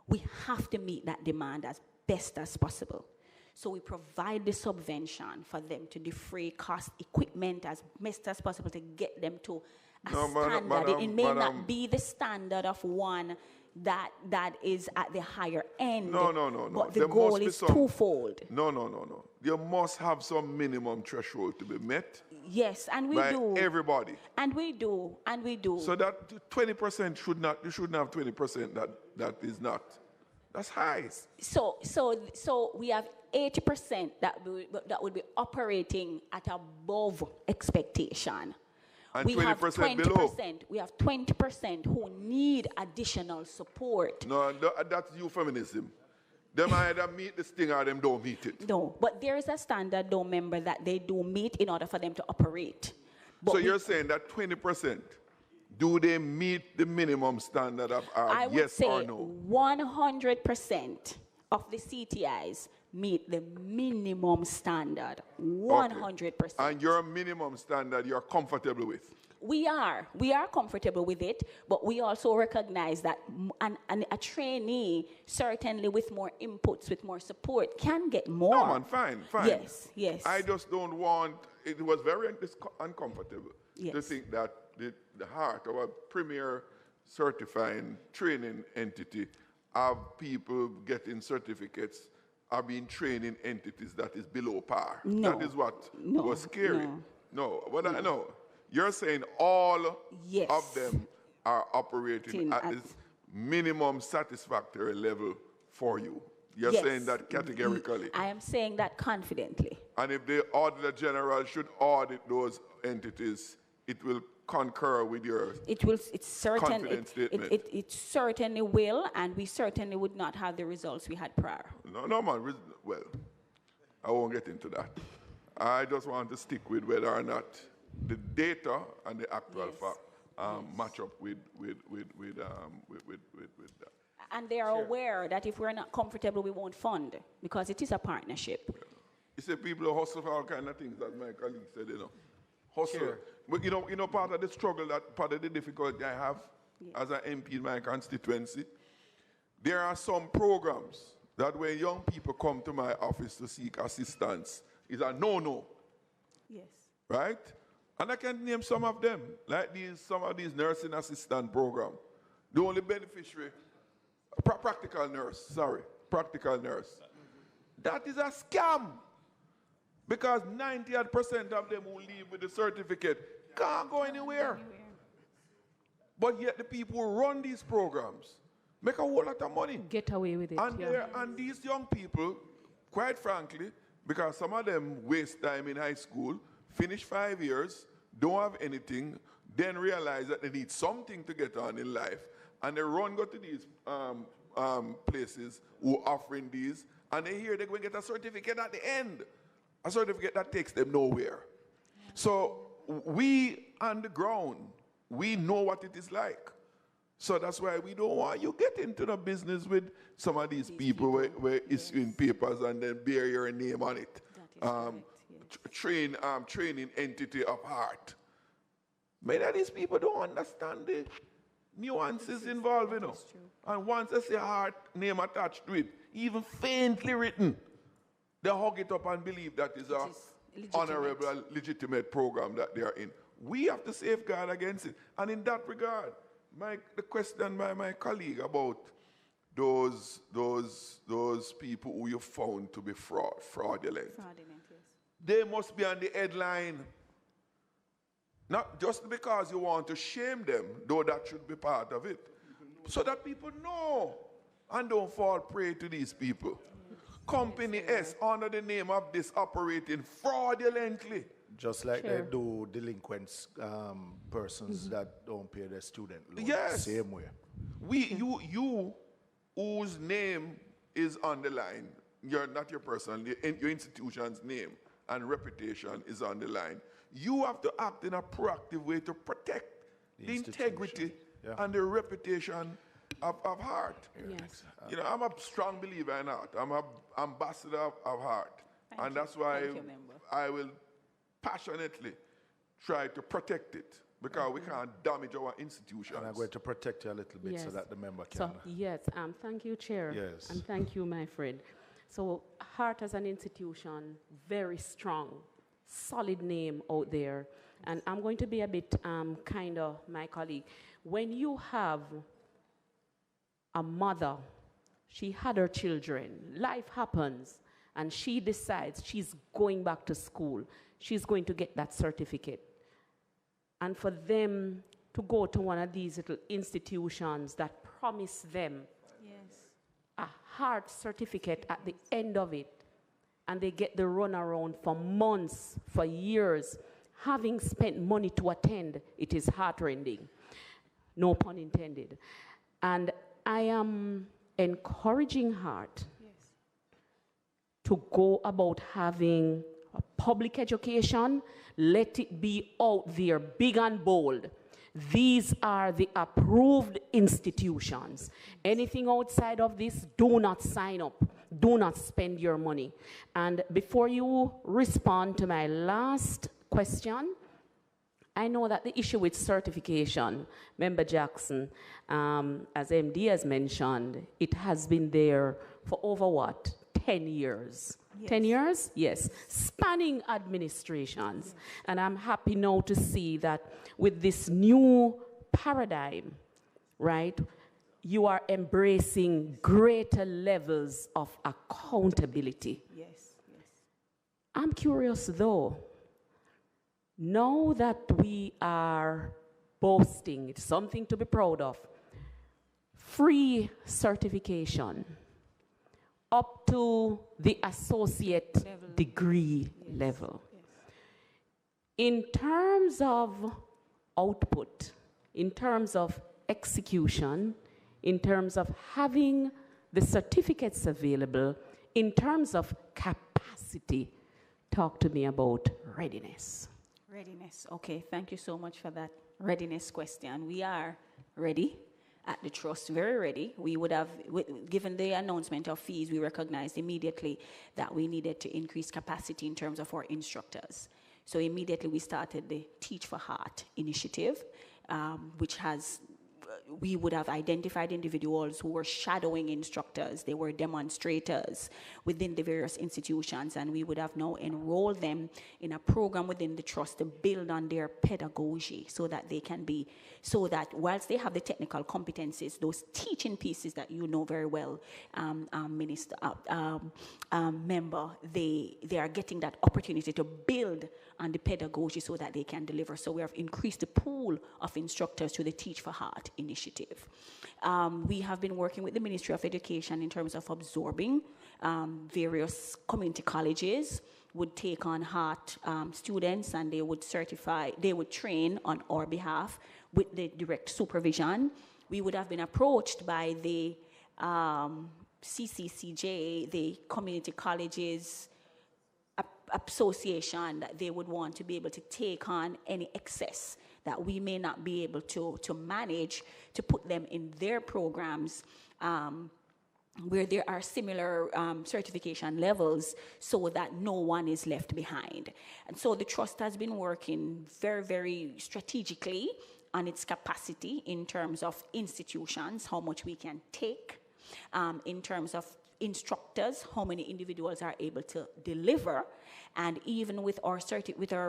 We have to meet that demand as best as possible. So we provide the subvention for them to defray cost equipment as best as possible to get them to a standard. It may not be the standard of one that is at the higher end. No. But the There goal must be is some- twofold. No. You must have some minimum threshold to be met Yes, and we by do. everybody. And we do. So that 20% you shouldn't have 20% that is not. That's high. So we have 80% that would be operating at above expectation. And We have 20% below. We have 20% who need additional support. No, that's euphemism. Them either meet this thing or them don't meet it. No, but there is a standard, though, member, that they do meet in order for them to operate. But So you're saying that 20%, do they meet the minimum standard of I would yes say or no? 100% of the CTIs meet the minimum standard. 100%. And your minimum standard you're comfortable with. We are comfortable with it, but we also recognize that a trainee, certainly with more inputs, with more support, can get more. No, man, fine. Yes. I just don't want, it was very uncomfortable to Yes. think that the heart of a premier certifying training entity of people getting certificates are being trained in entities that is below par. No. That is what No. was scary. No. What I know. You're saying all Yes. of them are operating at At- this minimum satisfactory level for you. You're Yes. saying that categorically. I am saying that confidently. And if the Auditor General should audit those entities, it will concur with your It's certain. confident statement. It certainly will, and we certainly would not have the results we had prior. No, man. Well, I won't get into that. I just want to stick with whether or not the data and the actual Yes. fact match up with that. And they are aware that if we're not comfortable, we won't fund, because it is a partnership. You say people hustle for all kind of things, as my colleague said, Hustle. Sure. But part of the struggle, part of the difficulty I have as an MP in my constituency, there are some programs that when young people come to my office to seek assistance, is a no-no, Yes. right? And I can name some of them, like some of these nursing assistant program. The only beneficiary, practical nurse. That is a scam. Because 90% of them who leave with the certificate can't go anywhere. But yet the people who run these programs make a whole lot of money. Get away with it. And these young people, quite frankly, because some of them waste time in high school, finish 5 years, don't have anything, then realize that they need something to get on in life, and they go to these places who are offering these, and they hear they're going to get a certificate at the end, a certificate that takes them nowhere. So we on the ground, we know what it is like. So that's why we don't want you get into the business with some of these people where issuing papers and then bear your name on it. Training entity of heart. Many of these people don't understand the nuances involved, And once they see heart name attached to it, even faintly written, they hug it up and believe that is a honorable, legitimate program that they are in. We have to safeguard against it. And in that regard, the question by my colleague about those people who you found to be fraudulent. They must be on the headline. Not just because you want to shame them, though that should be part of it. So that people know and don't fall prey to these people. Company S, under the name of this, operating fraudulently. Just like they do delinquent persons that don't pay their student loan. Yes. Same way. You whose name is on the line, not your personal, your institution's name and reputation is on the line. You have to act in a proactive way to protect the integrity and the reputation of heart. Yes. I'm a strong believer in heart. I'm an ambassador of heart. And that's why I will passionately try to protect it, because we can't damage our institutions. And I'm going to protect you a little bit so that the member can. Thank you, Chair. Yes. And thank you, my friend. So Heart as an institution, very strong, solid name out there. And I'm going to be a bit kind of my colleague. When you have a mother, she had her children, life happens, and she decides she's going back to school, she's going to get that certificate. And for them to go to one of these little institutions that promise them a Heart certificate at the end of it, and they get the runaround for months, for years, having spent money to attend, it is heartrending. No pun intended. And I am encouraging Heart to go about having a public education. Let it be out there, big and bold. These are the approved institutions. Anything outside of this, do not sign up. Do not spend your money. And before you respond to my last question, I know that the issue with certification, Member Jackson, as MD has mentioned, it has been there for over what? 10 years. Yes. 10 years? Yes. Spanning administrations. Yes. And I'm happy now to see that with this new paradigm, right, you are embracing greater levels of accountability. Yes, yes. I'm curious though, now that we are boasting, it's something to be proud of, free certification up to the associate degree level. Yes. In terms of output, in terms of execution, in terms of having the certificates available, in terms of capacity, talk to me about readiness. Readiness, okay, thank you so much for that readiness question. We are ready at the Trust, very ready. We would have, given the announcement of fees, we recognized immediately that we needed to increase capacity in terms of our instructors. So immediately we started the Teach for Heart initiative, which has, we would have identified individuals who were shadowing instructors, they were demonstrators within the various institutions, and we would have now enrolled them in a program within the Trust to build on their pedagogy so that they can be, so that whilst they have the technical competencies, those teaching pieces that you know very well, member, they are getting that opportunity to build on the pedagogy so that they can deliver. So we have increased the pool of instructors to the Teach for Heart initiative. We have been working with the Ministry of Education in terms of absorbing various community colleges would take on Heart students, and they would certify, they would train on our behalf with the direct supervision. We would have been approached by the CCCJ, the Community Colleges Association, that they would want to be able to take on any excess that we may not be able to manage, to put them in their programs where there are similar certification levels, so that no one is left behind. And so the Trust has been working very, very strategically on its capacity in terms of institutions, how much we can take, in terms of instructors, how many individuals are able to deliver. And even with our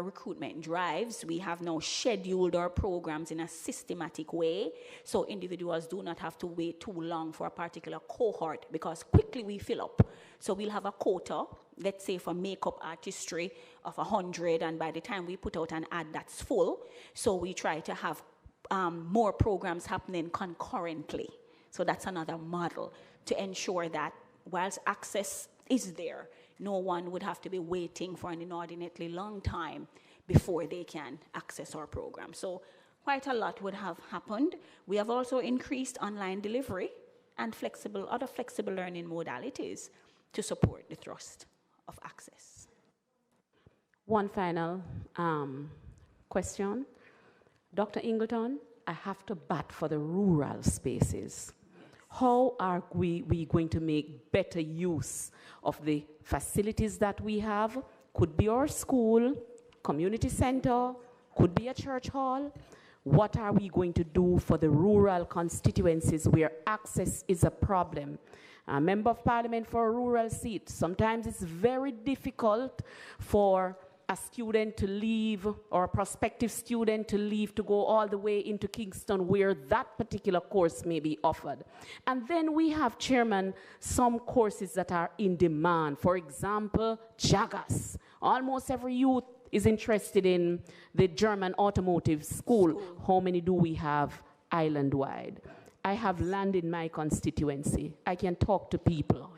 recruitment drives, we have now scheduled our programs in a systematic way, so individuals do not have to wait too long for a particular cohort, because quickly we fill up. So we'll have a quota, let's say for makeup artistry, of 100, and by the time we put out an ad, that's full. So we try to have more programs happening concurrently. So that's another model to ensure that whilst access is there, no one would have to be waiting for an inordinately long time before they can access our program. So quite a lot would have happened. We have also increased online delivery and other flexible learning modalities to support the thrust of access. One final question. Dr. Ingleton, I have to bat for the rural spaces. How are we going to make better use of the facilities that we have? Could be our school, community center, could be a church hall. What are we going to do for the rural constituencies where access is a problem? a member of parliament for a rural seat. Sometimes it's very difficult for a student to leave, or a prospective student to leave, to go all the way into Kingston where that particular course may be offered. And then we have, Chairman, some courses that are in demand. For example, JAGAS. Almost every youth is interested in the German automotive school. How many do we have island-wide? I have land in my constituency. I can talk to people.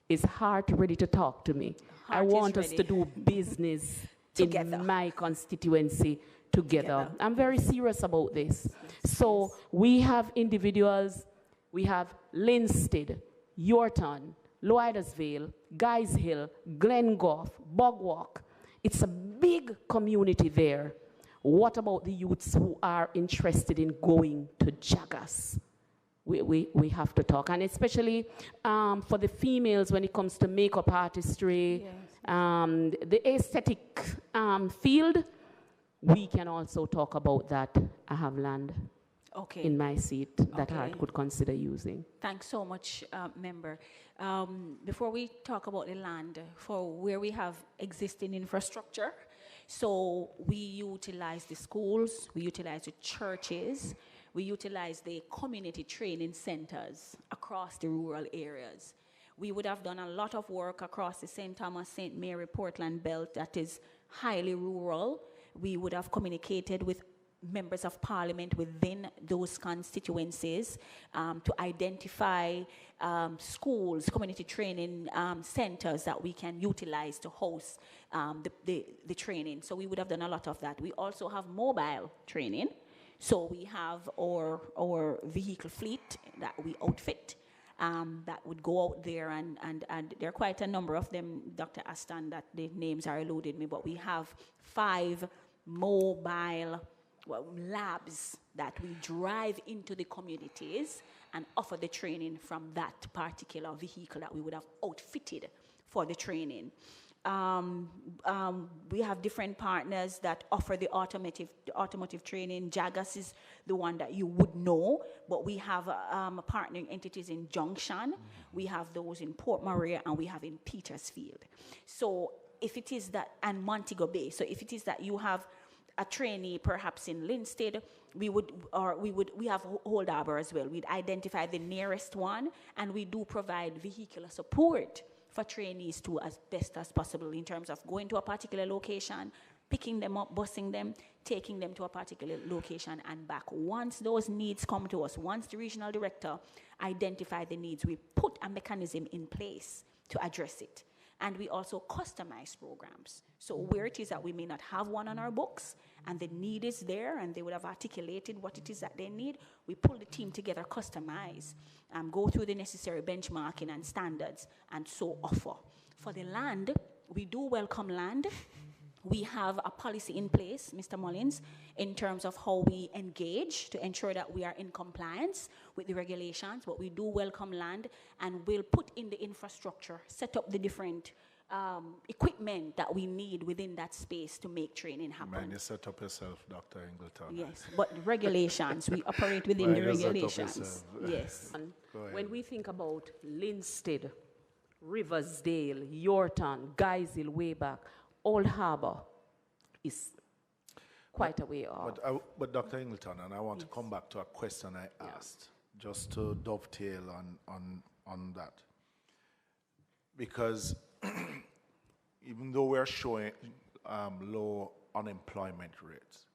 Is heart ready to talk to me? I want us to do business together in my constituency together. I'm very serious about this. So we have individuals, we have Linstead, Yorton, Lloydersville, Guys Hill, Glengough, Bogwalk. It's a big community there. What about the youths who are interested in going to JAGAS? We have to talk, and especially for the females when it comes to makeup artistry, yes. The aesthetic field, we can also talk about that. I have land in my seat that Hart could consider using. Thanks so much, member. Before we talk about the land, for where we have existing infrastructure, so we utilize the schools, we utilize the churches, we utilize the community training centers across the rural areas. We would have done a lot of work across the St. Thomas, St. Mary, Portland belt that is highly rural. We would have communicated with members of parliament within those constituencies to identify schools, community training centers that we can utilize to host the training. So we would have done a lot of that. We also have mobile training. So we have our vehicle fleet that we outfit that would go out there, and there are quite a number of them, Dr. Aston, that the names are eluded me, but we have 5 mobile labs that we drive into the communities and offer the training from that particular vehicle that we would have outfitted for the training. We have different partners that offer the automotive training. JAGAS is the one that you would know, but we have partnering entities in Junction. We have those in Port Maria, and we have in Petersfield. So if it is that, and Montego Bay, so if it is that you have a trainee perhaps in Linstead, we have Old Harbour as well. We'd identify the nearest one, and we do provide vehicular support for trainees to as best as possible in terms of going to a particular location, picking them up, busing them, taking them to a particular location and back. Once those needs come to us, once the regional director identifies the needs, we put a mechanism in place to address it. And we also customize programs. So where it is that we may not have one on our books and the need is there and they would have articulated what it is that they need, we pull the team together, customize, go through the necessary benchmarking and standards, and so offer. For the land, we do welcome land. We have a policy in place, Mr. Mullins, in terms of how we engage to ensure that we are in compliance with the regulations, but we do welcome land, and we'll put in the infrastructure, set up the different equipment that we need within that space to make training happen. Mind you set up yourself, Dr. Ingleton. Yes, but regulations, we operate within the regulations. Yes. When we think about Linstead, Riversdale, Yorton, Guys Hill, way back, Old Harbour is quite a way off. But Dr. Ingleton, and I want to come back to a question I asked, just to dovetail on that. Because even though we're showing low unemployment rates,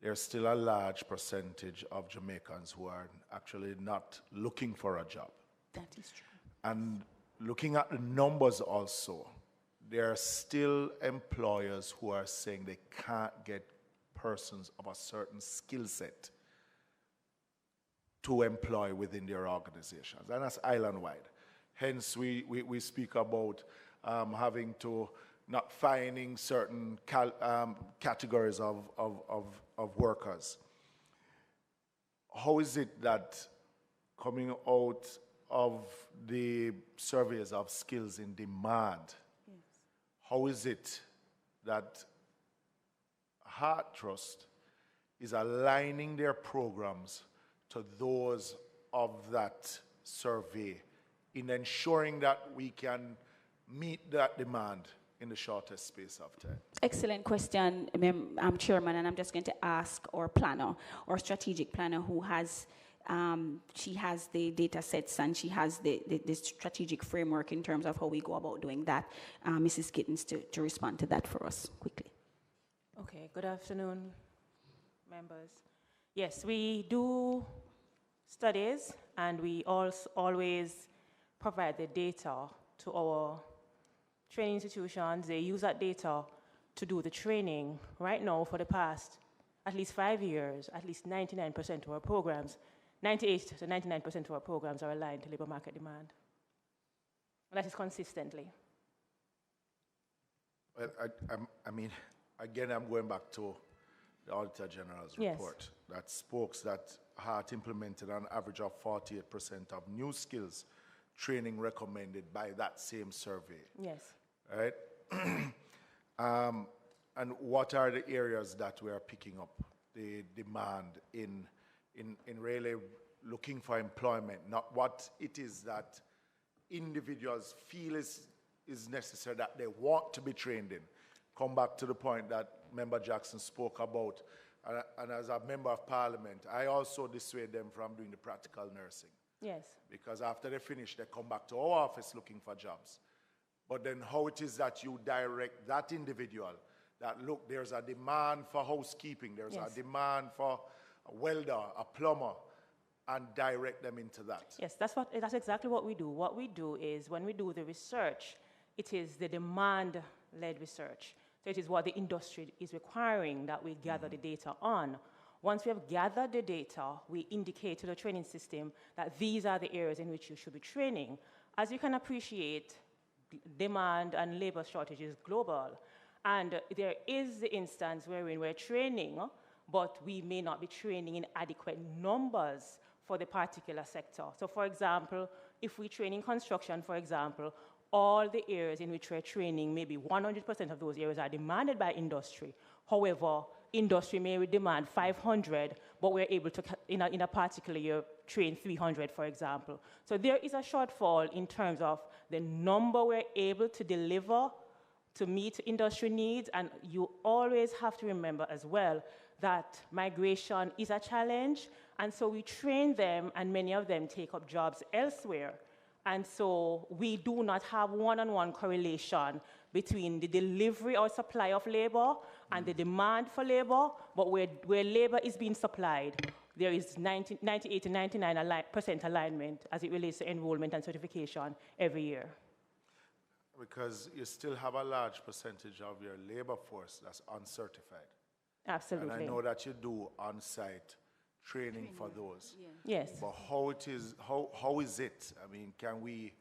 there's still a large percentage of Jamaicans who are actually not looking for a job. That is true. And looking at the numbers also, there are still employers who are saying they can't get persons of a certain skill set to employ within their organizations. And that's island-wide. Hence, we speak about having to not finding certain categories of workers. How is it that coming out of the surveys of skills in demand, how is it that Heart Trust is aligning their programs to those of that survey in ensuring that we can meet that demand in the shortest space of time. Excellent question, Chairman, and I'm just going to ask our planner, our strategic planner, who has, she has the data sets and she has the strategic framework in terms of how we go about doing that. Mrs. Gittins, to respond to that for us quickly. Okay, good afternoon, members. Yes, we do studies and we also always provide the data to our training institutions. They use that data to do the training. Right now, for the past at least 5 years, at least 99% of our programs, 98 to 99% of our programs are aligned to labor market demand. And that is consistently. Well, I mean, again, I'm going back to the Auditor General's report that spoke that HART implemented an average of 48% of new skills training recommended by that same survey. Yes. Right? And what are the areas that we are picking up the demand in really looking for employment, not what it is that individuals feel is necessary, that they want to be trained in. Come back to the point that Member Jackson spoke about, and as a Member of Parliament, I also dissuade them from doing the practical nursing. Yes. Because after they finish, they come back to our office looking for jobs. But then how it is that you direct that individual, that look, there's a demand for housekeeping, there's a demand for a welder, a plumber, and direct them into that. Yes, that's exactly what we do. What we do is when we do the research, it is the demand-led research. So it is what the industry is requiring that we gather the data on. Once we have gathered the data, we indicate to the training system that these are the areas in which you should be training. As you can appreciate, demand and labor shortage is global. And there is the instance wherein we're training, but we may not be training in adequate numbers for the particular sector. So for example, if we train in construction, for example, all the areas in which we're training, maybe 100% of those areas are demanded by industry. However, industry may demand 500, but we're able to, in a particular year, train 300, for example. So there is a shortfall in terms of the number we're able to deliver to meet industry needs, and you always have to remember as well that migration is a challenge, and so we train them, and many of them take up jobs elsewhere. And so we do not have one-on-one correlation between the delivery or supply of labor and the demand for labor, but where labor is being supplied, there is 98 to 99% alignment as it relates to enrollment and certification every year. Because you still have a large percentage of your labor force that's uncertified. Absolutely. And I know that you do on-site training for those. Yes. But how is it? I mean, can we,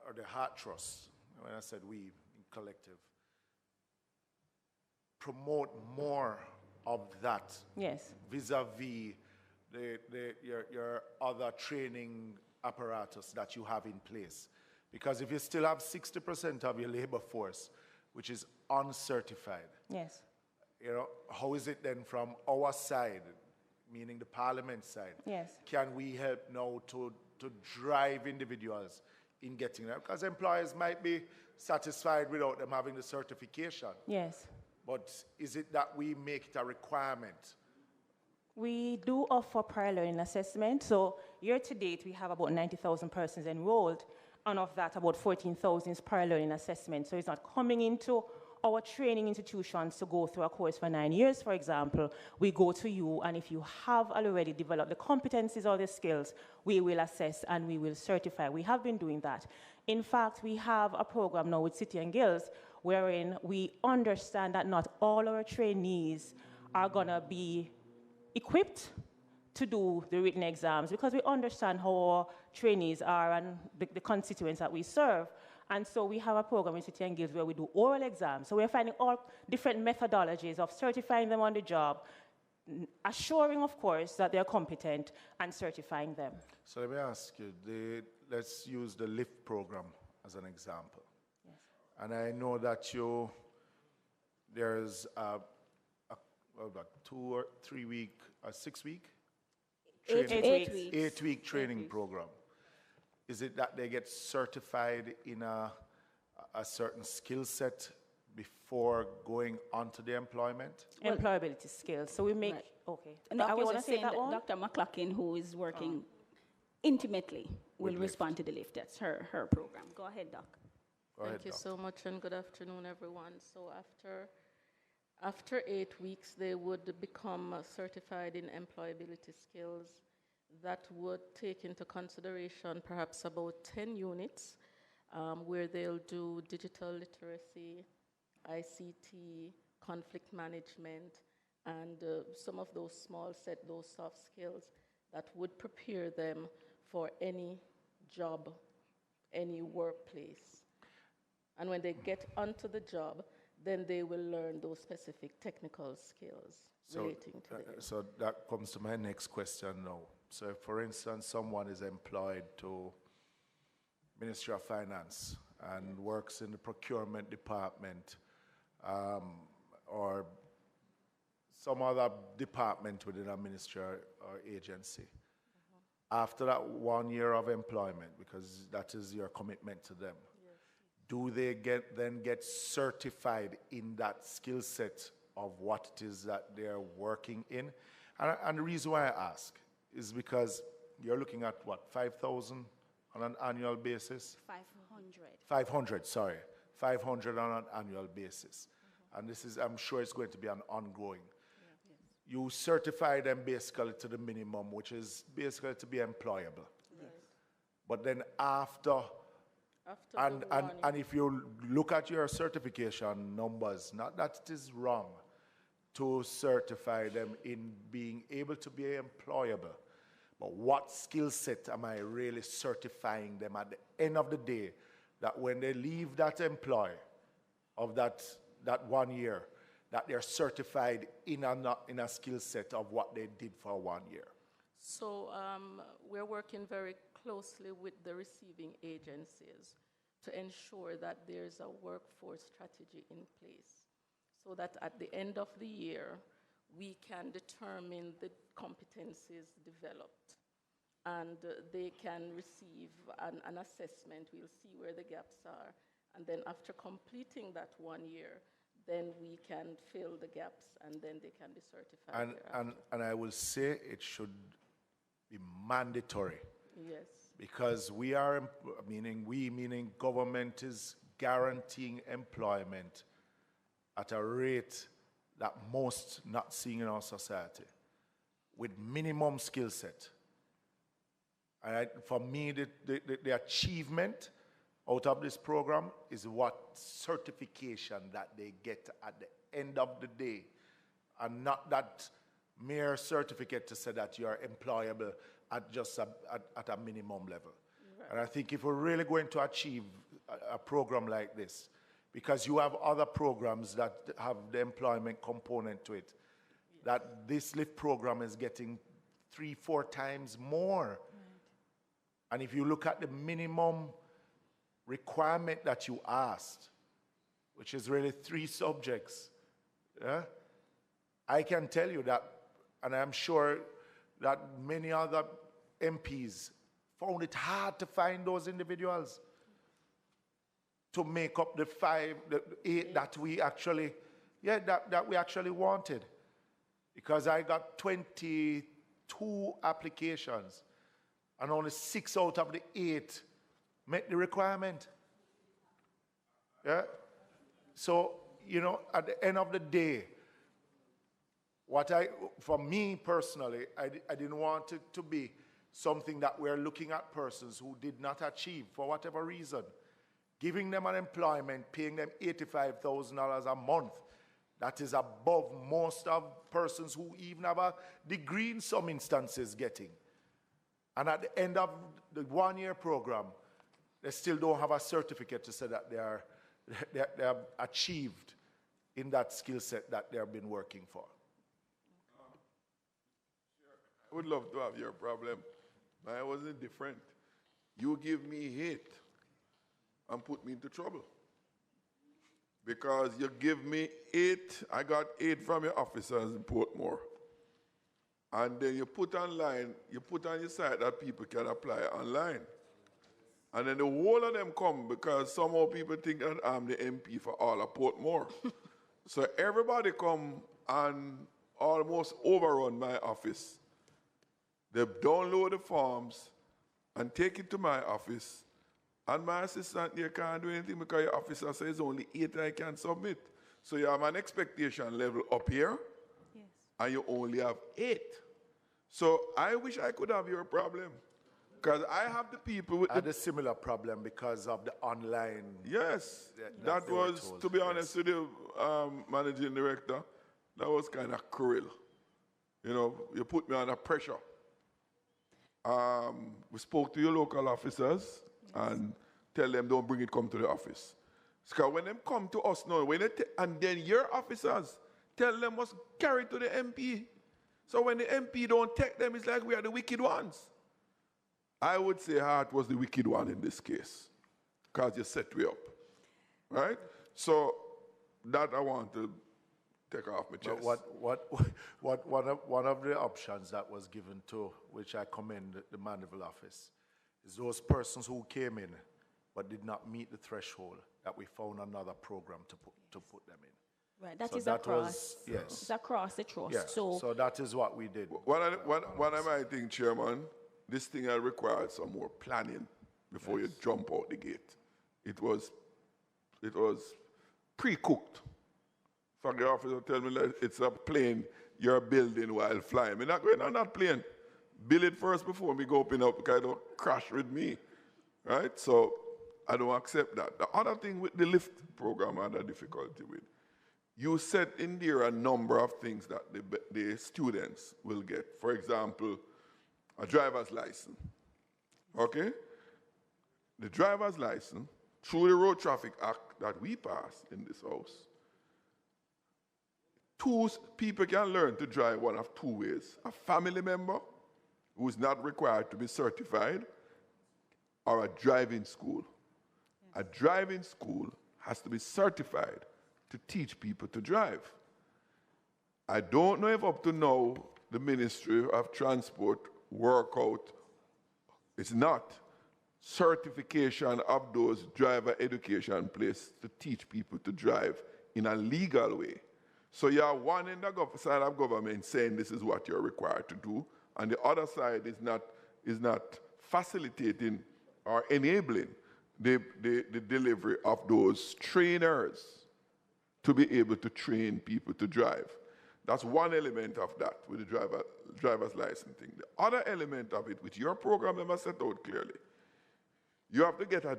or the Heart Trust, when I said we, in collective, promote more of that? Yes. Vis-a-vis your other training apparatus that you have in place. Because if you still have 60% of your labor force, which is uncertified, yes, you know, how is it then from our side, meaning the Parliament side? Yes. Can we help now to drive individuals in getting that? Because employers might be satisfied without them having the certification. Yes. But is it that we make it a requirement? We do offer prior learning assessment. So year to date, we have about 90,000 persons enrolled. And of that, about 14,000 is prior learning assessment. So it's not coming into our training institutions to go through a course for 9 years, for example. We go to you, and if you have already developed the competencies or the skills, we will assess and we will certify. We have been doing that. In fact, we have a program now with City and Guilds wherein we understand that not all our trainees are going to be equipped to do the written exams, because we understand how our trainees are and the constituents that we serve. And so we have a program in City and Guilds where we do oral exams. So we're finding all different methodologies of certifying them on the job, assuring, of course, that they're competent, and certifying them. So let me ask you, let's use the LIFT program as an example. Yes. And I know that there's about 2 or 3 week, 6 week? 8 weeks. 8 week training program. is it that they get certified in a certain skill set before going on to the employment? Employability skills. So we make, Right. okay. No, I Doc, you was wanna just take saying that that one? Dr. McLaughlin, who is working intimately, will respond to the lift. That's her program. Go ahead, Doc. Go ahead, Thank you Doc. so much, and good afternoon, everyone. So after 8 weeks, they would become certified in employability skills. That would take into consideration perhaps about 10 units, where they'll do digital literacy, ICT, conflict management, and some of those those soft skills that would prepare them for any job, any workplace. And when they get onto the job, then they will learn those specific technical skills relating to it. So that comes to my next question now. So if, for instance, someone is employed to Ministry of Finance and works in the procurement department, or some other department within a ministry or agency, after that 1 year of employment, because that is your commitment to them, do they then get certified in that skill set of what it is that they're working in? And the reason why I ask is because you're looking at what, 5,000 on an annual basis? 500, sorry. 500 on an annual basis. And this is, I'm sure it's going to be an ongoing. You certify them basically to the minimum, which is basically to be employable. But then after and if you look at your certification numbers, not that it is wrong to certify them in being able to be employable, but what skill set am I really certifying them at the end of the day, that when they leave that employ of that 1 year, that they're certified in a skill set of what they did for 1 year? So we're working very closely with the receiving agencies to ensure that there's a workforce strategy in place, so that at the end of the year, we can determine the competencies developed, and they can receive an assessment. We'll see where the gaps are, and then after completing that 1 year, then we can fill the gaps, and then they can be certified. And I will say it should be mandatory. Yes. Because we are, meaning government is guaranteeing employment at a rate that most not seeing in our society, with minimum skill set. And for me, the achievement out of this program is what certification that they get at the end of the day, and not that mere certificate to say that you are employable at just at a minimum level. Right. And I think if we're really going to achieve a program like this, because you have other programs that have the employment component to it, that this LIFT program is getting 3-4 times more. Right. And if you look at the minimum requirement that you asked, which is really 3 subjects, I can tell you that, and I'm sure that many other MPs found it hard to find those individuals to make up the 8 that we actually, that we actually wanted. Because I got 22 applications, and only 6 out of the 8 met the requirement. Yeah? So, at the end of the day, for me personally, I didn't want it to be something that we're looking at persons who did not achieve for whatever reason, giving them an employment, paying them $85,000 a month. That is above most of persons who even have a degree in some instances getting. And at the end of the 1 year program, they still don't have a certificate to say that they have achieved in that skill set that they have been working for. I would love to have your problem, but I wasn't different. You give me hate and put me into trouble. Because you give me 8, I got 8 from your officers in Portmore. And then you put online, you put on your site that people can apply online. And then the whole of them come because somehow people think that I'm the MP for all of Portmore. So everybody come and almost overrun my office. They download the forms and take it to my office. And my assistant here can't do anything because your officer says only 8 I can submit. So you have an expectation level up here, Yes. and you only have 8. So I wish I could have your problem. Because I have the people with I had a similar problem because of the online. Yes, that that they were was, told, to be honest with you, managing director, that was kind of cruel. You know, you put me under pressure. We spoke to your local officers and tell them don't bring it come to the office. Because when they come to us now, and then your officers tell them must carry to the MP. So when the MP don't take them, it's like we are the wicked ones. I would say Hart was the wicked one in this case, because you set me up, right? So that I want to take off my chest. But one of the options that was given to, which I commend the Mandeville office, is those persons who came in but did not meet the threshold, that we found another program to put them in. Right, that So is that across. was- yes. It's across the trust. Yeah, So, so that is what we did. What I might think, Chairman, this thing had required some more planning before you jump out the gate. It was pre-cooked. For the officer tell me that it's a plane you're building while flying. I'm not going on that plane. Build it first before we go open up because it don't crash with me. Right? So I don't accept that. The other thing with the LIFT program I had a difficulty with, you set in there a number of things that the students will get. For example, a driver's license. Okay? The driver's license, through the Road Traffic Act that we passed in this house, 2 people can learn to drive one of 2 ways. A family member who is not required to be certified, or a driving school. A driving school has to be certified to teach people to drive. I don't know if up to now the Ministry of Transport work out, it's not certification of those driver education places to teach people to drive in a legal way. So you have one in the side of government saying this is what you're required to do, and the other side is not facilitating or enabling the delivery of those trainers to be able to train people to drive. That's one element of that with the driver's license thing. The other element of it, which your program must set out clearly, you have to get a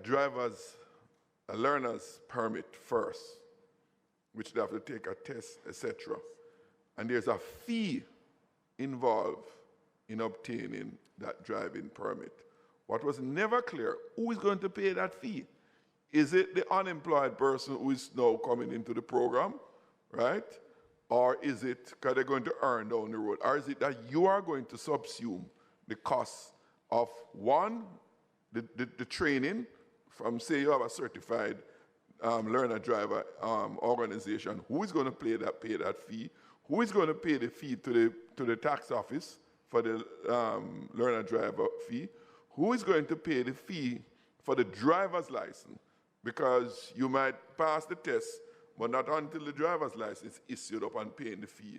learner's permit first, which they have to take a test, etc. And there's a fee involved in obtaining that driving permit. What was never clear, who is going to pay that fee? Is it the unemployed person who is now coming into the program, right? Or is it because they're going to earn down the road? Or is it that you are going to subsume the cost of, one, the training from, say, you have a certified learner driver organization? Who is going to pay that fee? Who is going to pay the fee to the tax office for the learner driver fee? Who is going to pay the fee for the driver's license? Because you might pass the test, but not until the driver's license is issued up and paying the fee,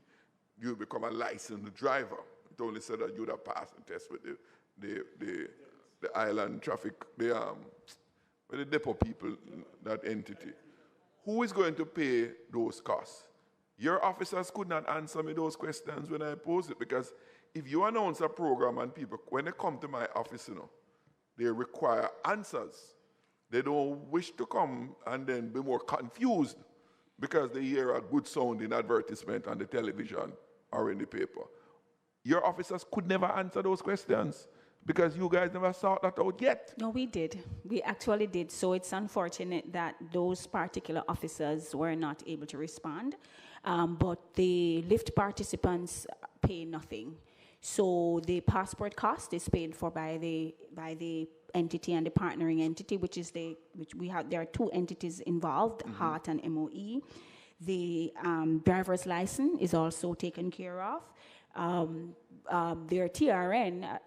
you become a licensed driver. It only said that you would have passed the test with the island traffic, with the depot people, that entity. Who is going to pay those costs? Your officers could not answer me those questions when I posed it, because if you announce a program and people, when they come to my office, they require answers. They don't wish to come and then be more confused because they hear a good sounding advertisement on the television or in the paper. Your officers could never answer those questions because you guys never sought that out yet. no, we did. We actually did. So it's unfortunate that those particular officers were not able to respond. But the LIFT participants pay nothing. So the passport cost is paid for by the entity and the partnering entity, which we have. There are 2 entities involved, HART and MOE. The driver's license is also taken care of. Their TRN,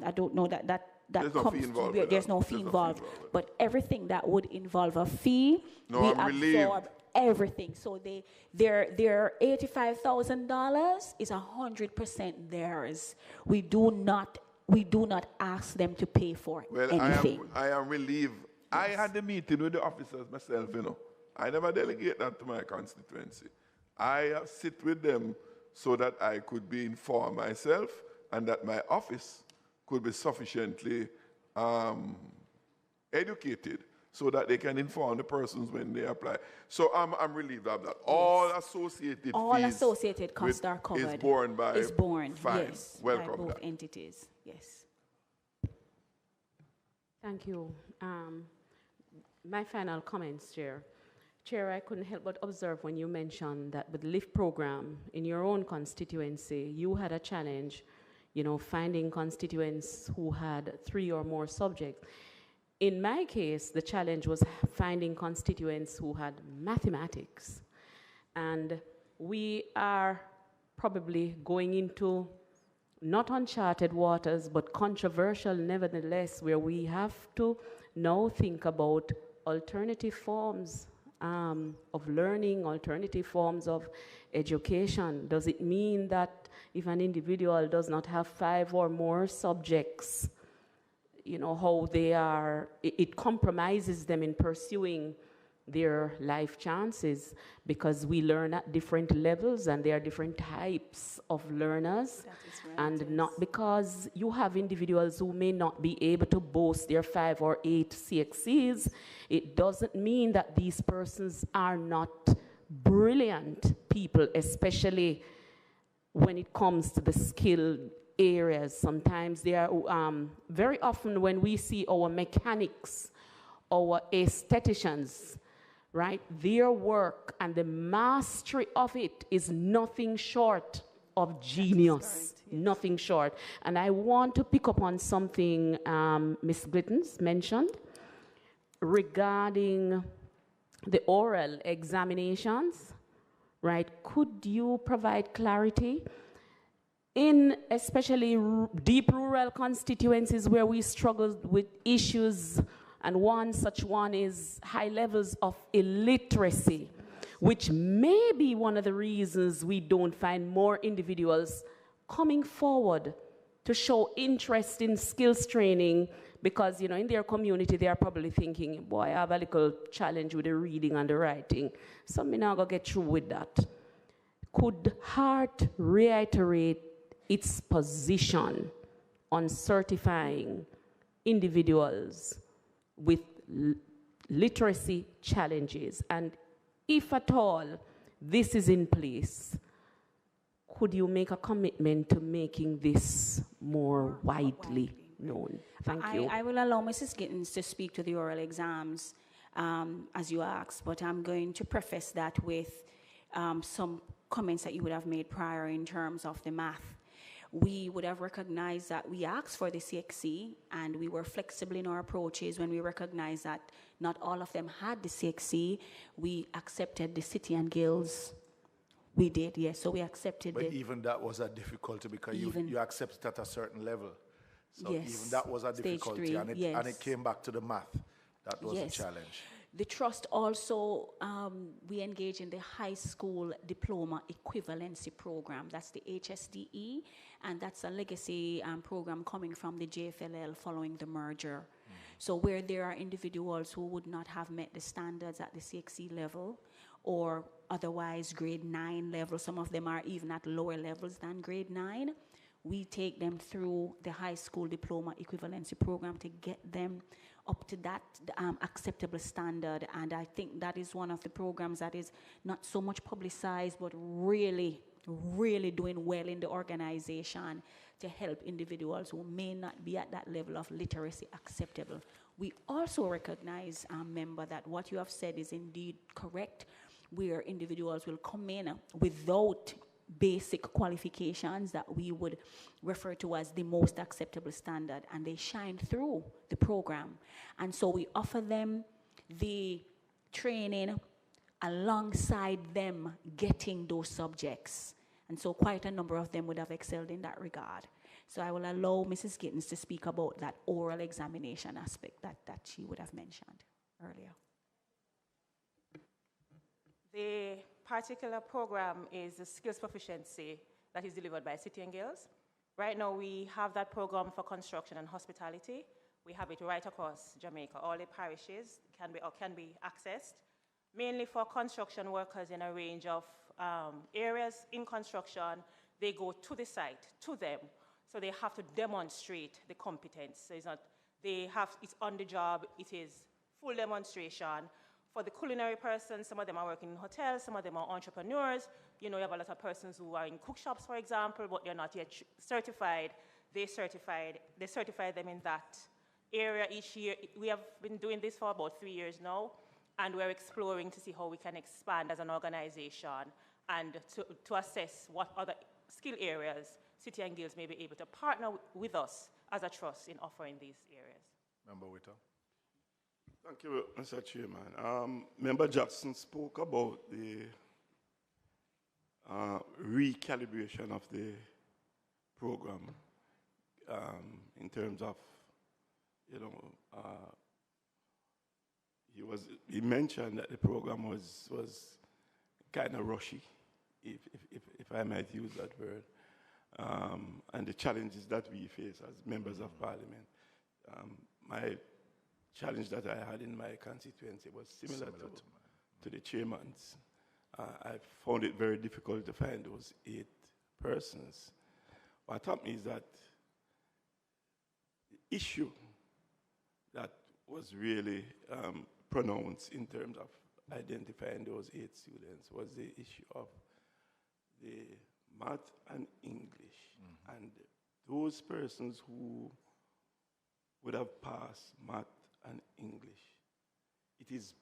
I don't know that There's no fee comes involved to, with there's that. no fee There's no fee involved. involved with But everything that would involve a fee, No, we I'm relieved. absorb everything. So their $85,000 is 100% theirs. We do not ask them to pay for Well, anything. I am relieved. I had the meeting with the officers myself, you know. I never delegate that to my constituency. I sit with them so that I could be informed myself and that my office could be sufficiently educated so that they can inform the persons when they apply. So I'm relieved of that. All associated All fees associated costs with- are covered. is borne by fine. Yes, Welcome by both that. entities. Yes. Thank you. My final comments, Chair. Chair, I couldn't help but observe when you mentioned that with the LIFT program in your own constituency, you had a challenge, finding constituents who had 3 or more subjects. In my case, the challenge was finding constituents who had mathematics. And we are probably going into not uncharted waters, but controversial nevertheless, where we have to now think about alternative forms of learning, alternative forms of education. Does it mean that if an individual does not have 5 or more subjects, how they are, it compromises them in pursuing their life chances, because we learn at different levels and there are different types of learners. That is right, And yes. not because you have individuals who may not be able to boast their 5 or 8 CXCs, it doesn't mean that these persons are not brilliant people, especially when it comes to the skill areas. Sometimes they are, very often when we see our mechanics, our aestheticians, right, their work and the mastery of it is nothing short of genius, nothing short. And I want to pick up on something Ms. Glittens mentioned regarding the oral examinations, right? Could you provide clarity? In especially deep rural constituencies where we struggle with issues, and one such one is high levels of illiteracy, which may be one of the reasons we don't find more individuals coming forward to show interest in skills training, because in their community they are probably thinking, boy, I have a little challenge with the reading and the writing, so I'm not gonna get through with that. Could HEART reiterate its position on certifying individuals with literacy challenges? And if at all this is in place, could you make a commitment to making this more widely known? Thank you. I will allow Mrs. Gittins to speak to the oral exams as you asked, but I'm going to preface that with some comments that you would have made prior in terms of the math. We would have recognized that we asked for the CXC, and we were flexible in our approaches when we recognized that not all of them had the CXC. We accepted the City and Guilds. We did, yes. So we accepted But it. even that was a difficulty because you accept it at a certain level. So Yes. even that was a Stage difficulty, 3, and it yes. came back to the math. That was a Yes. challenge. The trust also, we engage in the high school diploma equivalency program. That's the HSDE, and that's a legacy program coming from the JFLL following the merger. So where there are individuals who would not have met the standards at the CXC level or otherwise grade 9 level, some of them are even at lower levels than grade 9, we take them through the high school diploma equivalency program to get them up to that acceptable standard. And I think that is one of the programs that is not so much publicized, but really, really doing well in the organization to help individuals who may not be at that level of literacy acceptable. We also recognize, member, that what you have said is indeed correct, where individuals will come in without basic qualifications that we would refer to as the most acceptable standard, and they shine through the program. And so we offer them the training alongside them getting those subjects. And so quite a number of them would have excelled in that regard. So I will allow Mrs. Gittins to speak about that oral examination aspect that she would have mentioned earlier. The particular program is the skills proficiency that is delivered by City and Guilds. Right now, we have that program for construction and hospitality. We have it right across Jamaica. All the parishes can be accessed, mainly for construction workers in a range of areas in construction. They go to the site, to them, so they have to demonstrate the competence. So it's not, it's on the job, it is full demonstration. For the culinary persons, some of them are working in hotels, some of them are entrepreneurs. You know, you have a lot of persons who are in cook shops, for example, but they're not yet certified. They certify them in that area each year. We have been doing this for about 3 years now, and we're exploring to see how we can expand as an organization and to assess what other skill areas City and Guilds may be able to partner with us as a trust in offering these areas. Member Whittle. Thank you, Mr. Chairman. Member Jackson spoke about the recalibration of the program in terms of, you know, he mentioned that the program was kind of rushy, if I might use that word, and the challenges that we face as members of parliament. My challenge that I had in my constituency was similar to the chairman's. I found it very difficult to find those 8 persons. What happened is that the issue that was really pronounced in terms of identifying those 8 students was the issue of the math and English. And those persons who would have passed math and English, it is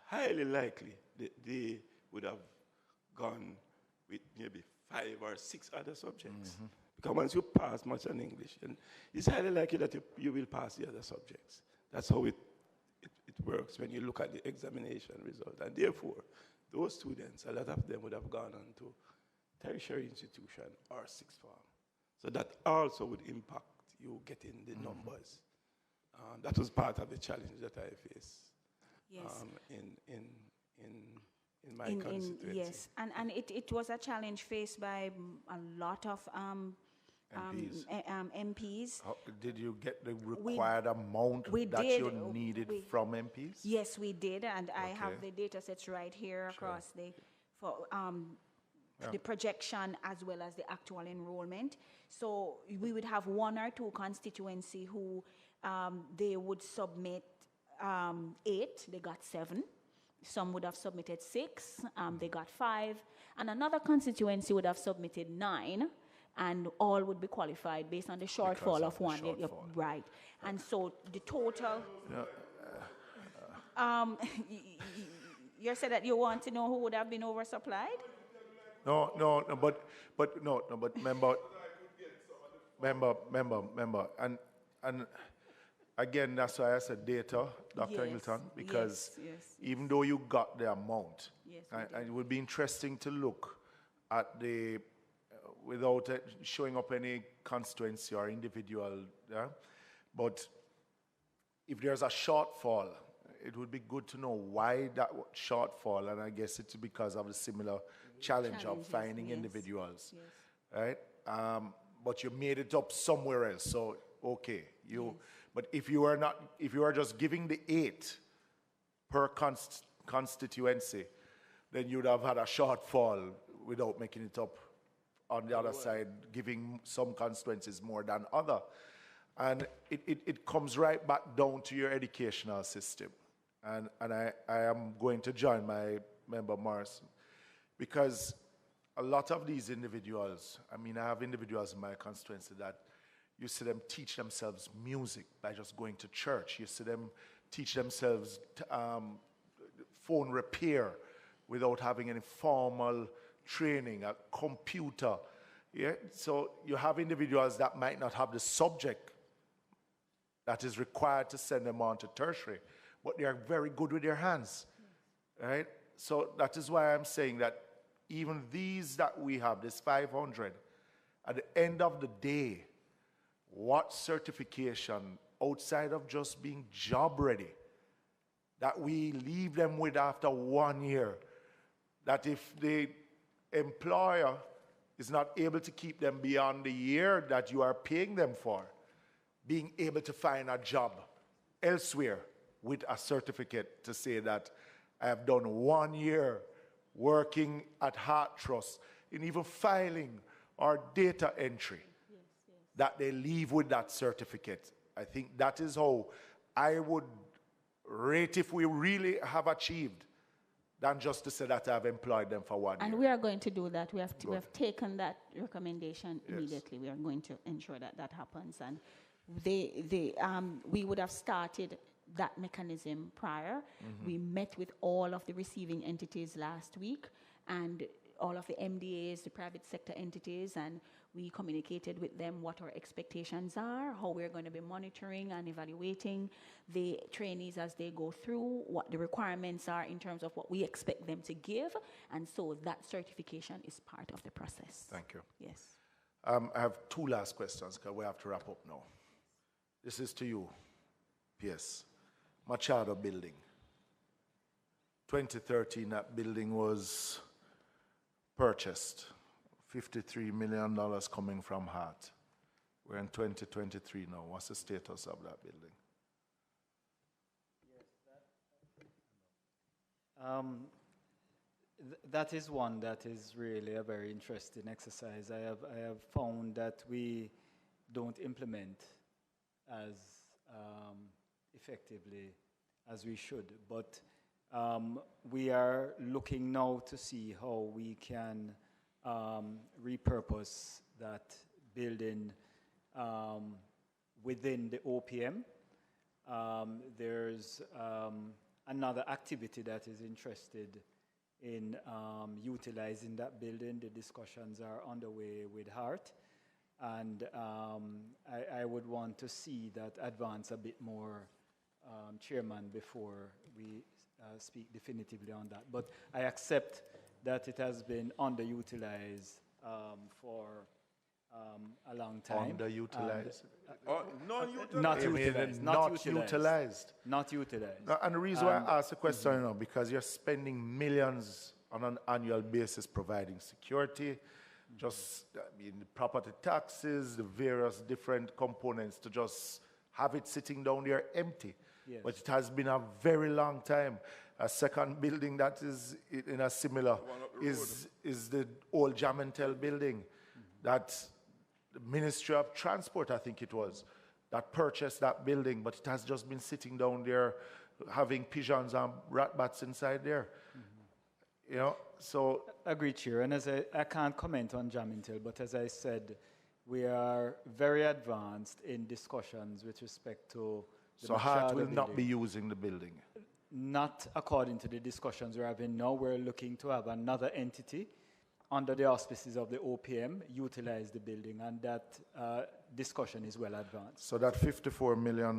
highly likely that they would have gone with maybe 5 or 6 other subjects. Because once you pass math and English, and it's highly likely that you will pass the other subjects. That's how it works when you look at the examination result. And therefore, those students, a lot of them would have gone on to tertiary institution or 6th form. So that also would impact you getting the numbers. That was part of the challenge that I faced in my constituency. Yes, and it was a challenge faced by a lot of MPs. Did you get the required amount that you needed from MPs? Yes, we did, and I have the data sets right here across the projection as well as the actual enrollment. So we would have 1 or 2 constituency who they would submit 8, they got 7. Some would have submitted 6, they got 5. And another constituency would have submitted 9, and all would be qualified based on the shortfall of 1. Right. And so the total... you said that you want to know who would have been oversupplied? No, but member, and again, that's why I said data, Dr. Ingleton, because even though you got the amount, and it would be interesting to look at the, without showing up any constituency or individual, but if there's a shortfall, it would be good to know why that shortfall, and I guess it's because of the similar challenge of finding individuals, right? But you made it up somewhere else, so okay. But if you are just giving the 8 per constituency, then you'd have had a shortfall without making it up on the other side, giving some constituencies more than other. And it comes right back down to your educational system. And I am going to join my member Morrison, because a lot of these individuals, I mean, I have individuals in my constituency that you see them teach themselves music by just going to church. You see them teach themselves phone repair without having any formal training, a computer. Yeah? So you have individuals that might not have the subject that is required to send them on to tertiary, but they are very good with their hands, right? So that is why I'm saying that even these that we have, this 500, at the end of the day, what certification, outside of just being job ready, that we leave them with after 1 year, that if the employer is not able to keep them beyond the year that you are paying them for, being able to find a job elsewhere with a certificate to say that I have done 1 year working at Heart Trust, in even filing or data entry, that they leave with that certificate. I think that is how I would rate if we really have achieved, than just to say that I've employed them for 1 year. And we are going to do that. We have taken that recommendation immediately. We are going to ensure that that happens. And we would have started that mechanism prior. We met with all of the receiving entities last week and all of the MDAs, the private sector entities, and we communicated with them what our expectations are, how we're going to be monitoring and evaluating the trainees as they go through, what the requirements are in terms of what we expect them to give, and so that certification is part of the process. Thank you. Yes. I have 2 last questions because we have to wrap up now. This is to you, PS. Machado Building. 2013, that building was purchased. $53 million coming from Hart. We're in 2023 now. What's the status of that building? That is one that is really a very interesting exercise. I have found that we don't implement as effectively as we should, but we are looking now to see how we can repurpose that building within the OPM. There's another activity that is interested in utilizing that building. The discussions are underway with Hart, and I would want to see that advance a bit more, Chairman, before we speak definitively on that. But I accept that it has been underutilized for a long time. Underutilized? Non-utilized. Not utilized. Not utilized. No, and the reason why I asked the question, you know, because you're spending millions on an annual basis providing security, just the property taxes, the various different components to just have it sitting down there empty. Yes. But it has been a very long time. A second building that is in a similar is the old Jamantel building that the Ministry of Transport, I think it was, that purchased that building, but it has just been sitting down there having pigeons and rat bats inside there. You know, so... Agreed, Chair. And as I can't comment on Jamantel, but as I said, we are very advanced in discussions with respect to the So Hart Machado will not be building. using the building? Not according to the discussions we're having now. We're looking to have another entity under the auspices of the OPM utilize the building, and that discussion is well advanced. So that $54 million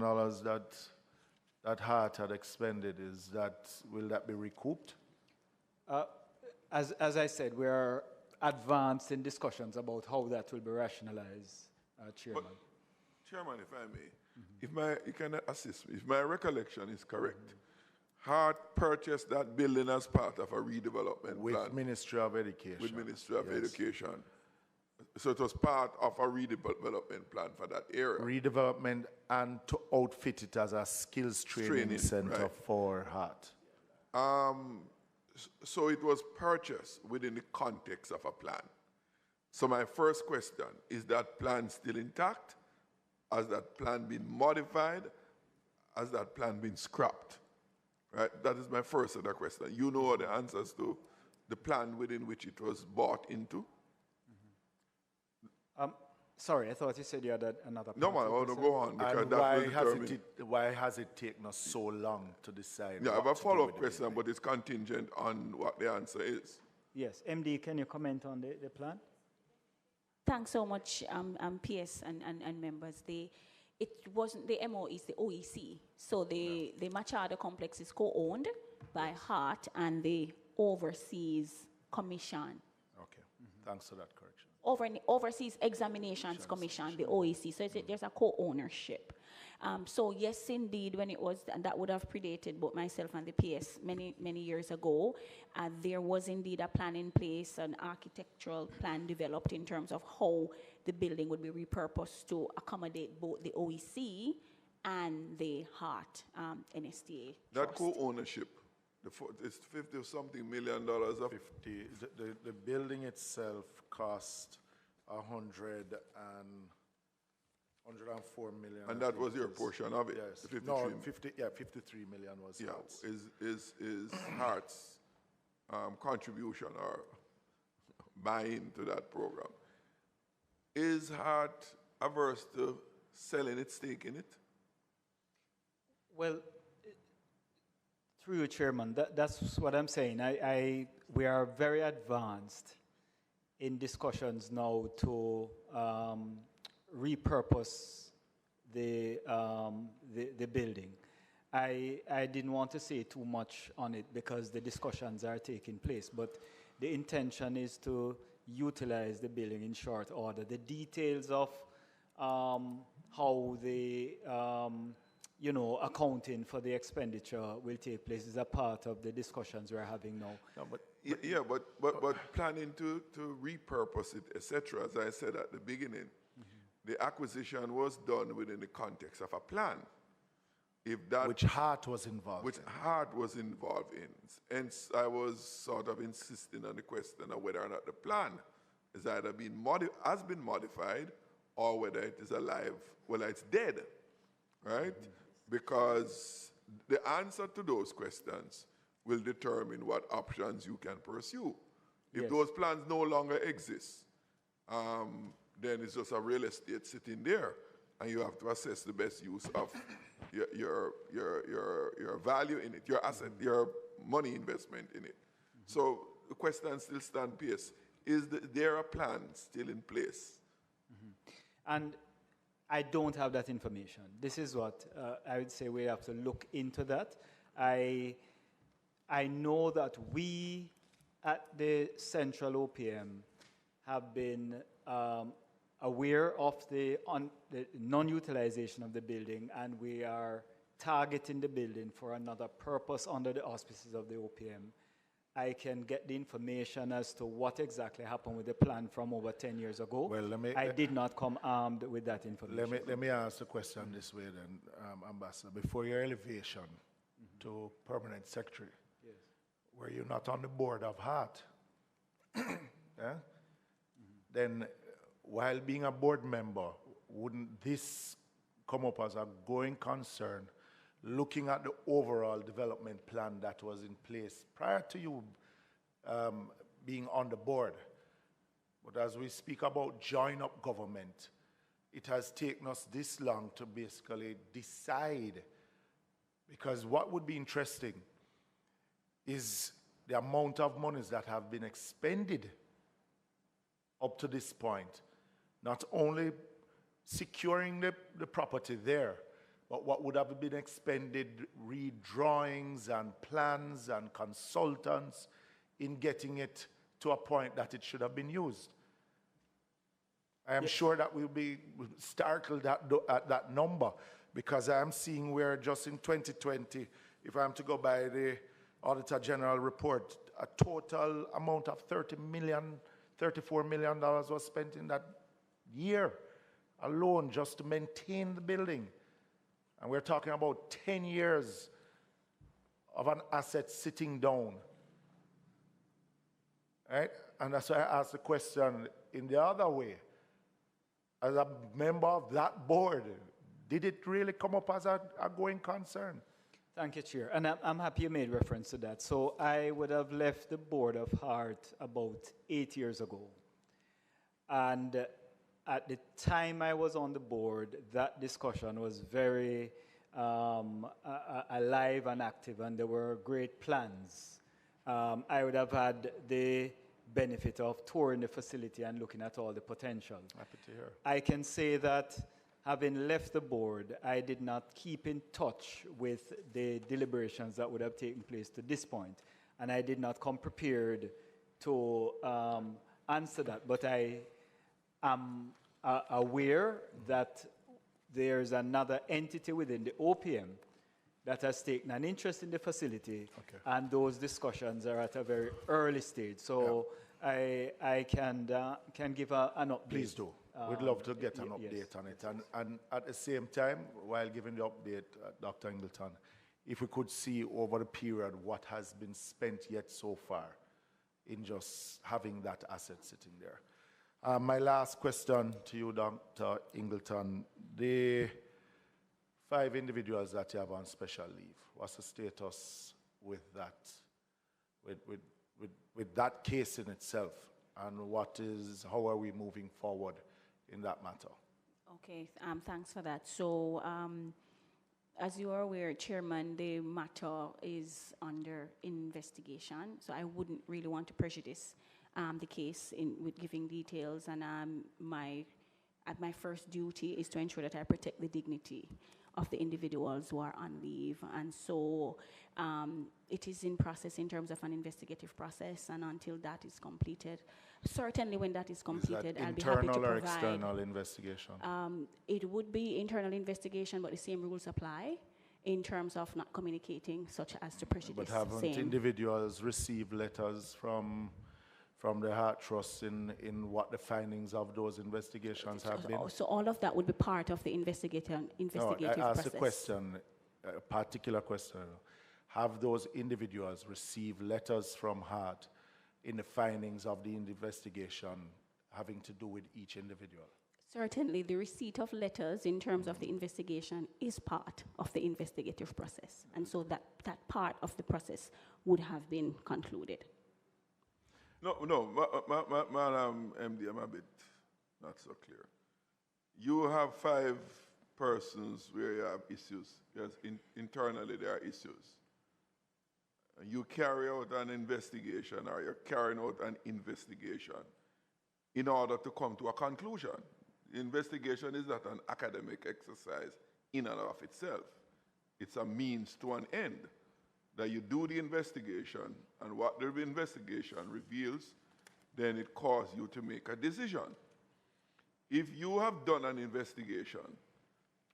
that Hart had expended, will that be recouped? As I said, we are advanced in discussions about how that will be rationalized, Chairman. Chairman, if I may, you can assist me. If my recollection is correct, Hart purchased that building as part of a redevelopment With plan. Ministry of Education. With Ministry of Education. So it was part of a redevelopment plan for that area. Redevelopment and to outfit it as a skills training center right. for Hart. So it was purchased within the context of a plan. So my first question, is that plan still intact? Has that plan been modified? Has that plan been scrapped? Right? That is my first other question. You know the answers to the plan within which it was bought into? Sorry, I thought you said you had another point. No, man, I want to go on because And that will determine. why has it taken us so long to decide? Yeah, I have what a to do follow-up with the question, building? but it's contingent on what the answer is. Yes, MD, can you comment on the plan? Thanks so much, PS and members. It wasn't the MO, it's the OEC. So the Machado complex is co-owned by Hart and the Overseas Commission. Okay, thanks for that correction. Overseas Examinations Commission, the OEC. So there's a co-ownership. So yes, indeed, when it was, and that would have predated both myself and the PS many years ago, there was indeed a plan in place, an architectural plan developed in terms of how the building would be repurposed to accommodate both the OEC and the HART NSTA That trust. co-ownership, it's $50-something million of 50, the building itself cost 104 million. and I that think was your is- portion of it. Yes. The 53 No, million. 53 million was Yeah, Hart's. is Hart's contribution or buy-in to that program. Is Hart averse to selling its stake in it? Well, through you, Chairman, that's what I'm saying. We are very advanced in discussions now to repurpose the building. I didn't want to say too much on it because the discussions are taking place, but the intention is to utilize the building in short order. The details of how the accounting for the expenditure will take place is a part of the discussions we're having now. No, but But planning to repurpose it, etc., as I said at the beginning, the acquisition was done within the context of a plan. If that which Hart was involved which in. Hart was involved in. And I was sort of insisting on the question of whether or not the plan has either been modified or whether it is alive, whether it's dead, right? Because the answer to those questions will determine what options you can pursue. If Yes. those plans no longer exist, then it's just a real estate sitting there, and you have to assess the best use of your value in it, your asset, your money investment in it. So the question still stands, PS. Is there a plan still in place? And I don't have that information. This is what I would say we have to look into that. I know that we at the Central OPM have been aware of the non-utilization of the building, and we are targeting the building for another purpose under the auspices of the OPM. I can get the information as to what exactly happened with the plan from over 10 years ago. Well, I did not come armed with that information. Let me ask the question this way then, Ambassador. Before your elevation to permanent secretary, were you not on the board of Hart? Yeah? Then, while being a board member, wouldn't this come up as a going concern, looking at the overall development plan that was in place prior to you being on the board? But as we speak about join up government, it has taken us this long to basically decide, because what would be interesting is the amount of monies that have been expended up to this point, not only securing the property there, but what would have been expended, redrawings and plans and consultants in getting it to a point that it should have been used. I am sure that we'll be startled at that number, because I am seeing where just in 2020, if I'm to go by the Auditor General report, a total amount of $34 million was spent in that year alone just to maintain the building. And we're talking about 10 years of an asset sitting down. Right? And that's why I asked the question in the other way. As a member of that board, did it really come up as a going concern? Thank you, Chair. And I'm happy you made reference to that. So I would have left the board of Hart about 8 years ago. And at the time I was on the board, that discussion was very alive and active, and there were great plans. I would have had the benefit of touring the facility and looking at all the potential. Happy to hear. I can say that having left the board, I did not keep in touch with the deliberations that would have taken place to this point, and I did not come prepared to answer that. But am aware that there's another entity within the OPM that has taken an interest in the facility, and those discussions are at a very early stage. So I can give an update. Please do. We'd love to get an yes, update on it. And at the same time, while giving the update, Dr. Ingleton, if we could see over the period what has been spent yet so far in just having that asset sitting there. My last question to you, Dr. Ingleton, the 5 individuals that you have on special leave, what's the status with that, with that case in itself, and how are we moving forward in that matter? Okay, thanks for that. So, as you are aware, Chairman, the matter is under investigation, so I wouldn't really want to prejudice the case with giving details, and my first duty is to ensure that I protect the dignity of the individuals who are on leave, and so it is in process in terms of an investigative process, and until that is completed, certainly when that is completed, I'll be happy to provide. Internal or external investigation? It would be internal investigation, but the same rules apply in terms of not communicating such as to prejudice. But haven't individuals received letters from the Heart Trust in what the findings of those investigations have been? So all of that would be part of the investigative process. I asked a question, a particular question. Have those individuals received letters from Heart in the findings of the investigation having to do with each individual? Certainly, the receipt of letters in terms of the investigation is part of the investigative process. And so that part of the process would have been concluded. No, Madam MD, I'm a bit not so clear. You have 5 persons where you have issues. Yes, internally there are issues. You carry out an investigation, or you're carrying out an investigation in order to come to a conclusion. The investigation is not an academic exercise in and of itself. It's a means to an end. That you do the investigation, and what the investigation reveals, then it causes you to make a decision. If you have done an investigation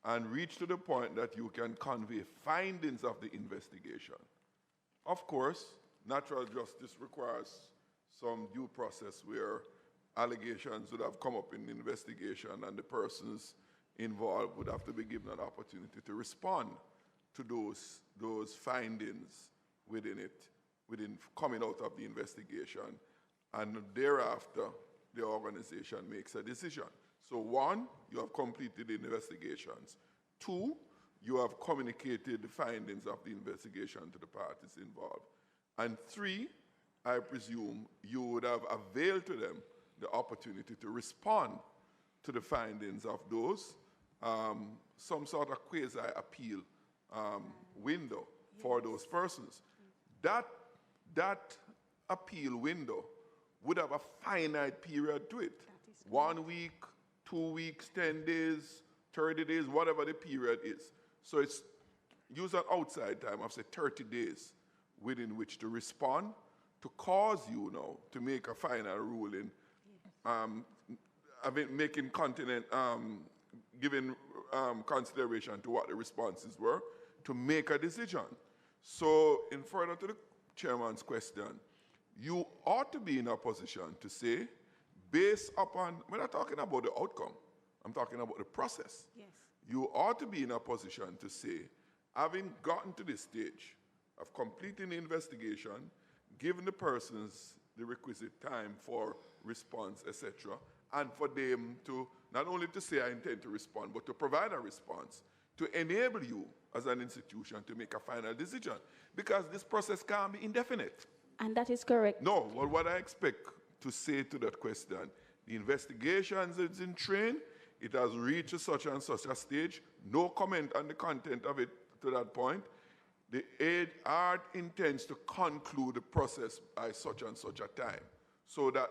and reached to the point that you can convey findings of the investigation, of course, natural justice requires some due process where allegations would have come up in the investigation and the persons involved would have to be given an opportunity to respond to those findings within coming out of the investigation, and thereafter the organization makes a decision. So 1, you have completed the investigations. 2, you have communicated the findings of the investigation to the parties involved. And 3, I presume you would have availed to them the opportunity to respond to the findings of those, some sort of quasi-appeal window for those persons. That appeal window would have a finite period to it. 1 week, 2 weeks, 10 days, 30 days, whatever the period is. So it's use an outside time of say 30 days within which to respond, to cause you now to make a final ruling, making continent, giving consideration to what the responses were, to make a decision. So, in further to the chairman's question, you ought to be in a position to say, based upon, we're not talking about the outcome, I'm talking about the process. Yes. You ought to be in a position to say, having gotten to this stage of completing the investigation, given the persons the requisite time for response, etc., and for them to, not only to say I intend to respond, but to provide a response, to enable you as an institution to make a final decision. Because this process can't be indefinite. And that is correct. No, well, what I expect to say to that question, the investigation is in train, it has reached such and such a stage, no comment on the content of it to that point. The ART intends to conclude the process by such and such a time, so that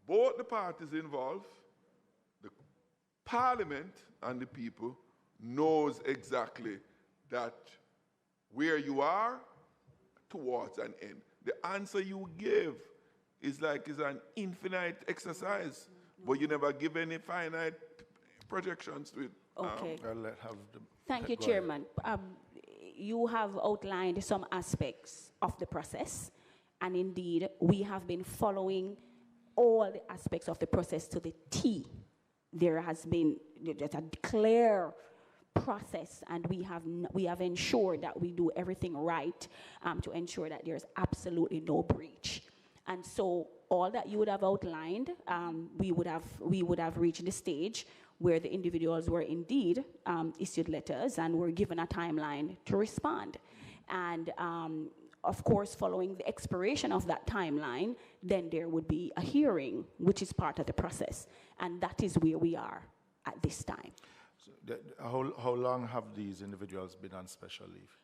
both the parties involved, the Parliament and the people, knows exactly that where you are towards an end. The answer you give is an infinite exercise. but you never give any finite projections to it. Okay. I'll have the. Thank you, go ahead. Chairman. You have outlined some aspects of the process, and indeed, we have been following all the aspects of the process to the T. There has been a clear process, and we have ensured that we do everything right to ensure that there's absolutely no breach. And so all that you would have outlined, we would have reached the stage where the individuals were indeed issued letters and were given a timeline to respond. And of course, following the expiration of that timeline, then there would be a hearing, which is part of the process. And that is where we are at this time. So how long have these individuals been on special leave?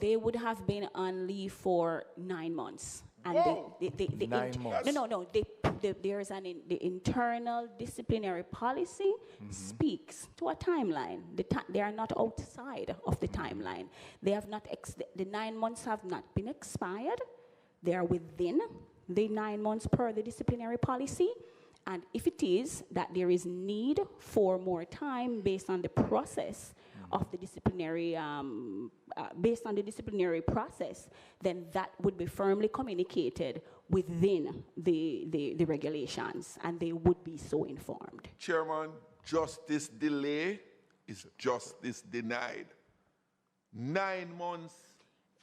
They would have been on leave for 9 months. And they 9 months. No. There's the internal disciplinary policy speaks to a timeline. They are not outside of the timeline. They have not. The 9 months have not been expired. They are within the 9 months per the disciplinary policy. And if it is that there is need for more time based on the process of the disciplinary, based on the disciplinary process, then that would be firmly communicated within the regulations, and they would be so informed. Chairman, justice delay is justice denied. 9 months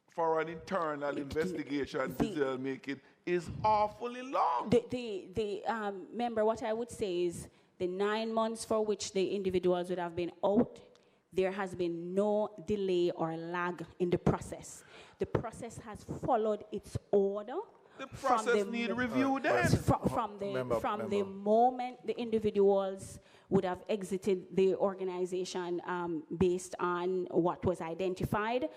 for an internal investigation, decision making is awfully long. Member, what I would say is the 9 months for which the individuals would have been out, there has been no delay or lag in the process. The process has followed its order. The process need review then. From the moment the individuals would have exited the organization based on what was identified,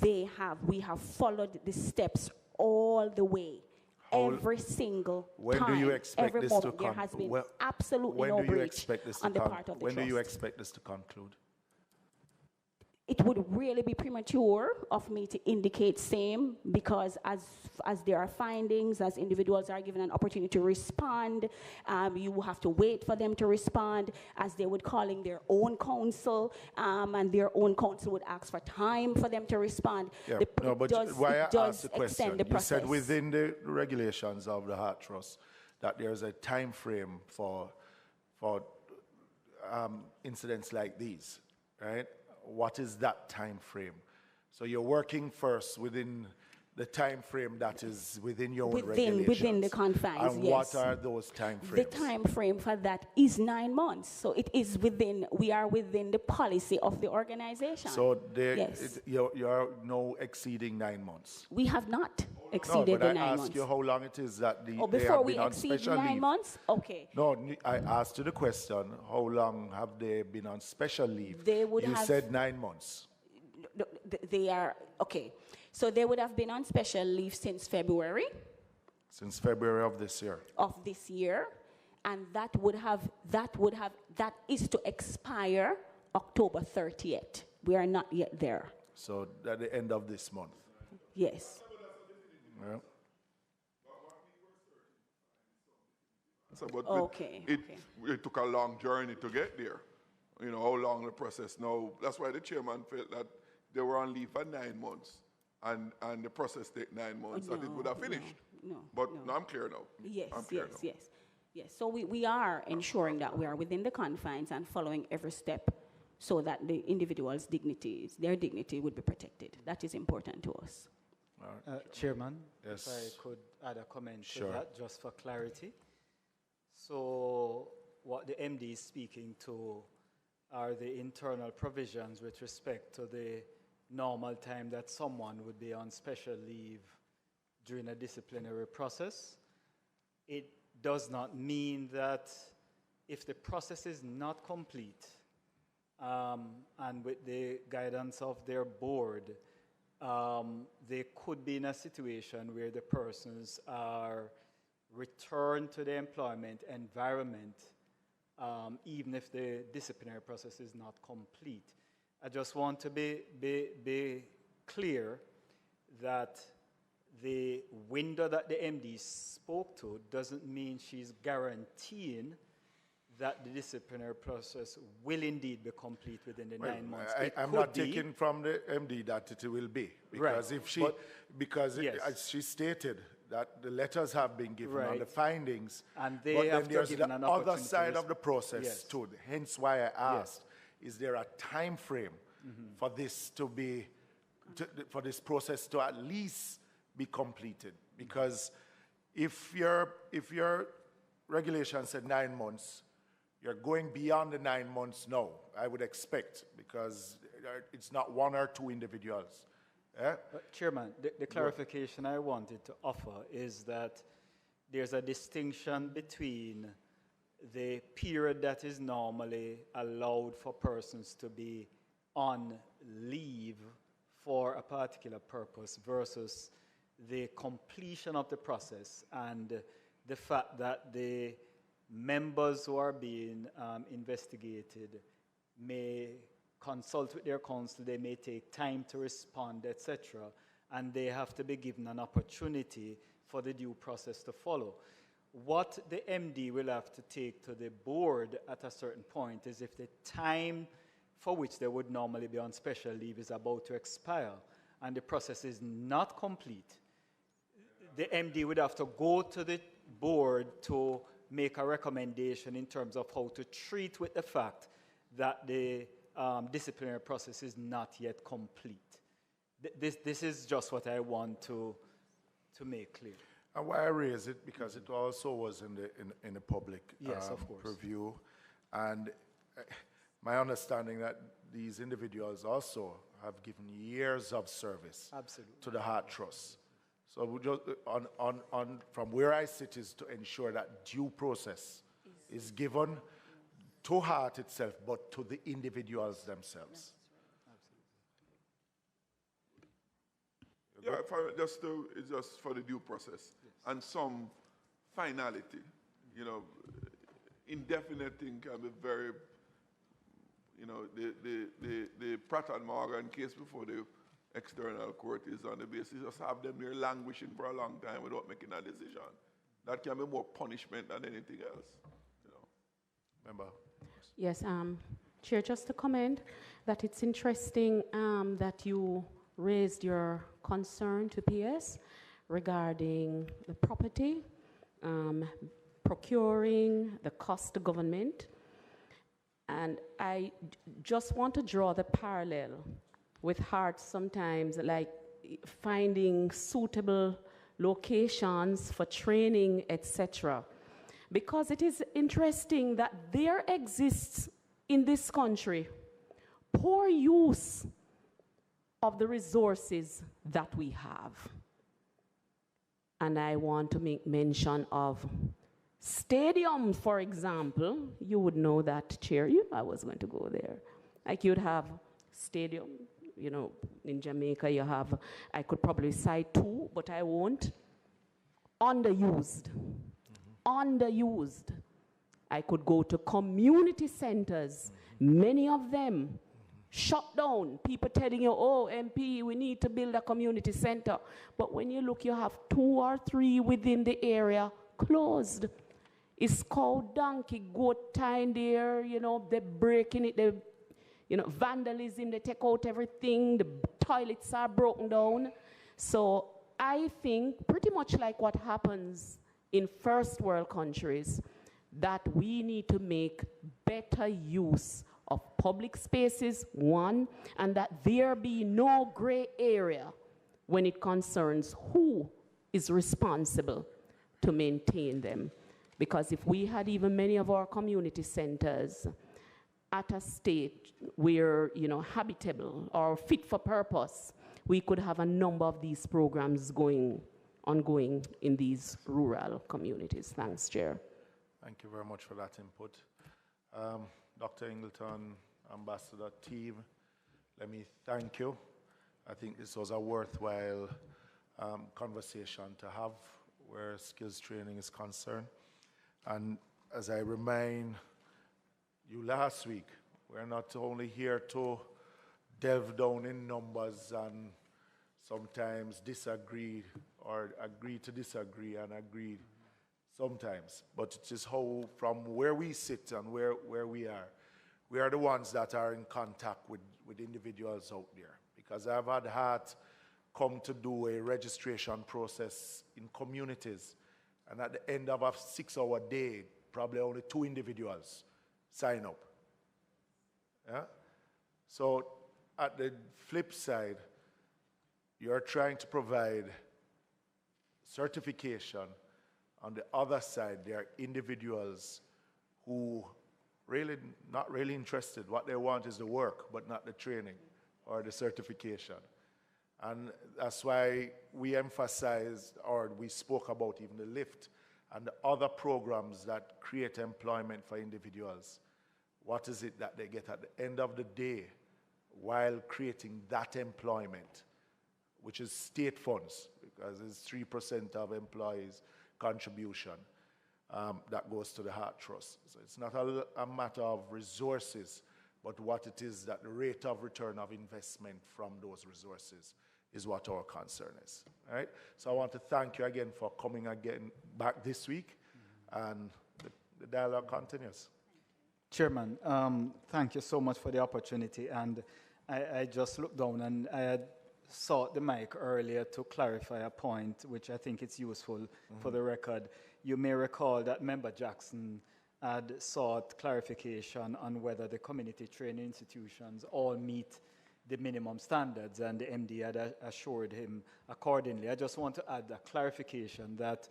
we have followed the steps all the way. Every single time. When do you expect every this moment, to there has been absolutely when no do you breach expect this on to the part of the When do you trust. expect this to conclude? It would really be premature of me to indicate same, because as there are findings, as individuals are given an opportunity to respond, you have to wait for them to respond, as they would call in their own counsel, and their own counsel would ask for time for them to respond. Yeah, why I asked the question, you said within the regulations of the Heart Trust that there's a time frame for incidents like these, right? What is that time frame? So you're working first within the time frame that is within your own regulations. Within the confines, and yes. what are those time frames? The time frame for that is 9 months. So it is we are within the policy of the organization. So yes. you're no exceeding 9 months. We have not exceeded the 9 months. I asked you how long it is that they before have we been on exceed special 9 leave. months? Okay. No, I asked you the question, how long have they been on special leave? They would you have, said 9 months. They are, okay. So they would have been on special leave since February. Since February of this year. And that is to expire October 30th. We are not yet there. So at the end of this month. Yes. Yeah. So, but Okay. it took a long journey to get there. You know, how long the process now. That's why the chairman felt that they were on leave for 9 months. And the process take 9 months, that it would have finished. But now I'm clear now. Yes. So we are ensuring that we are within the confines and following every step so that the individual's their dignity would be protected. That is important to us. Chairman, yes. if I could add a comment Sure. to that, just for clarity. So what the MD is speaking to are the internal provisions with respect to the normal time that someone would be on special leave during a disciplinary process. It does not mean that if the process is not complete, and with the guidance of their board, they could be in a situation where the persons are returned to the employment environment, even if the disciplinary process is not complete. I just want to be clear that the window that the MD spoke to doesn't mean she's guaranteeing that the disciplinary process will indeed be complete within the 9 months. I'm not taking from the MD that it will be, because Right, if she, but- yes. as she stated, that the letters have been given on Right. the findings, And they but have then to there's give the an other opportunity to side of the process Yes. too. Hence why I asked, is there a time frame for this to be, for this process to at least be completed? Because if your regulation said 9 months, you're going beyond the 9 months now, I would expect, because it's not one or two individuals. Eh? Chairman, the clarification I wanted to offer is that there's a distinction between the period that is normally allowed for persons to be on leave for a particular purpose versus the completion of the process and the fact that the members who are being investigated may consult with their counsel, they may take time to respond, etc., and they have to be given an opportunity for the due process to follow. What the MD will have to take to the board at a certain point is if the time for which they would normally be on special leave is about to expire and the process is not complete, the MD would have to go to the board to make a recommendation in terms of how to treat with the fact that the disciplinary process is not yet complete. This is just what I want to make clear. And why I raise it, because it also was in the public Yes, of course. purview, and my understanding that these individuals also have given years of service Absolutely. to the Heart Trust. So we just, from where I sit is to ensure that due process is given to Heart itself, but to the individuals themselves. Yeah, it's just for the due process and some finality. You know, indefinite thing can be very, you know, the Pratt and Morgan case before the external court is on the basis just have them there languishing for a long time without making a decision. That can be more punishment than anything else. You know. Remember? Yes, Chair, just to comment that it's interesting that you raised your concern to PS regarding the property, procuring, the cost to government. And I just want to draw the parallel with Heart sometimes, like finding suitable locations for training, etc. Because it is interesting that there exists in this country poor use of the resources that we have. And I want to make mention of stadium, for example. You would know that, Chair. I was going to go there. Like you'd have stadium, you know, in Jamaica you have, I could probably cite two, but I won't. Underused. Underused. I could go to community centers, many of them shut down. People telling you, oh, MP, we need to build a community center. But when you look, you have 2 or 3 within the area closed. It's cow, donkey, goat tying there, you know, they're breaking it, they, you know, vandalism, they take out everything, the toilets are broken down. So I think pretty much like what happens in first world countries, that we need to make better use of public spaces, one, and that there be no gray area when it concerns who is responsible to maintain them. Because if we had even many of our community centers at a state where, you know, habitable or fit for purpose, we could have a number of these programs ongoing in these rural communities. Thanks, Chair. Thank you very much for that input. Dr. Ingleton, Ambassador, team, let me thank you. I think this was a worthwhile conversation to have where skills training is concerned. And as I remind you last week, we're not only here to delve down in numbers and sometimes disagree or agree to disagree and agree sometimes. But it is how, from where we sit and where we are the ones that are in contact with individuals out there. Because I've had Heart come to do a registration process in communities, and at the end of a 6-hour day, probably only 2 individuals sign up. Yeah? So at the flip side, you're trying to provide certification. On the other side, there are individuals who really not really interested. What they want is the work, but not the training or the certification. And that's why we emphasized, or we spoke about even the LIFT and the other programs that create employment for individuals. What is it that they get at the end of the day while creating that employment, which is state funds, because it's 3% of employees' contribution that goes to the Heart Trust. So it's not a matter of resources, but what it is that the rate of return of investment from those resources is what our concern is. All right? So I want to thank you again for coming again back this week, and the dialogue continues. Chairman, thank you so much for the opportunity. And I just looked down and I had sought the mic earlier to clarify a point, which I think it's useful for the record. You may recall that Member Jackson had sought clarification on whether the community training institutions all meet the minimum standards, and the MD had assured him accordingly. I just want to add a clarification that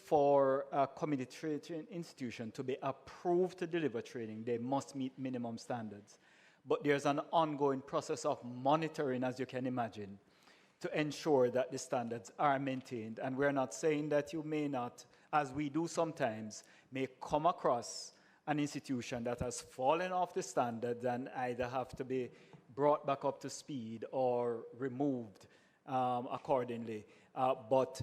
for a community training institution to be approved to deliver training, they must meet minimum standards. But there's an ongoing process of monitoring, as you can imagine, to ensure that the standards are maintained. And we're not saying that you may not, as we do sometimes, may come across an institution that has fallen off the standards and either have to be brought back up to speed or removed accordingly. But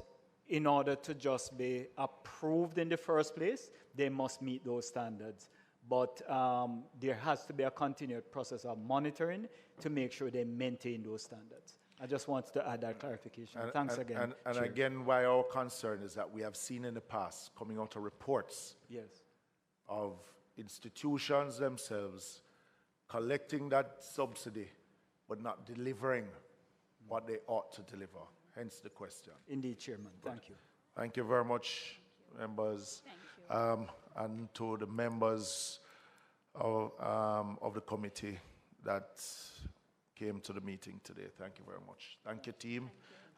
in order to just be approved in the first place, they must meet those standards. But there has to be a continued process of monitoring to make sure they maintain those standards. I just wanted to add that clarification. Thanks again. And again, why our concern is that we have seen in the past, coming out of reports of institutions themselves collecting that subsidy, but not delivering what they ought to deliver. Hence the question. Indeed, Chairman. Thank you. Thank you very much, members. Thank you. And to the members of the committee that came to the meeting today. Thank you very much. Thank you, team.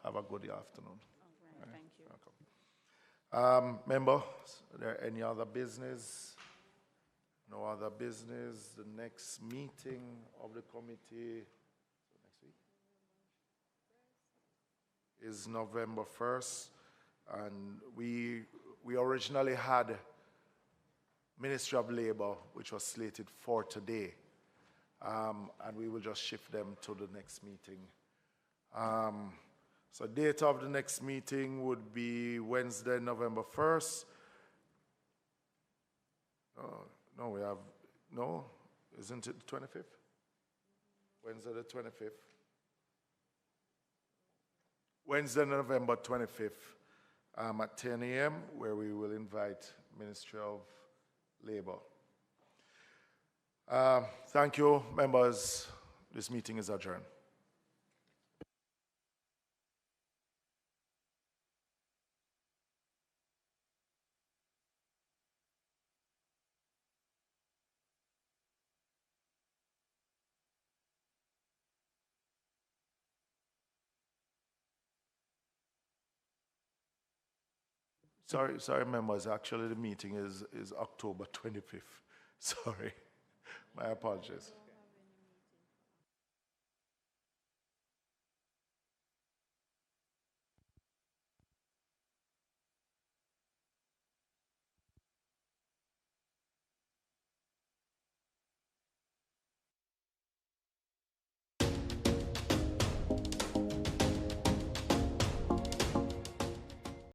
Have a good afternoon. All right, thank you. Welcome. Members, are there any other business? No other business. The next meeting of the committee next week is November 1st. And we originally had Ministry of Labor, which was slated for today. And we will just shift them to the next meeting. So date of the next meeting would be Wednesday, November 1st. Isn't it the 25th? Wednesday the 25th. Wednesday, November 25th at 10 a.m., where we will invite Ministry of Labor. Thank you, members. This meeting is adjourned. Sorry, members. Actually, the meeting is October 25th. Sorry. My apologies.